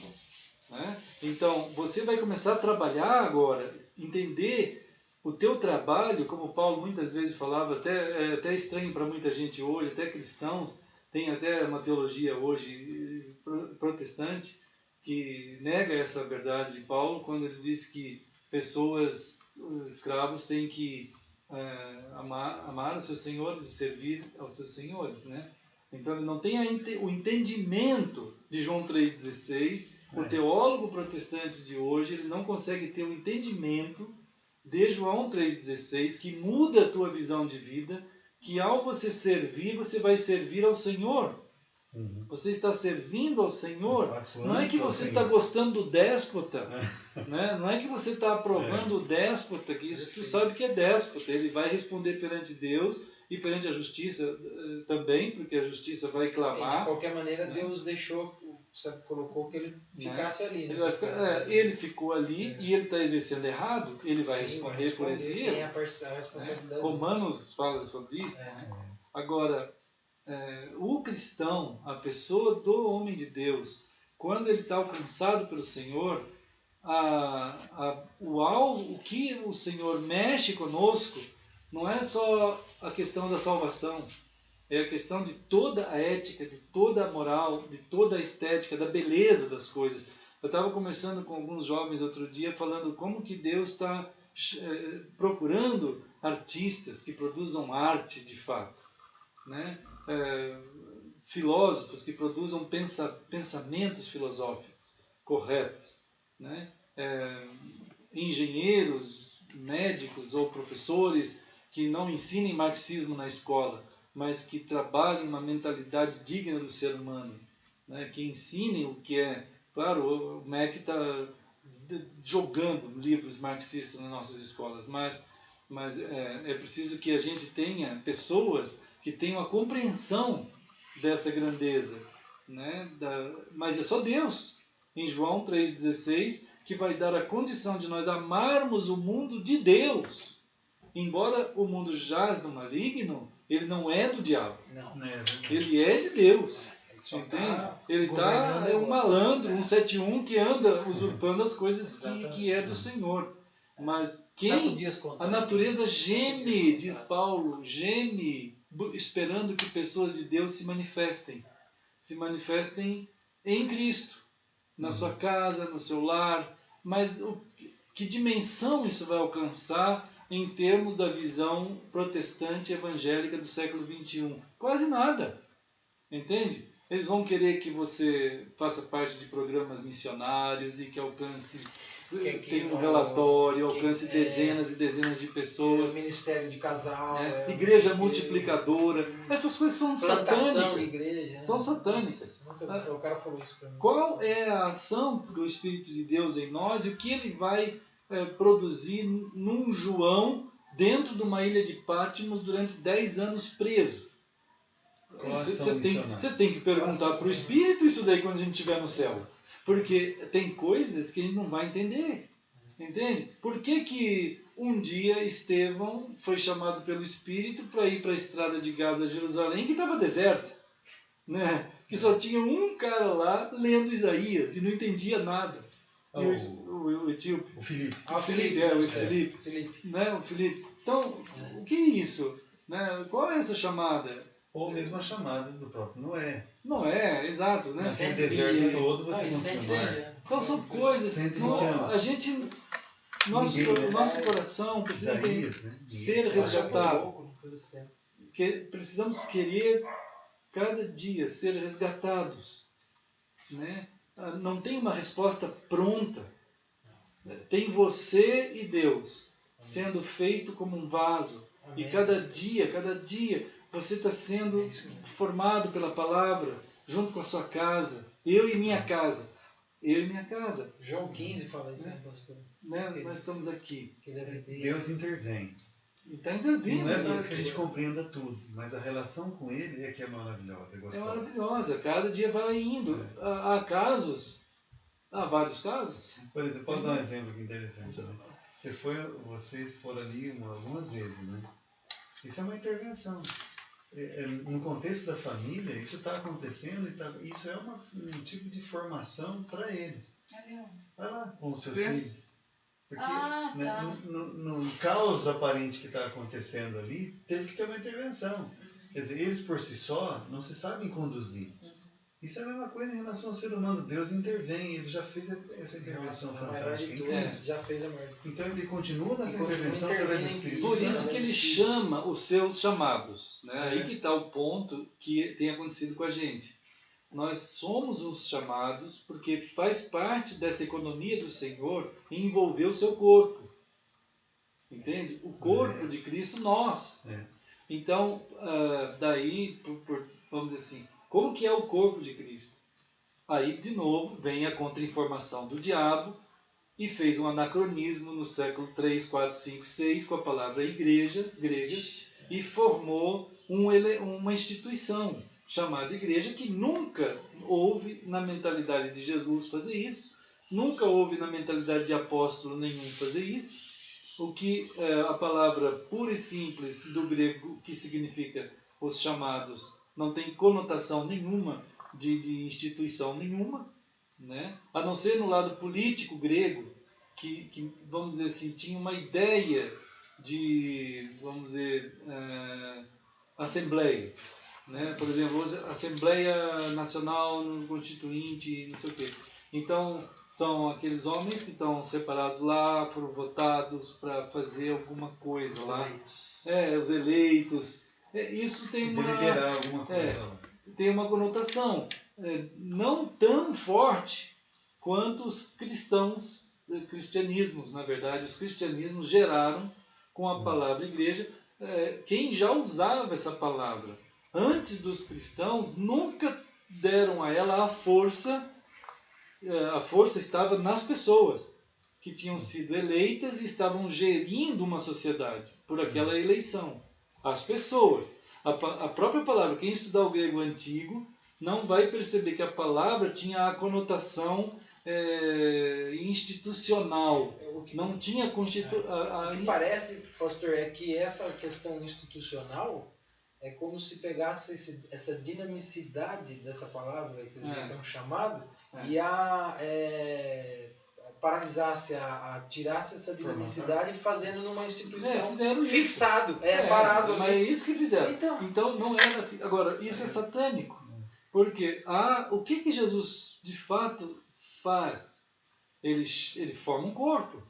B: Né? Então, você vai começar a trabalhar agora, entender o teu trabalho, como Paulo muitas vezes falava, até estranho para muita gente hoje, até cristãos, tem até uma teologia hoje protestante que nega essa verdade de Paulo quando ele diz que escravos têm que amar os seus senhores e servir aos seus senhores, né? Então ele não tem o entendimento de João 3,16. O teólogo protestante de hoje ele não consegue ter o entendimento de João 3,16, que muda a tua visão de vida, que ao você servir, você vai servir ao Senhor. Você está servindo ao Senhor. Não é que você está gostando do déspota, né? Não é que você está aprovando o déspota, que isso tu sabe que é déspota. Ele vai responder perante Deus e perante a justiça também, porque a justiça vai clamar.
C: De qualquer maneira, Deus colocou que ele ficasse ali. Né?
B: Ele ficou ali e ele está exercendo errado, ele vai responder por esse erro.
C: Tem a responsabilidade.
B: Romanos fala sobre isso. Agora, o cristão, a pessoa do homem de Deus, quando ele está alcançado pelo Senhor, o que o Senhor mexe conosco não é só a questão da salvação, é a questão de toda a ética, de toda a moral, de toda a estética, da beleza das coisas. Eu estava conversando com alguns jovens outro dia, falando como que Deus está procurando artistas que produzam arte de fato, né? Filósofos que produzam pensamentos filosóficos corretos, né? Engenheiros, médicos ou professores que não ensinem marxismo na escola, mas que trabalhem uma mentalidade digna do ser humano, né? Que ensinem o que é... Claro, o MEC está jogando livros marxistas nas nossas escolas, mas é preciso que a gente tenha pessoas que tenham a compreensão dessa grandeza, né? Mas é só Deus, em João 3,16, que vai dar a condição de nós amarmos o mundo de Deus. Embora o mundo jaz no maligno, ele não é do diabo.
C: Não.
B: Ele é de Deus. Entende? Ele é um malandro, um 71 que anda usurpando as coisas que é do Senhor. Mas a natureza geme, diz Paulo, geme, esperando que pessoas de Deus se manifestem em Cristo, na sua casa, no seu lar. Mas que dimensão isso vai alcançar em termos da visão protestante evangélica do século XXI? Quase nada, entende? Eles vão querer que você faça parte de programas missionários e que alcance, tenha um relatório, alcance dezenas e dezenas de pessoas.
C: Ministério de casal.
B: Igreja multiplicadora. Essas coisas são satânicas.
C: Igreja,
B: são satânicas.
C: O cara falou isso pra mim.
B: Qual é a ação do Espírito de Deus em nós e o que ele vai produzir num João dentro de uma ilha de Pátimos durante 10 anos preso? Você tem que perguntar para o Espírito isso daí quando a gente estiver no céu. Porque tem coisas que a gente não vai entender. Entende? Por que um dia Estevão foi chamado pelo Espírito para ir para a estrada de Gaza a Jerusalém, que estava deserta? Né? Que só tinha um cara lá lendo Isaías e não entendia nada. O etíope.
D: O Filipe.
B: O Filipe. Né? O Filipe. Então, o que é isso? Né? Qual é essa chamada?
D: Ou mesmo a chamada do próprio Noé.
B: Não é, exato, né?
D: Naquele deserto todo você não filmar.
B: Então são coisas. A gente, nosso coração precisa ser resgatado. Precisamos querer cada dia ser resgatados, né? Não tem uma resposta pronta. Tem você e Deus sendo feito como um vaso. E cada dia você está sendo formado pela palavra, junto com a sua casa. Eu e minha casa.
C: João 15 fala isso, né, pastor?
B: Nós estamos aqui.
D: Deus intervém.
B: E está intervindo.
D: Não é para que a gente compreenda tudo, mas a relação com Ele é que é maravilhosa, é gostosa.
B: É maravilhosa. Cada dia vai indo. Há casos, há vários casos.
D: Por exemplo, pode dar um exemplo aqui interessante. Né? Vocês foram ali algumas vezes, né? Isso é uma intervenção. No contexto da família, isso está acontecendo e isso é um tipo de formação para eles. Vai lá com os seus filhos. Porque no caos aparente que está acontecendo ali, teve que ter uma intervenção. Quer dizer, eles por si só não se sabem conduzir. Isso é a mesma coisa em relação ao ser humano. Deus intervém, ele já fez essa intervenção fantástica.
C: Já fez a maior.
D: Então ele continua nessa intervenção através do Espírito
B: Santo. Por isso que ele chama os seus chamados. Né? Aí que está o ponto que tem acontecido com a gente. Nós somos os chamados porque faz parte dessa economia do Senhor envolver o seu corpo. Entende? O corpo de Cristo, nós. Então, daí, vamos dizer assim, como que é o corpo de Cristo? Aí, de novo, vem a contra-informação do diabo e fez um anacronismo no século 3, 4, 5, 6 com a palavra igreja grega e formou uma instituição chamada igreja que nunca houve na mentalidade de Jesus fazer isso, nunca houve na mentalidade de apóstolo nenhum fazer isso. O que a palavra pura e simples do grego, que significa os chamados, não tem conotação nenhuma de instituição nenhuma, né? A não ser no lado político grego, que vamos dizer assim, tinha uma ideia de, vamos dizer, assembleia. Né? Por exemplo, hoje, Assembleia Nacional Constituinte, não sei o quê. Então, são aqueles homens que estão separados lá, foram votados para fazer alguma coisa lá. Os eleitos. Isso tem
D: deliberar alguma coisa.
B: Tem uma conotação não tão forte quanto os cristianismos, na verdade. Os cristianismos geraram com a palavra igreja. Quem já usava essa palavra antes dos cristãos nunca deram a ela a força estava nas pessoas que tinham sido eleitas e estavam gerindo uma sociedade por aquela eleição. As pessoas. A própria palavra, quem estudar o grego antigo não vai perceber que a palavra tinha a conotação institucional. Não tinha
C: O que parece, pastor, é que essa questão institucional é como se pegasse essa dinamicidade dessa palavra que é um chamado e paralisasse, tirasse essa dinamicidade fazendo numa instituição
B: fizeram isso.
C: fixado, parado.
B: Mas é isso que fizeram.
C: Então
B: não era. Agora, isso é satânico. Porque o que Jesus de fato faz? Ele forma um corpo.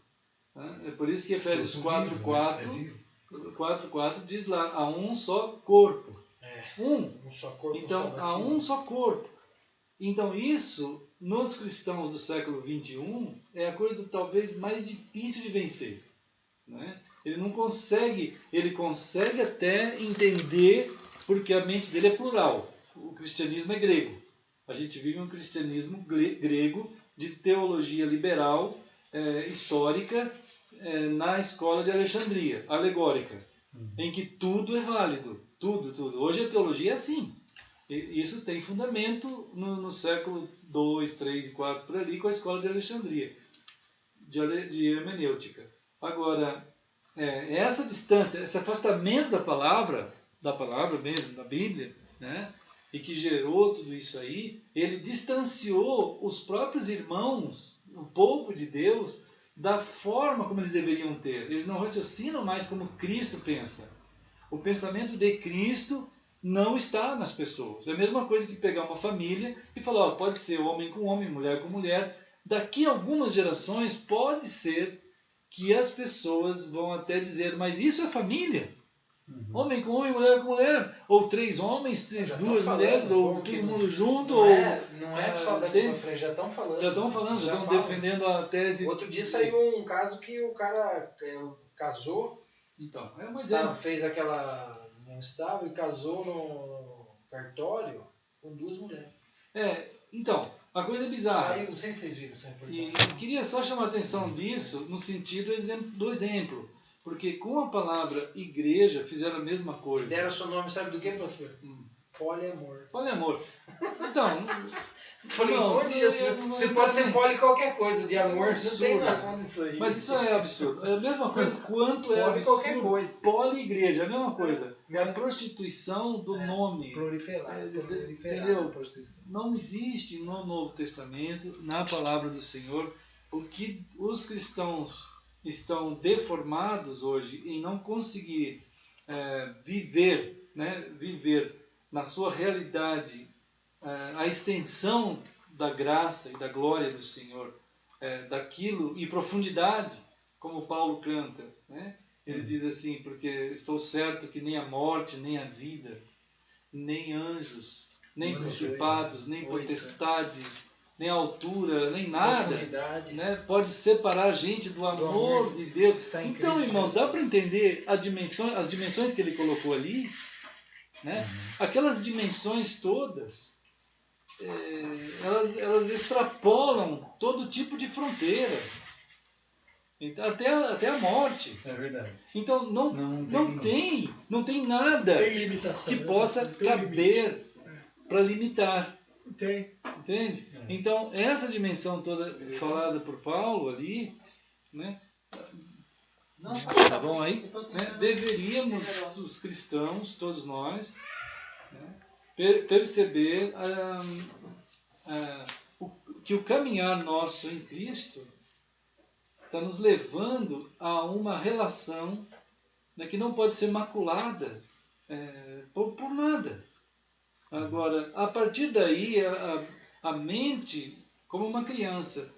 B: Né? É por isso que Efésios 4:4 diz lá, há um só corpo. Um só corpo. Então, há um só corpo. Então, isso, nos cristãos do século XXI, é a coisa talvez mais difícil de vencer. Né? Ele consegue até entender, porque a mente dele é plural. O cristianismo é grego. A gente vive um cristianismo grego de teologia liberal, histórica, na escola de Alexandria, alegórica, em que tudo é válido. Tudo. Hoje a teologia é assim. Isso tem fundamento no século 2, 3 e 4, por ali, com a escola de Alexandria, de hermenêutica. Agora, essa distância, esse afastamento da palavra mesmo, da Bíblia, né, e que gerou tudo isso aí, ele distanciou os próprios irmãos, o povo de Deus, da forma como eles deveriam ter. Eles não raciocinam mais como Cristo pensa. O pensamento de Cristo não está nas pessoas. É a mesma coisa que pegar uma família e falar, pode ser homem com homem, mulher com mulher. Daqui a algumas gerações pode ser que as pessoas vão até dizer, mas isso é família? Homem com homem, mulher com mulher, ou 3 homens, 2 mulheres, ou todo mundo junto.
C: Não é só daqui pra frente, já estão falando.
B: Já estão defendendo a tese.
C: Outro dia saiu um caso que o cara casou,
B: então,
C: fez aquela... não estava e casou no cartório com 2 mulheres.
B: Então, a coisa é bizarra.
C: Saiu, não sei se vocês viram.
B: E queria só chamar a atenção disso no sentido do exemplo. Porque com a palavra igreja fizeram a mesma coisa.
C: Deram seu nome, sabe do que, pastor? Poliamor.
B: Poliamor. Então,
C: você pode ser poli qualquer coisa, de amor, não tem nada disso aí.
B: Mas isso é absurdo. É a mesma coisa quanto é absurdo.
C: Qualquer coisa.
B: Poli-igreja, é a mesma coisa. É a prostituição do nome.
C: Proliferar.
B: Entendeu? Não existe no Novo Testamento, na palavra do Senhor, o que os cristãos estão deformados hoje em não conseguir viver na sua realidade a extensão da graça e da glória do Senhor, daquilo e profundidade, como Paulo canta, né? Ele diz assim, porque estou certo que nem a morte, nem a vida, nem anjos, nem principados, nem potestades, nem altura, nem nada, né, pode separar a gente do amor de Deus. Então, irmãos, dá para entender as dimensões que ele colocou ali, né? Aquelas dimensões todas, elas extrapolam todo tipo de fronteira, até a morte.
D: É verdade.
B: Então não tem nada que possa caber para limitar. Entende? Então, essa dimensão toda falada por Paulo ali, né? Tá bom aí? Né? Deveríamos, os cristãos, todos nós, né, perceber que o caminhar nosso em Cristo está nos levando a uma relação, né, que não pode ser maculada por nada. Agora, a partir daí, a mente, como uma criança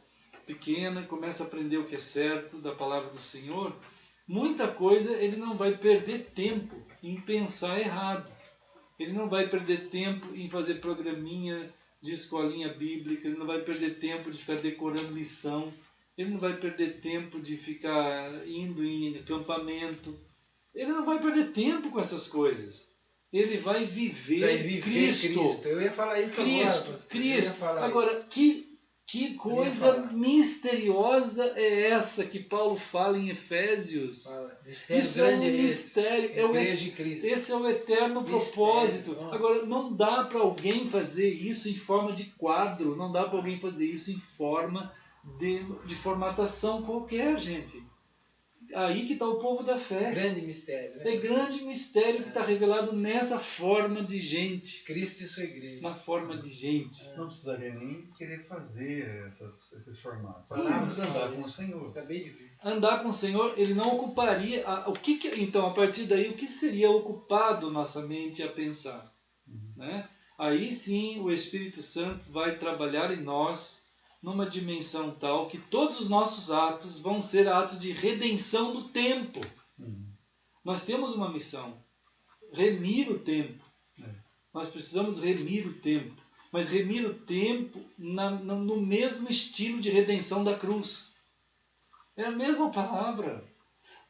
B: pequena, começa a aprender o que é certo da palavra do Senhor, muita coisa ele não vai perder tempo em pensar errado. Ele não vai perder tempo em fazer programinha de escolinha bíblica, ele não vai perder tempo de ficar decorando lição, ele não vai perder tempo de ficar indo em acampamento, ele não vai perder tempo com essas coisas. Ele vai viver Cristo.
C: Eu ia falar isso
B: Cristo. Agora, que coisa misteriosa é essa que Paulo fala em Efésios? Isso é um mistério. Esse é o eterno propósito. Agora, não dá para alguém fazer isso em forma de quadro. Não dá para alguém fazer isso em forma de formatação qualquer, gente. aí que está o povo da fé.
C: Grande mistério, né?
B: É grande mistério que está revelado nessa forma de gente.
C: Cristo e sua igreja.
B: Uma forma de gente.
D: Não precisaria nem querer fazer esses formatos.
C: Palavras
D: Apenas andar
C: não,
D: com o Senhor.
C: Acabei de ver.
B: Andar com o Senhor, ele não ocuparia... Então, a partir daí, o que seria ocupado nossa mente a pensar? Né? Aí sim, o Espírito Santo vai trabalhar em nós numa dimensão tal que todos os nossos atos vão ser atos de redenção do tempo. Nós temos uma missão, remir o tempo. Nós precisamos remir o tempo, mas remir o tempo no mesmo estilo de redenção da cruz. É a mesma palavra.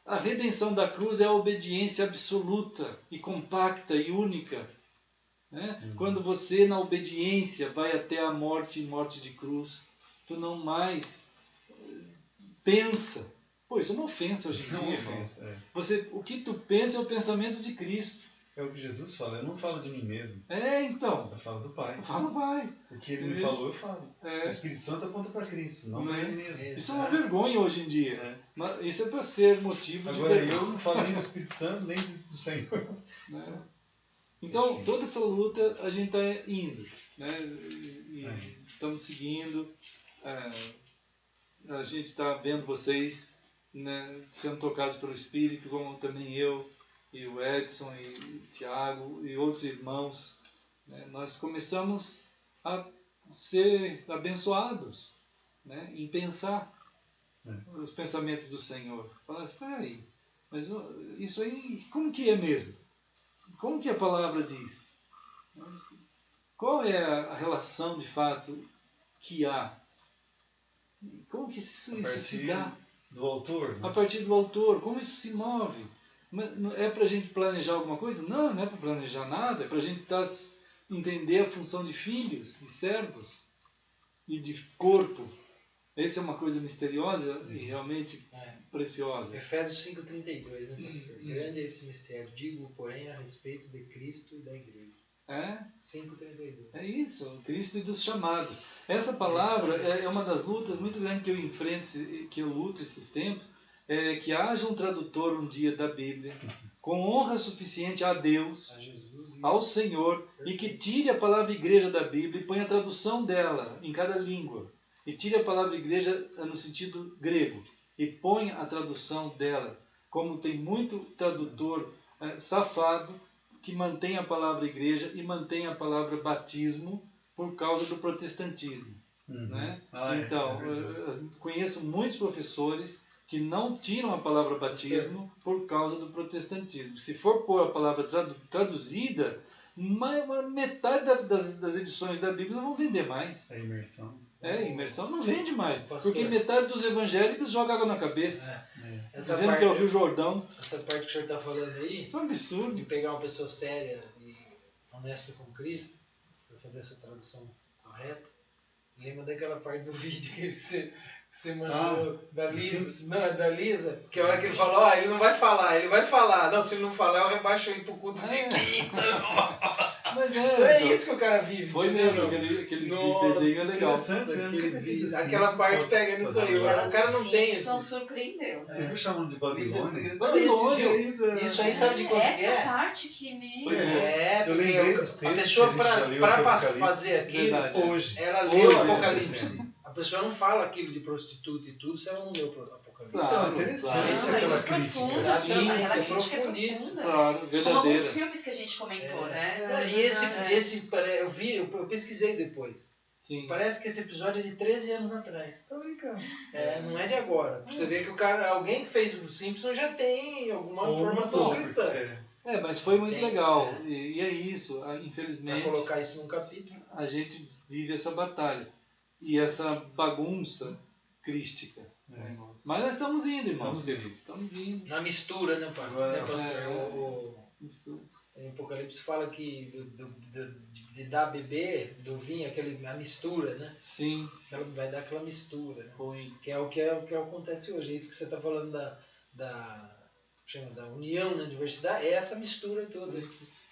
B: A redenção da cruz é a obediência absoluta e compacta e única. Né? Quando você, na obediência, vai até a morte e morte de cruz, tu não mais pensa. Pô, isso é uma ofensa hoje em dia, irmão. O que tu pensa é o pensamento de Cristo.
D: É o que Jesus fala. Eu não falo de mim mesmo.
B: Então.
D: Eu falo do Pai.
B: Fala do Pai.
D: O que ele me falou, eu falo. O Espírito Santo aponta para Cristo, não para ele mesmo.
B: Isso é uma vergonha hoje em dia. Isso é para ser motivo de
D: vergonha. Agora eu não falo nem do Espírito Santo, nem do Senhor.
B: Então, toda essa luta a gente está indo. Né? Estamos seguindo. A gente está vendo vocês, né, sendo tocados pelo Espírito, como também eu, e o Edson, e o Tiago, e outros irmãos. Né? Nós começamos a ser abençoados, né, em pensar os pensamentos do Senhor. Falar assim, peraí, mas isso aí, como que é mesmo? Como que a palavra diz? Qual é a relação de fato que há? Como que isso se dá?
D: Do autor? Né?
B: A partir do autor, como isso se move? É para a gente planejar alguma coisa? Não, não é para planejar nada, é para a gente entender a função de filhos, de servos e de corpo. Essa é uma coisa misteriosa e realmente preciosa.
C: Efésios 5,32, né, pastor? Grande é esse mistério. Digo, porém, a respeito de Cristo e da igreja. 5,32.
B: É isso, Cristo e dos chamados. Essa palavra é uma das lutas muito grandes que eu enfrento, que eu luto esses tempos, é que haja um tradutor um dia da Bíblia, com honra suficiente a Deus,
C: a Jesus,
B: ao Senhor, e que tire a palavra igreja da Bíblia e ponha a tradução dela em cada língua. E tire a palavra igreja no sentido grego e ponha a tradução dela. Como tem muito tradutor safado que mantém a palavra igreja e mantém a palavra batismo por causa do protestantismo. Né? Então, conheço muitos professores que não tiram a palavra batismo por causa do protestantismo. Se for pôr a palavra traduzida, metade das edições da Bíblia não vão vender mais.
D: A imersão.
B: Imersão não vende mais. Porque metade dos evangélicos joga água na cabeça. Dizendo
C: parte,
B: que é o Rio Jordão.
C: Essa parte que o senhor está falando aí,
B: isso é um absurdo.
C: De pegar uma pessoa séria e honesta com Cristo, para fazer essa tradução correta, lembra daquela parte do vídeo que você mandou da Lisa? Não, é da Lisa, que a hora que ele falou, ele não vai falar, ele vai falar. Não, se ele não falar, eu rebaixo ele pro culto de quinta.
B: Mas
C: não é isso que o cara vive.
B: Foi mesmo, aquele desenho é legal.
C: Aquela parte pega nisso aí. O cara não tem isso.
A: Não surpreendeu.
D: Você viu chamando de Babilônia?
C: Isso aí sabe de quanto que é?
A: Essa parte que me...
C: Porque a pessoa para fazer aquilo, ela leu o Apocalipse. A pessoa não fala aquilo de prostituta e tudo se ela não leu o Apocalipse.
D: Então, é interessante aquela crítica.
A: Ela crítica profunda.
B: Claro, verdadeira.
A: Como alguns filmes que a gente comentou, né?
C: E eu pesquisei depois.
B: Sim.
C: Parece que esse episódio é de 13 anos atrás. Não é de agora. Você vê que alguém que fez o Simpsons já tem alguma informação cristã.
B: Mas foi muito legal. E é isso. Infelizmente,
C: para colocar isso num capítulo,
B: a gente vive essa batalha. E essa bagunça crística. Mas nós estamos indo, irmãos queridos. Estamos indo.
C: Na mistura, né, pai? O Apocalipse fala que de dar beber do vinho, a mistura, né?
B: Sim.
C: Vai dar aquela mistura, né? Que é o que acontece hoje. É isso que você está falando da união na diversidade, é essa mistura toda.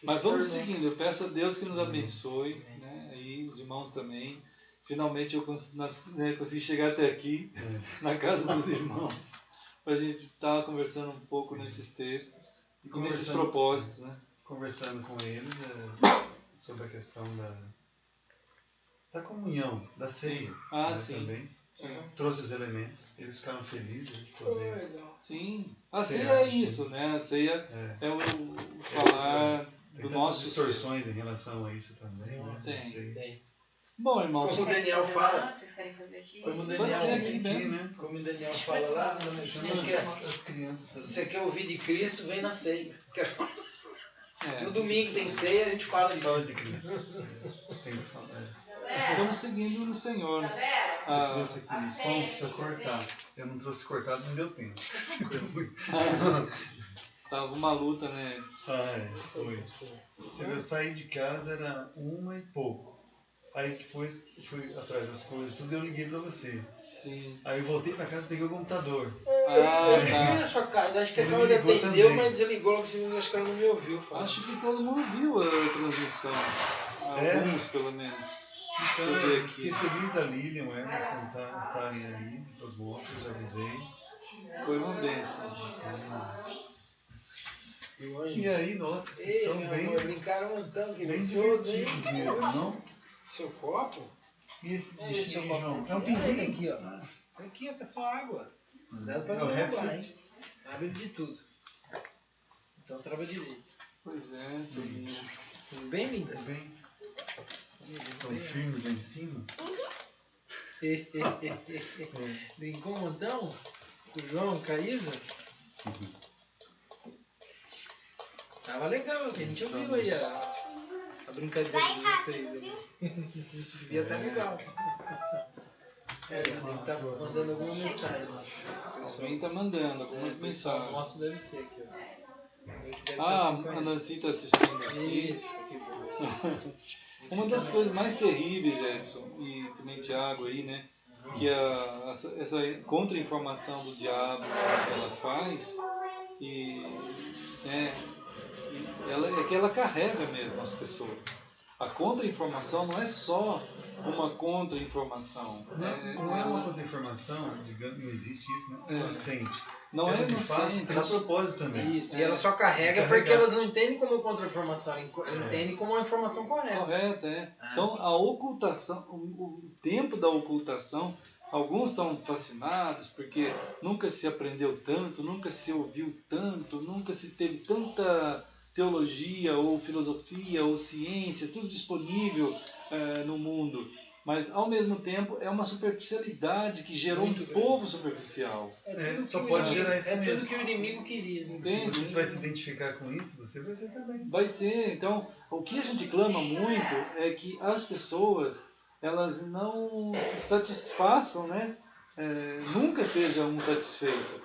B: Mas vamos seguindo. Eu peço a Deus que nos abençoe, né? E os irmãos também. Finalmente eu consegui chegar até aqui, na casa dos irmãos. a gente estar conversando um pouco nesses textos e nesses
D: conversando-
B: propósitos, né?
D: Conversando com eles sobre a questão da comunhão, da ceia.
B: Ah,
D: né,
B: sim.
D: Também.
B: Sim.
D: Trouxe os elementos, eles ficaram felizes de poder.
C: Legal.
B: Sim. A
D: Ceia,
B: ceia é
D: sim.
B: isso, né? A ceia
D: É.
B: é o falar
D: Tem
B: do
D: tantas
B: nosso ser.
D: distorções em relação a isso também. Né?
B: Tem.
D: da ceia.
C: Tem.
B: Bom, irmãos,
C: Como o Daniel fala.
A: Vocês querem fazer aqui?
C: Como o
B: Pode
C: Daniel,
B: ser aqui,
D: Aqui,
B: né?
C: como o Daniel fala lá,
D: As crianças.
C: você quer ouvir de Cristo, vem na ceia.
B: É.
C: No domingo tem ceia, a gente fala de
D: Fala de Cristo. Tem que falar.
B: Estamos seguindo no Senhor.
D: Eu
B: Ah,
D: trouxe aqui pão, precisa cortar. Eu não trouxe cortado, não deu tempo.
B: tava uma luta, né?
D: Foi. Você viu, eu saí de casa, era 1 e pouco. Aí depois fui atrás das coisas, tudo eu liguei pra você.
B: Sim.
D: Aí eu voltei pra casa e peguei o computador.
B: Ah,
C: Eu
B: tá.
C: na sua casa, acho que
D: Ele
C: a Cláudia
D: ligou
C: atendeu,
D: também.
C: mas desligou, logo assim, acho que ela não me ouviu. Fala.
B: Acho que todo mundo viu a transmissão.
D: É?
B: Alguns, pelo menos.
D: Então,
B: Deixa eu ver
D: eu
B: aqui.
D: fiquei feliz da Lilian, o Emerson estarem aí, os outros, já avisei.
B: Foi uma bênção.
D: E aí, nossa, vocês
C: Ei,
D: estão
C: meu
D: bem,
C: amor, brincaram um tanto, que
D: bem
C: gostoso, hein?
D: divertidos mesmo, não?
C: Seu copo?
D: E esse
C: É esse
D: bichinho,
C: seu copo
D: João?
C: aqui.
D: É um pinguim.
C: Aqui, ó. Tá aqui, ó, com a sua água. Dá pra
D: É o
C: não derrubar,
D: Rapid.
C: hein? Abre de tudo. Então trava direito.
B: Pois é, domingo.
C: Tudo bem, linda?
D: Tudo bem? Estão firmes lá em cima?
C: Brincou um montão? Com o João, com a Isa? Tava legal, a gente ouviu aí a brincadeira de vocês aí. Devia estar legal. É, deve estar mandando alguma mensagem lá.
B: Alguém tá mandando algumas
C: O
B: mensagens.
C: nosso deve ser aqui, ó. Alguém que deve
B: Ah,
C: estar
B: a
C: acompanhando.
B: Nancy tá assistindo aqui.
C: Isso, que bom.
B: Uma das coisas mais terríveis, Edson, e também Tiago aí, né? Que essa contra-informação do diabo que ela faz, e ela é que ela carrega mesmo as pessoas. A contra-informação não é só uma contra-informação.
D: Não é uma contra-informação, digamos, não existe isso, né? Inocente.
B: Não é
D: de fato,
B: inocente.
D: é a propósito também.
C: Isso, e ela só carrega porque elas não entendem como contra-informação, entendem como uma informação correta.
B: Correto, é. Então, a ocultação, o tempo da ocultação, alguns estão fascinados porque nunca se aprendeu tanto, nunca se ouviu tanto, nunca se teve tanta teologia ou filosofia ou ciência, tudo disponível no mundo. Mas, ao mesmo tempo, é uma superficialidade que gerou um povo superficial.
D: Só pode gerar isso
C: É
D: mesmo.
C: tudo que o inimigo queria. Né?
B: Entende?
D: Você vai se identificar com isso, você vai ser também.
B: Vai ser. Então, o que a gente clama muito é que as pessoas, elas não se satisfaçam, né? Nunca seja um satisfeito.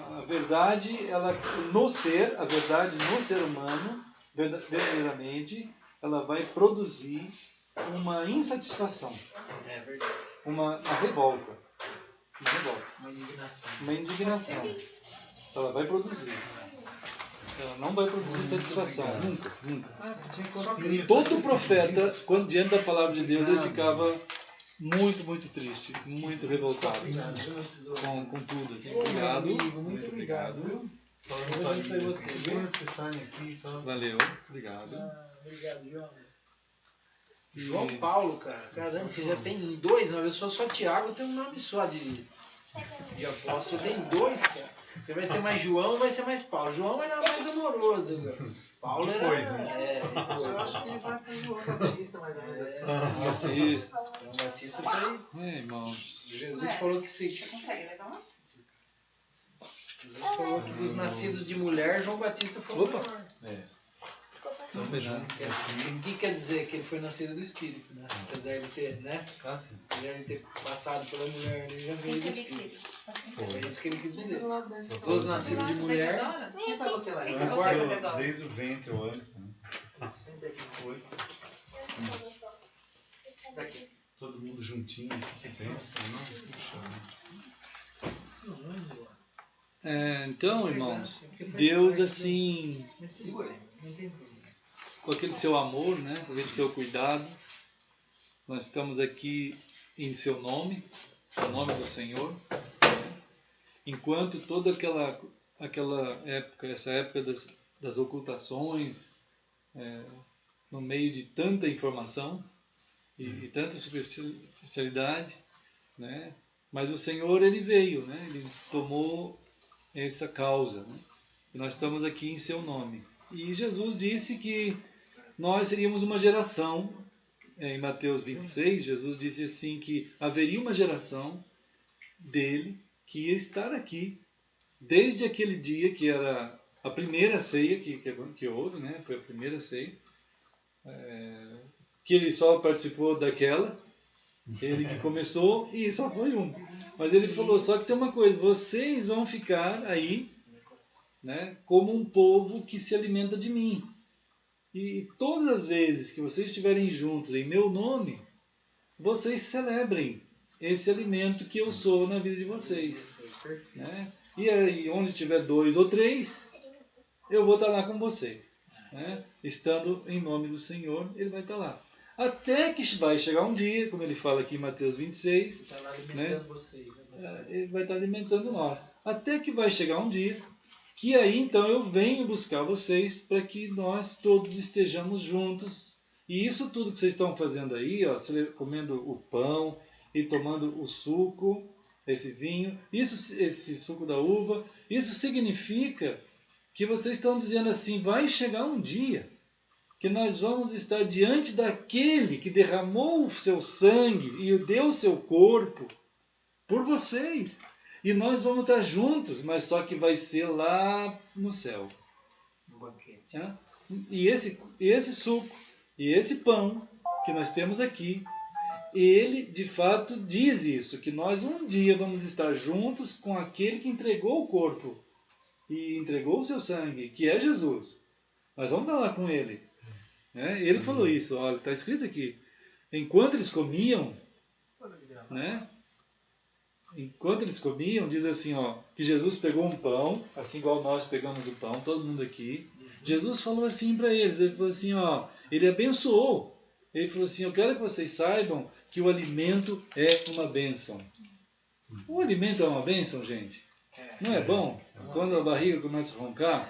B: A verdade, ela a verdade no ser humano, verdadeiramente, ela vai produzir uma insatisfação,
C: É verdade.
B: uma revolta. Uma revolta.
C: Uma indignação.
B: Uma indignação. Ela vai produzir. Ela não vai produzir satisfação. Nunca, nunca.
D: Você tinha
C: Só
D: copiado.
C: Cristo.
B: Todo profeta, quando diante da palavra de Deus, ele ficava muito, muito triste, muito revoltado
C: Obrigado, viu, meu tesouro?
B: com tudo. Assim.
C: Ô,
B: Obrigado.
C: meu amigo, muito obrigado, viu?
D: Falando
C: Foi você, viu?
D: Seguras que estarem aqui.
B: Valeu, obrigado.
C: Obrigado, João. João Paulo, cara. Caramba, você já tem dois, não? Eu sou só Tiago, eu tenho um nome só de apóstolo. Você tem dois, cara. Você vai ser mais João, vai ser mais Paulo. João era mais amoroso, cara. Paulo era.
D: Depois, né?
C: Depois.
E: Eu acho que ele vai pro João Batista, mais ou menos assim.
B: Nossa, isso.
C: João Batista foi.
B: Irmãos.
C: Jesus falou que se.
A: Você consegue levar uma?
C: Jesus falou que dos nascidos de mulher, João Batista foi o
B: Opa.
C: maior.
B: Não foi nada.
C: O que quer dizer? Que ele foi nascido do Espírito, né? Apesar de ter, né?
D: Cássio.
C: Apesar de ter passado pela mulher, ele já veio do Espírito. É isso que ele quis dizer. Dos nascidos de mulher.
E: Senta você lá.
A: Sim,
E: Não
A: você
E: importa.
A: fazer dó.
D: Desde o ventre ou antes, né?
E: Senta aqui.
D: Foi.
E: Daqui.
D: Todo mundo juntinho, se pensa, né? Puxa,
C: Não gosta.
B: Então, irmãos, Deus assim,
E: Segura aí.
C: Não tem problema.
B: com aquele seu amor, né, com aquele seu cuidado, nós estamos aqui em seu nome do Senhor, né, enquanto toda aquela época, essa época das ocultações, no meio de tanta informação e tanta superficialidade, né? Mas o Senhor, ele veio, né? Ele tomou essa causa, né? E nós estamos aqui em seu nome. E Jesus disse que nós seríamos uma geração, em Mateus 26, Jesus disse assim que haveria uma geração dele que ia estar aqui desde aquele dia que era a primeira ceia que houve, né? Foi a primeira ceia, que ele só participou daquela, ele que começou e só foi um. Mas ele falou, só que tem uma coisa, vocês vão ficar aí, né, como um povo que se alimenta de mim. E todas as vezes que vocês estiverem juntos em meu nome, vocês celebrem esse alimento que eu sou na vida de vocês. Né? E aí, onde tiver 2 ou 3, eu vou estar lá com vocês. Né? Estando em nome do Senhor, ele vai estar lá. Até que vai chegar um dia, como ele fala aqui em Mateus 26, ele
C: está lá alimentando vocês.
B: ele vai estar alimentando nós. Até que vai chegar um dia que aí então eu venho buscar vocês para que nós todos estejamos juntos. E isso tudo que vocês estão fazendo aí, ó, comendo o pão e tomando o suco, esse vinho, esse suco da uva, isso significa que vocês estão dizendo assim, vai chegar um dia que nós vamos estar diante daquele que derramou o seu sangue e deu o seu corpo por vocês. E nós vamos estar juntos, mas só que vai ser lá no céu.
C: Um banquete.
B: E esse suco e esse pão que nós temos aqui, ele de fato diz isso, que nós um dia vamos estar juntos com aquele que entregou o corpo e entregou o seu sangue, que é Jesus. Nós vamos estar lá com ele. Ele falou isso, olha, está escrito aqui. Enquanto eles comiam, né? Enquanto eles comiam, diz assim, ó, que Jesus pegou um pão, assim igual nós pegamos o pão, todo mundo aqui. Jesus falou assim para eles, ele falou assim, ó, ele abençoou. Ele falou assim, eu quero que vocês saibam que o alimento é uma bênção. O alimento é uma bênção, gente? Não é bom? Quando a barriga começa a roncar,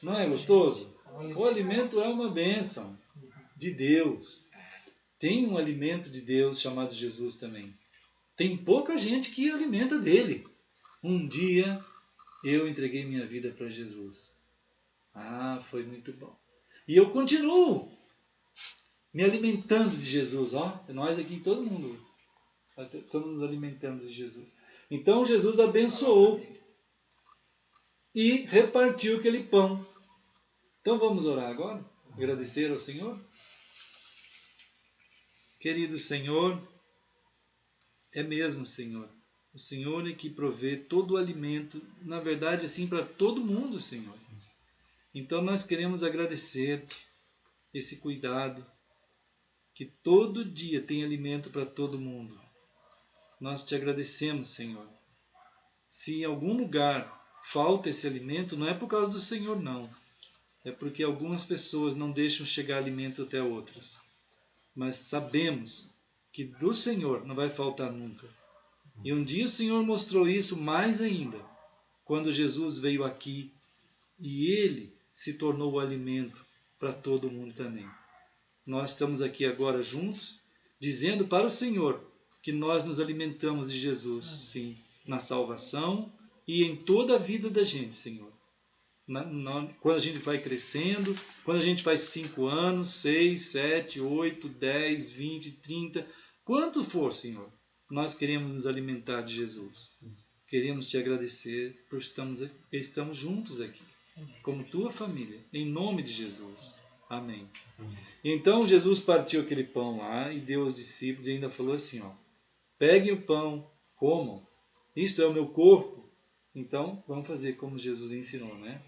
B: não é gostoso? O alimento é uma bênção de Deus. Tem um alimento de Deus chamado Jesus também. Tem pouca gente que alimenta dele. Um dia eu entreguei minha vida para Jesus. Foi muito bom. E eu continuo me alimentando de Jesus. Nós aqui, todo mundo, estamos nos alimentando de Jesus. Então Jesus abençoou e repartiu aquele pão. Então vamos orar agora? Agradecer ao Senhor? Querido Senhor, é mesmo, Senhor. O Senhor é que provê todo o alimento, na verdade, assim, para todo mundo, Senhor. Então nós queremos agradecer-te esse cuidado, que todo dia tem alimento para todo mundo. Nós te agradecemos, Senhor. Se em algum lugar falta esse alimento, não é por causa do Senhor, não. É porque algumas pessoas não deixam chegar alimento até outras. Mas sabemos que do Senhor não vai faltar nunca. E um dia o Senhor mostrou isso mais ainda, quando Jesus veio aqui e Ele se tornou o alimento para todo mundo também. Nós estamos aqui agora juntos, dizendo para o Senhor que nós nos alimentamos de Jesus, sim, na salvação e em toda a vida da gente, Senhor. Quando a gente vai crescendo, quando a gente faz 5 anos, 6, 7, 8, 10, 20, 30, quanto for, Senhor, nós queremos nos alimentar de Jesus. Queremos te agradecer por estamos juntos aqui, como tua família, em nome de Jesus. Amém. Então Jesus partiu aquele pão lá e deu aos discípulos e ainda falou assim, peguem o pão, comam, isto é o meu corpo. Então vamos fazer como Jesus ensinou, né?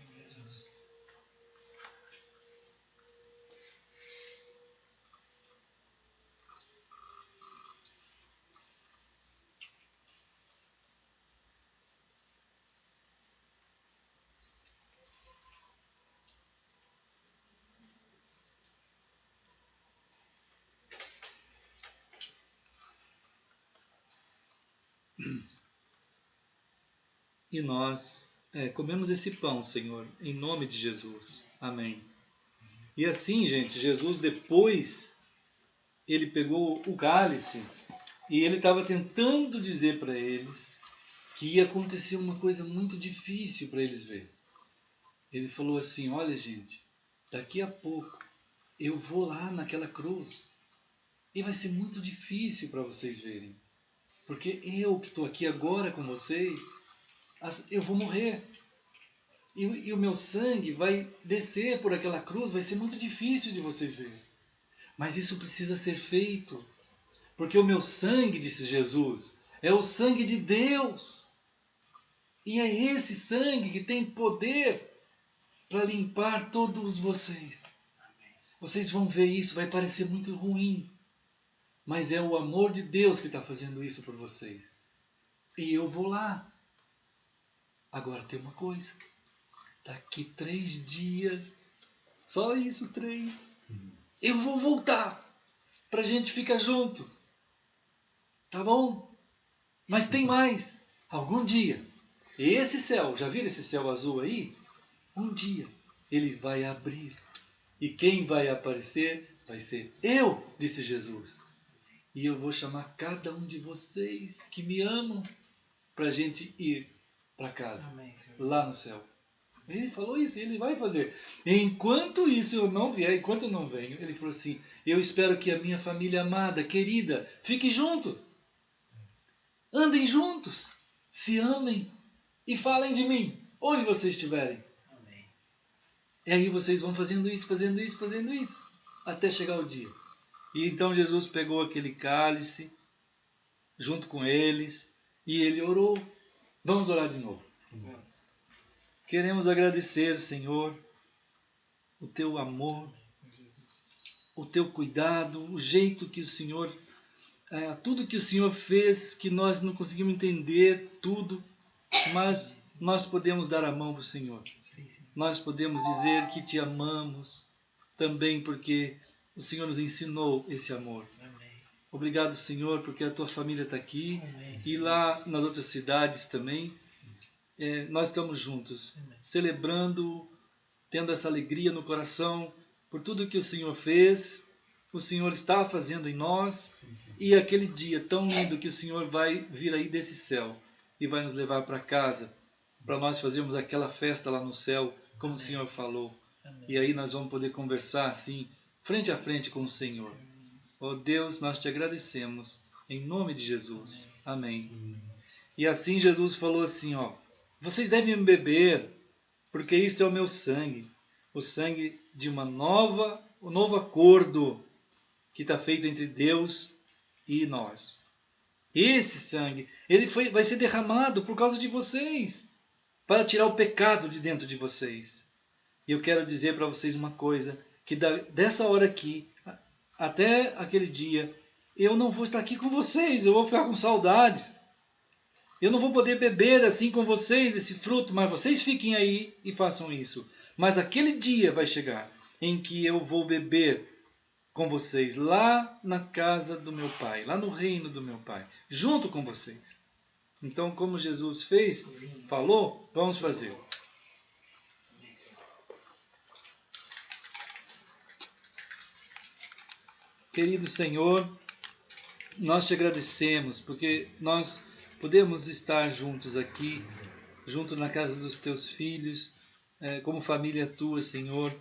B: e nós comemos esse pão, Senhor, em nome de Jesus. Amém. E assim, gente, Jesus depois, ele pegou o cálice e ele estava tentando dizer para eles que ia acontecer uma coisa muito difícil para eles verem. Ele falou assim, olha gente, daqui a pouco eu vou lá naquela cruz e vai ser muito difícil para vocês verem. Porque eu que estou aqui agora com vocês, eu vou morrer. E o meu sangue vai descer por aquela cruz, vai ser muito difícil de vocês verem. Mas isso precisa ser feito. Porque o meu sangue, disse Jesus, é o sangue de Deus. E é esse sangue que tem poder para limpar todos vocês. Vocês vão ver isso, vai parecer muito ruim. Mas é o amor de Deus que está fazendo isso por vocês. E eu vou lá. Agora tem uma coisa. Daqui 3 dias, só isso, 3, eu vou voltar para a gente ficar junto. Tá bom? Mas tem mais. Algum dia, esse céu, já viram esse céu azul aí? Um dia ele vai abrir. E quem vai aparecer vai ser eu, disse Jesus. E eu vou chamar cada um de vocês que me amam para a gente ir para casa. Amém, lá no céu. Ele falou isso, ele vai fazer. Enquanto isso eu não vier, enquanto eu não venho, ele falou assim, eu espero que a minha família amada, querida, fique junto. Andem juntos, se amem e falem de mim, onde vocês estiverem. Amém. E aí vocês vão fazendo isso, até chegar o dia. E então Jesus pegou aquele cálice, junto com eles, e ele orou. Vamos orar de novo. Queremos agradecer, Senhor, o Teu amor, o Teu cuidado, o jeito que o Senhor, tudo que o Senhor fez, que nós não conseguimos entender tudo, mas nós podemos dar a mão para o Senhor. Nós podemos dizer que Te amamos, também porque o Senhor nos ensinou esse amor. Obrigado, Senhor, porque a Tua família está aqui e lá nas outras cidades também. Nós estamos juntos, celebrando, tendo essa alegria no coração por tudo que o Senhor fez, o Senhor está fazendo em nós, e aquele dia tão lindo que o Senhor vai vir aí desse céu e vai nos levar para casa, para nós fazermos aquela festa lá no céu, como o Senhor falou. E aí nós vamos poder conversar assim, frente a frente com o Senhor. Oh Deus, nós Te agradecemos, em nome de Jesus. Amém. E assim Jesus falou assim, vocês devem beber, porque isto é o meu sangue, o sangue de um novo acordo que está feito entre Deus e nós. Esse sangue, vai ser derramado por causa de vocês, para tirar o pecado de dentro de vocês. E eu quero dizer para vocês uma coisa, que dessa hora aqui, até aquele dia, eu não vou estar aqui com vocês, eu vou ficar com saudades. Eu não vou poder beber assim com vocês esse fruto, mas vocês fiquem aí e façam isso. Mas aquele dia vai chegar em que eu vou beber com vocês lá na casa do meu Pai, lá no reino do meu Pai, junto com vocês. Então, como Jesus falou, vamos fazer. Querido Senhor, nós Te agradecemos porque nós podemos estar juntos aqui, junto na casa dos Teus filhos, como família Tua, Senhor.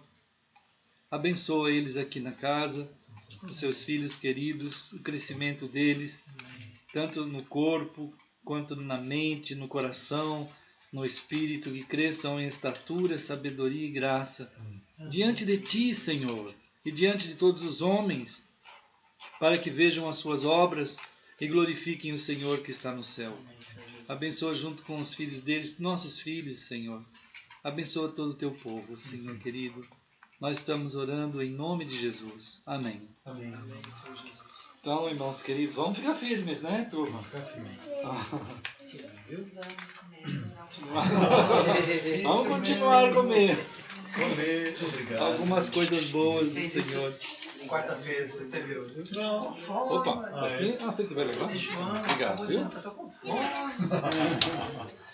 B: Abençoa eles aqui na casa, os Seus filhos queridos, o crescimento deles, tanto no corpo, quanto na mente, no coração, no espírito, que cresçam em estatura, sabedoria e graça. Diante de Ti, Senhor, e diante de todos os homens, para que vejam as Suas obras e glorifiquem o Senhor que está no céu. Abençoa junto com os filhos deles, nossos filhos, Senhor. Abençoa todo o Teu povo, Senhor querido. Nós estamos orando em nome de Jesus. Amém.
D: Amém.
B: Então, irmãos queridos, vamos ficar firmes, né, turma?
D: Vamos ficar firmes.
B: Vamos continuar a comer.
D: Obrigado.
B: Algumas coisas boas do Senhor.
E: quarta-feira você serviu, viu?
D: Não.
B: Opa, aqui? Ah, você que vai levar? Obrigado, viu?
E: Tô com fome.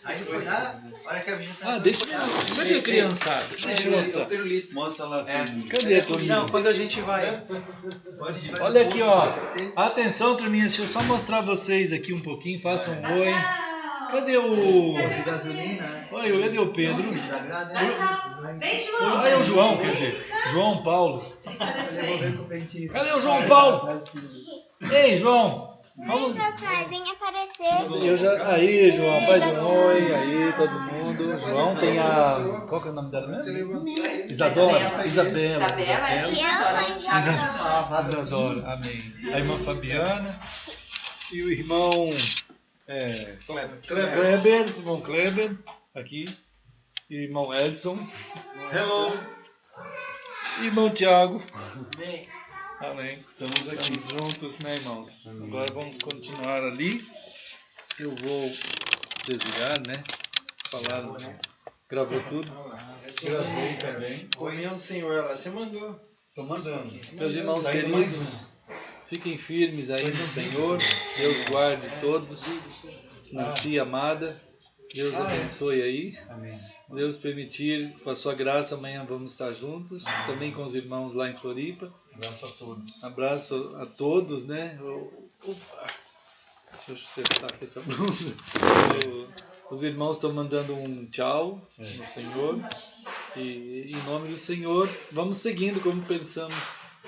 E: Aí foi lá, a hora que a gente
B: Ah, deixa eu... Cadê a criançada? Deixa eu mostrar.
D: Mostra lá.
B: Cadê a turminha?
E: Não, quando a gente vai...
B: Olha aqui, ó. Atenção, turminha. Deixa eu só mostrar vocês aqui um pouquinho. Façam um oi. Cadê o...
E: De gasolina, né?
B: Oi, cadê o Pedro?
A: Vem, João.
B: Olha o João, quer dizer, João Paulo.
A: Aparecer.
B: Cadê o João Paulo? Ei, João.
F: Vem, papai, vem aparecer.
B: Eu já... Aí, João, faz um oi. Aí, todo mundo. João tem a... Qual que é o nome dela mesmo? Isabela.
A: Isabela
B: Isadora, amém. A irmã Fabiana. E o irmão... Kleber, irmão Kleber, aqui. E irmão Edson.
D: Hello.
B: Irmão Tiago. Amém. Estamos aqui juntos, né, irmãos? Agora vamos continuar ali. Eu vou desligar, né? Falar, gravou tudo.
D: Gravei também.
C: Comunhão do Senhor lá, você mandou.
D: Tô mandando.
B: Meus irmãos
D: Tá indo mais
B: queridos, fiquem firmes aí no Senhor. Deus guarde todos. Nancy amada, Deus abençoe aí.
D: Amém.
B: Deus permitir, com a sua graça, amanhã vamos estar juntos. Também com os irmãos lá em Floripa.
D: Abraço a todos.
B: Abraço a todos, né? Opa. Deixa eu acertar aqui essa blusa. Os irmãos estão mandando um tchau no Senhor. E em nome do Senhor, vamos seguindo como pensamos.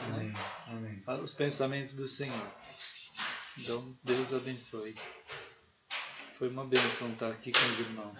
D: Amém.
B: Né?
D: Amém.
B: Os pensamentos do Senhor. Então, Deus abençoe. Foi uma bênção estar aqui com os irmãos.